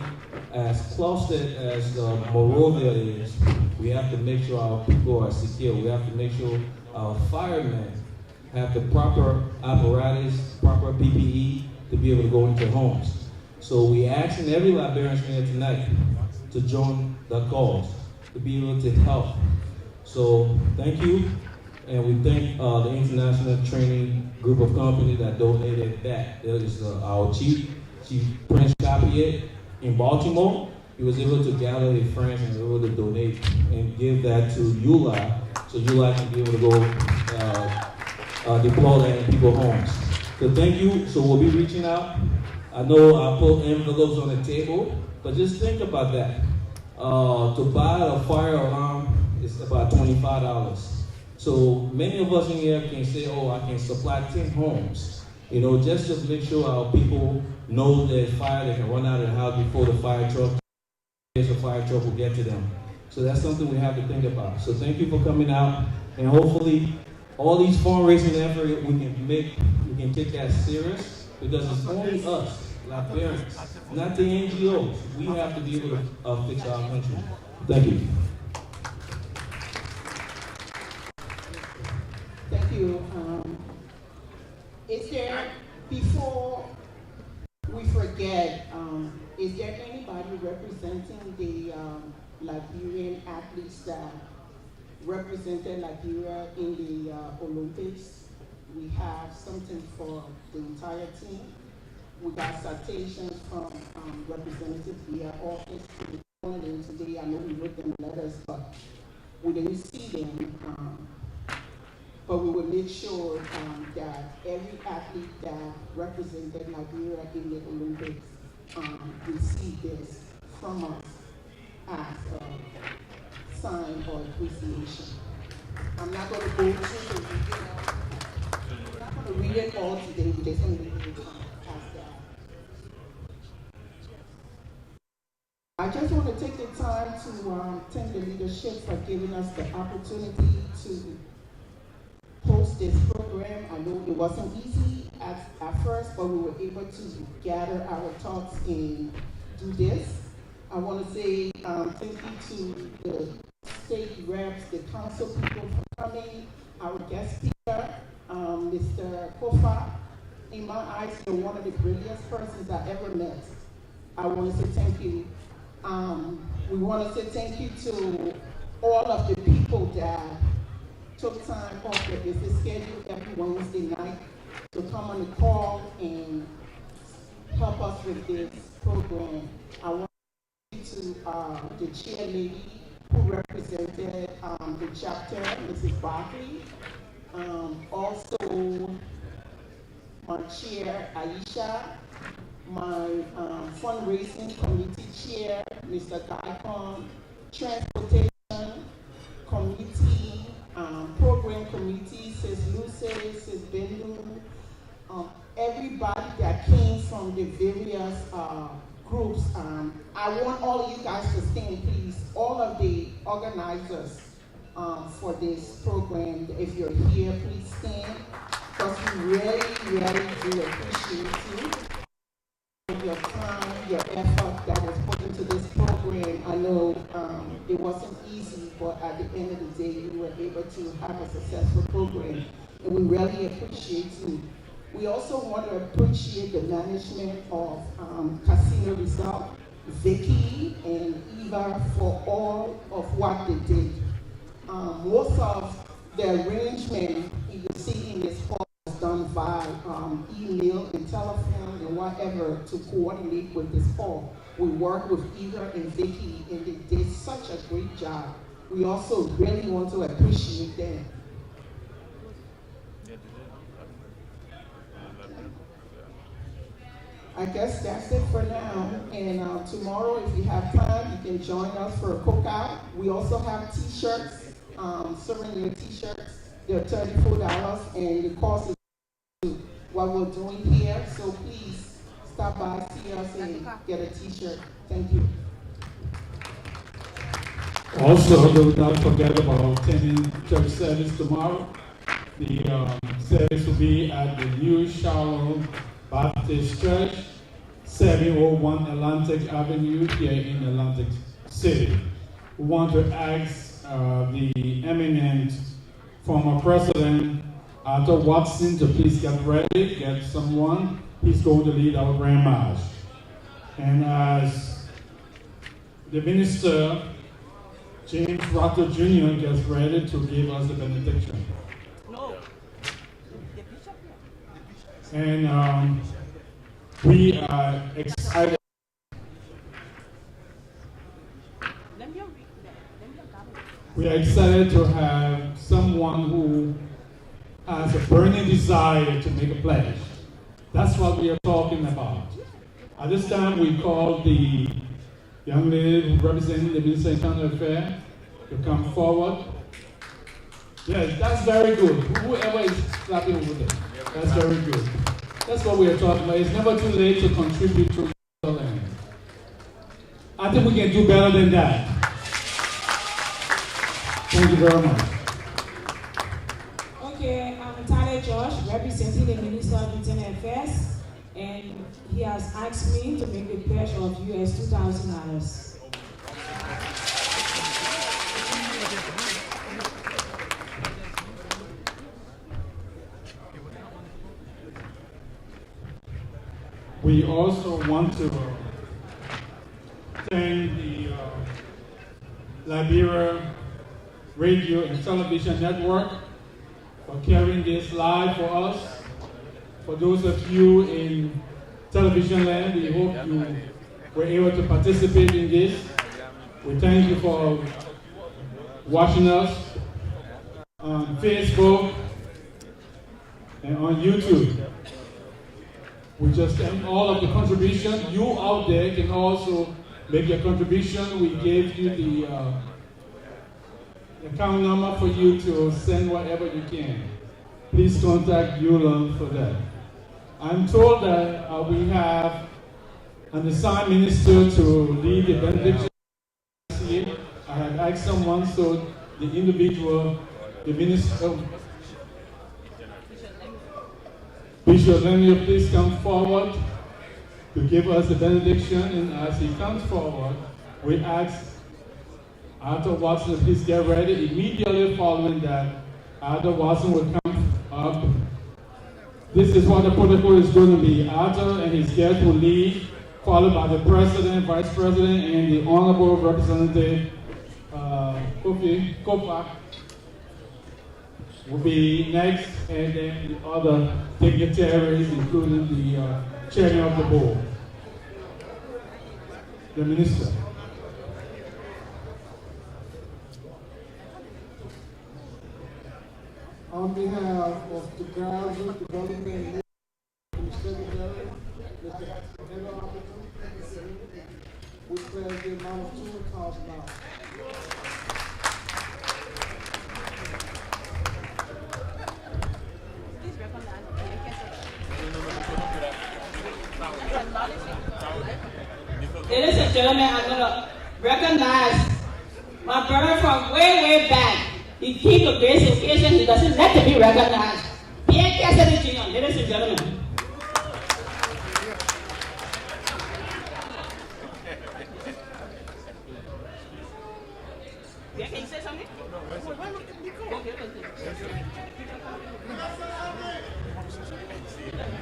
as clustered as Monrovia is, we have to make sure our people are secure. We have to make sure our firemen have the proper apparatus, proper PPE to be able to go into homes. So we're asking every Liberian here tonight to join the cause, to be able to help. So thank you, and we thank the International Training Group of Companies that donated that. There is our Chief Prince Capiet in Baltimore. He was able to gather his friends and was able to donate and give that to ULAA, so ULAA can be able to go deploy that in people's homes. So thank you. So we'll be reaching out. I know I put envelopes on the table, but just think about that. To buy a fire alarm is about $25. So many of us in here can say, oh, I can supply 10 homes. Just to make sure our people know there's fire, they can run out of the house before the fire truck will get to them. So that's something we have to think about. So thank you for coming out, and hopefully all these fundraising efforts we can take that serious, because it's only us, Liberians, not the NGOs. We have to be able to fix our country. Thank you. Thank you. Is there, before we forget, is there anybody representing the Liberian athletes that represented Liberia in the Olympics? We have something for the entire team. We got citations from representatives via office today. I know we wrote them letters, but we didn't see them. But we will make sure that every athlete that represented Liberia in the Olympics receive this from us as a sign of appreciation. I'm not going to go through the video. I'm not going to read it all today. We're just going to leave it past that. I just want to take the time to thank the leadership for giving us the opportunity to host this program. I know it wasn't easy at first, but we were able to gather our thoughts and do this. I want to say thank you to the state reps, the council people for coming, our guest speaker, Mr. Kofa. In my eyes, you're one of the brilliant persons I ever met. I want to say thank you. We want to say thank you to all of the people that took time off their busy schedule every Wednesday night to come on the call and help us with this program. I want to thank you to the chair lady who represented the chapter, Mrs. Barkley. Also, my chair, Aisha, my fundraising committee chair, Mr. Gaikon, transportation committee, program committee, Sis Lucy, Sis Bendu, everybody that from the various groups. I want all of you guys to stand, please. All of the organizers for this program, if you're here, please stand, because we really, really do appreciate you. Your time, your effort that was put into this program. I know it wasn't easy, but at the end of the day, you were able to have a successful program, and we really appreciate you. We also want to appreciate the management of Casino Resort, Vicky and Eva, for all of what they did. Most of the arrangement you see in this hall is done by email and telephone and whatever to coordinate with this hall. We worked with Eva and Vicky, and they did such a great job. We also really want to appreciate them. I guess that's it for now. And tomorrow, if you have time, you can join us for a cookout. We also have t-shirts, souvenir t-shirts. They're $34, and the cost is what we're doing here. So please stop by, see us, and get a t-shirt. Thank you. Also, do not forget about attending church service tomorrow. The service will be at the New Shalom Baptist Church, 701 Atlantic Avenue here in Atlantic City. We want to ask the eminent former President Arthur Watson to please get ready, get someone. He's going to lead our Grand March. And as the minister, James Rotter Jr., gets ready to give us the benediction. And we are excited. We are excited to have someone who has a burning desire to make a pledge. That's what we are talking about. At this time, we call the young lady who represents the Minister of Internal Affairs to come forward. Yes, that's very good. Whoever is clapping over there, that's very good. That's what we are talking about. It's never too late to contribute to the land. I think we can do better than that. Thank you very much. Okay, I'm Tyler Josh, representing the Minister of Internal Affairs, and he has asked me to make a pledge of US $2,000. We also want to thank the Liberian Radio and Television Network for carrying this live for us. For those of you in television land, we hope you were able to participate in this. We thank you for watching us on Facebook and on YouTube. We just thank all of the contribution. You out there can also make your contribution. We gave you the account number for you to send whatever you can. Please contact ULAA for that. I'm told that we have an assigned minister to lead the benediction here. I have asked someone, so the individual, the minister, Bishop Lemuel, please come forward to give us the benediction. And as he comes forward, we ask Arthur Watson to please get ready. Immediately following that, Arthur Watson will come up. This is what the protocol is going to be. Arthur and his guests will lead, followed by the President, Vice President, and the Honorable Representative Kofi Kopa will be next, and then the other dignitaries, including the chairman of the board, the minister. On behalf of the Grassroots Development Secretary, Mr. Ever Opportunity, we pledge the amount of $2,000. Please recognize. Ladies and gentlemen, I'm going to recognize my brother from way, way back. He came to this occasion, he doesn't like to be recognized. Pierre Cassidy Jr., ladies and gentlemen. Yeah, can you say something?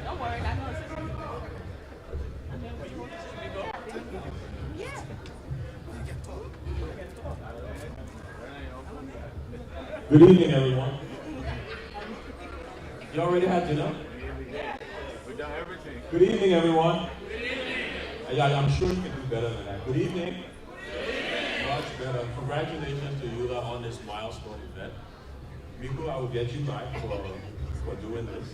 Don't worry, I know it's Good evening, everyone. You already had dinner? We've done everything. Good evening, everyone. I'm sure you can do better than that. Good evening. Much better. Congratulations to Yula on this milestone event. Miko, I will get you back for doing this.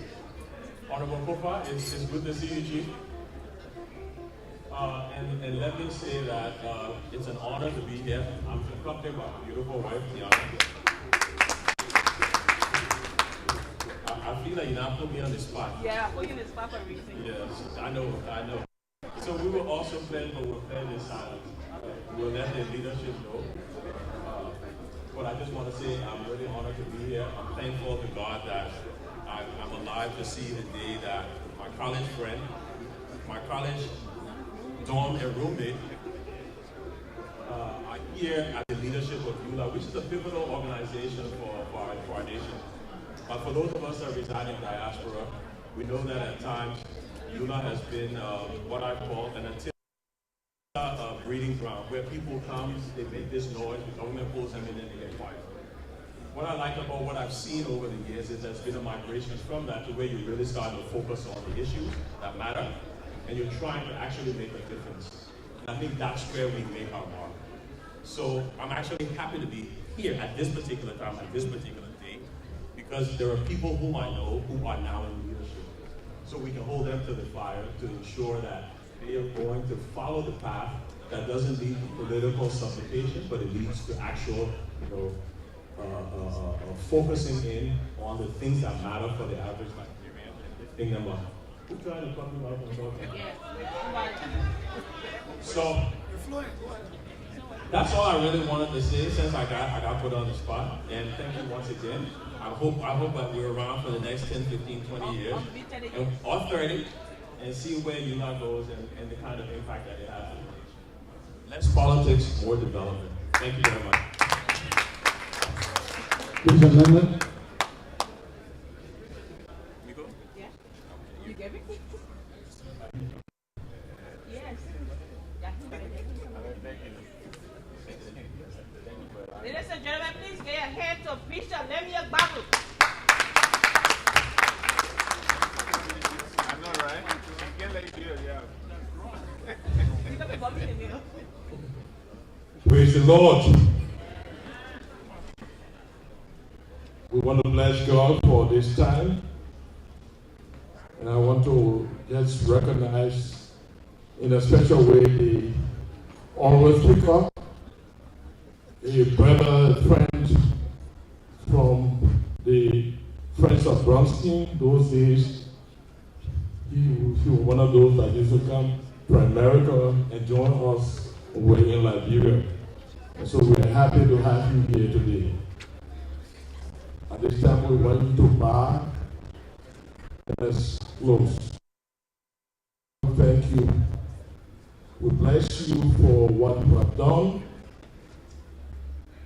Honorable Kofa, it's good to see you, Chief. And let me say that it's an honor to be here. I'm accompanied by my beautiful wife, Tiana. I feel like you now put me on the spot. Yeah, I put you on the spot for a reason. Yes, I know. So we will also plan, but we'll plan in silence. We'll let the leadership know. But I just want to say I'm really honored to be here. I'm thankful to God that I'm alive to see the day that my college friend, my college dorm and roommate are here at the leadership of ULAA, which is a pivotal organization for our nation. But for those of us that reside in diaspora, we know that at times ULAA has been what I call an breeding ground, where people come, they make this noise, the government pulls them in and they get quiet. What I like about what I've seen over the years is there's been a migration from that to where you really start to focus on the issues that matter, and you're trying to actually make a difference. And I think that's where we make our mark. So I'm actually happy to be here at this particular time, at this particular day, because there are people whom I know who are now in leadership. So we can hold them to the fire to ensure that they are going to follow the path that doesn't lead to political supplication, but it leads to actual, focusing in on the things that matter for the average Nigerian and lifting them up. Who tried to talk about them? So that's all I really wanted to say since I got put on the spot. And thank you once again. I hope that we're around for the next 10, 15, 20 years, or 30, and see where ULAA goes and the kind of impact that it has. Less politics, more development. Thank you very much. Please amendment. Miko? Yeah? You get it? Yes. Ladies and gentlemen, please get your hand to Bishop Lemia Babu. I know, right? You can't let you do it, yeah. Praise the Lord. We want to bless God for this time. And I want to just recognize in a special way the oral speaker, a brother, friend from the Friends of Bronstein. Those days, he was one of those that used to come to America and join us when we were in Liberia. And so we're happy to have you here today. At this time, we want you to bow and let's close. Thank you. We bless you for what you have done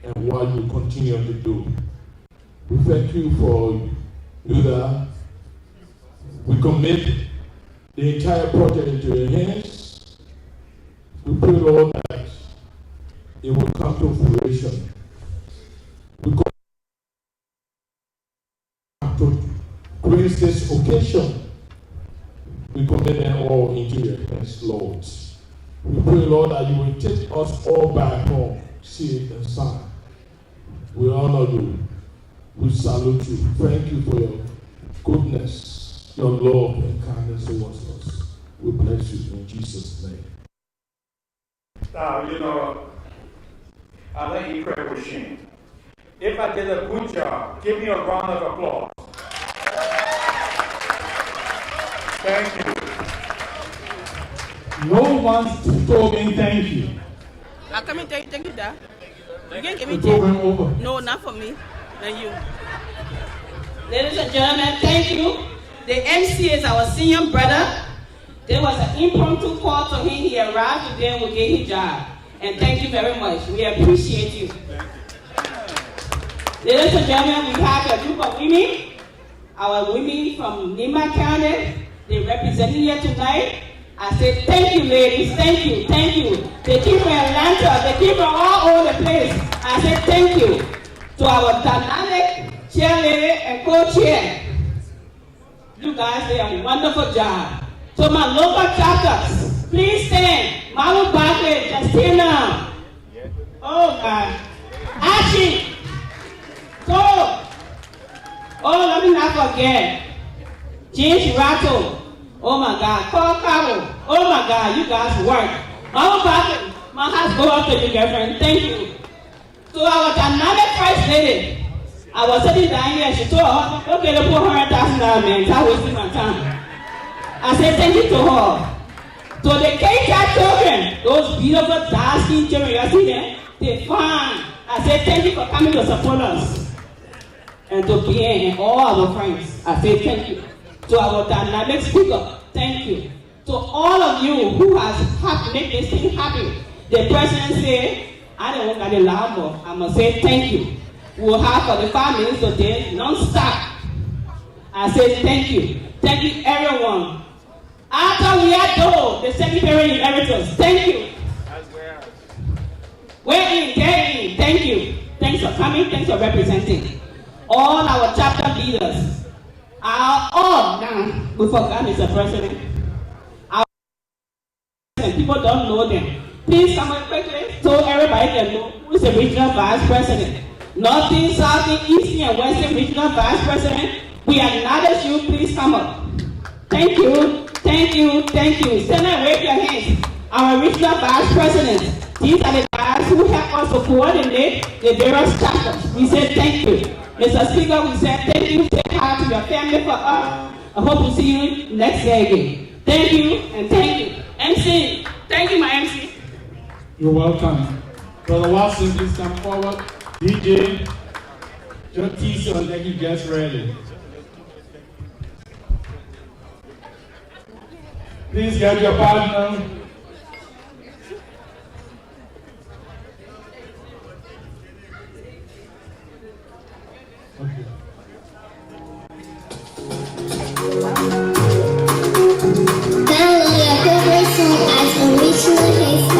and what you continue to do. We thank you for ULAA. We commit the entire project into your hands. We pray, Lord, that it will come to fruition. We come to grace this occasion. We commit them all into your hands, Lord. We pray, Lord, that you will take us all back home, safe and sound. We honor you. We salute you. Thank you for your goodness, your love and kindness towards us. We bless you in Jesus' name. I let you pray with shame. If I did a good job, give me a round of applause. Thank you. No one told me thank you. I come and thank you, Dad. You can't give me The program over. No, not for me. And you. Ladies and gentlemen, thank you. The MC is our senior brother. There was an impromptu call to him. He arrived today and we gave him job. And thank you very much. We appreciate you. Ladies and gentlemen, we have a group of women. Our women from Nima County. They representing here tonight. I say thank you, ladies. Thank you. Thank you. They keep from Atlanta. They keep from all over the place. I say thank you to our dynamic chairlady and co-chair. You guys did a wonderful job. To my local chapters, please stand. Mama Barkley, Justina. Oh God. Ashley. So. Oh, let me not forget. James Rattle. Oh my God. Paul Carroll. Oh my God. You guys work. Mama Barkley. My heart go up to you, girlfriend. Thank you. To our dynamic first lady. I was sitting down here, she told her, okay, let's put $100,000, man. I'm wasting my time. I said, thank you to her. To the K-Cat children, those beautiful dark-skinned children, you see them? They're fine. I said, thank you for coming to support us. And to Pierre and all our friends, I say thank you. To our dynamic speaker, thank you. To all of you who has made this thing happen. The president said, I don't want to loud more. I'm going to say thank you. We'll have 45 minutes a day, non-stop. I say thank you. Thank you, everyone. After we are done, the secretary emeritus, thank you. We're in, get in. Thank you. Thanks for coming. Thanks for representing. All our chapter leaders. We forgot Mr. President. People don't know them. Please come up quickly so everybody can know who's the regional vice president. Northeast, Southeast, Eastern, and Western Regional Vice President, we acknowledge you. Please come up. Thank you, thank you, thank you. Stand and wave your hands. Our Regional Vice President, these are the guys who help us to coordinate the various chapters. We say thank you. Mr. Speaker, we say thank you. Say hi to your family for us. I hope to see you next year again. Thank you and thank you. MC, thank you, my MC. You're welcome. Brother Watson, please come forward. DJ, just tease you until you get ready. Please get your partner. Okay. Download your favorite song as original hits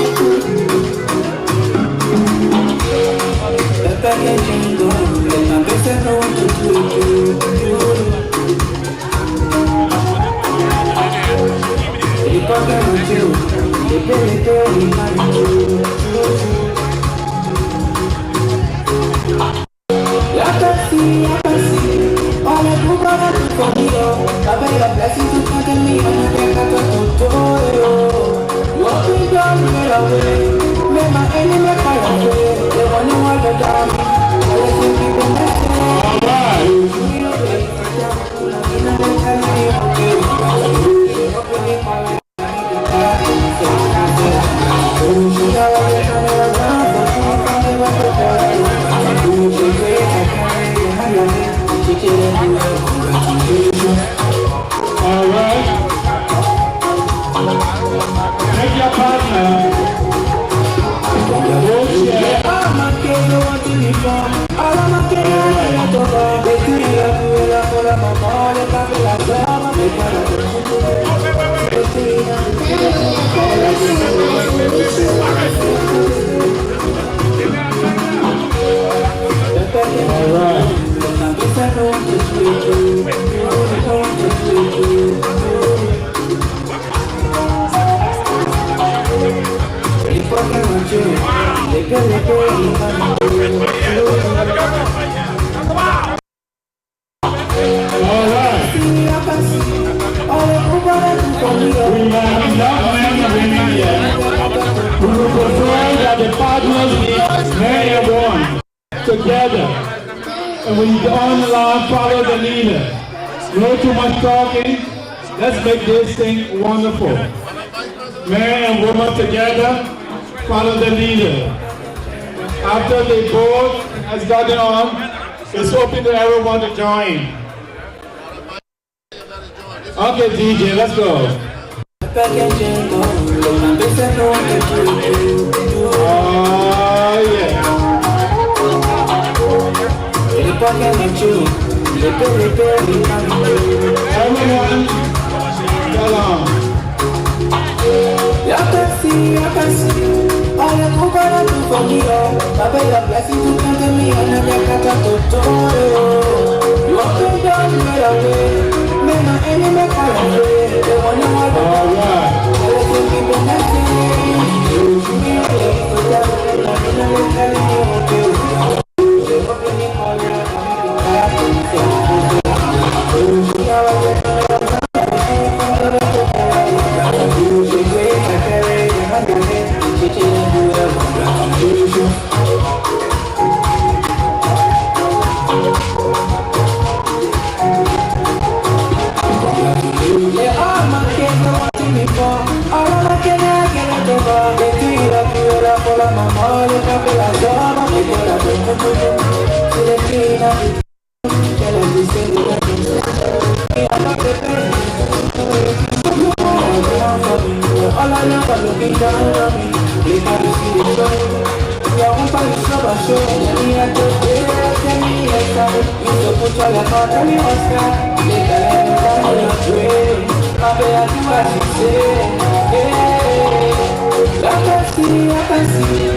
by Packaging, let my best ever want to do you. Together, and when you go on the line, follow the leader. No too much talking. Let's make this thing wonderful. men and women together, follow the leader. After the boat has gotten on, it's open to everyone to join. Okay, DJ, let's go. Oh, yeah. Everyone, come on. I can see all the good gonna do for me, oh. Baba, your blessing to come to me, and I'm gonna to you open down the way, man, my enemy can't away. They wanna walk away. They think people nothing. You should be okay, so that's what I'm telling you, okay. They open me all your I can see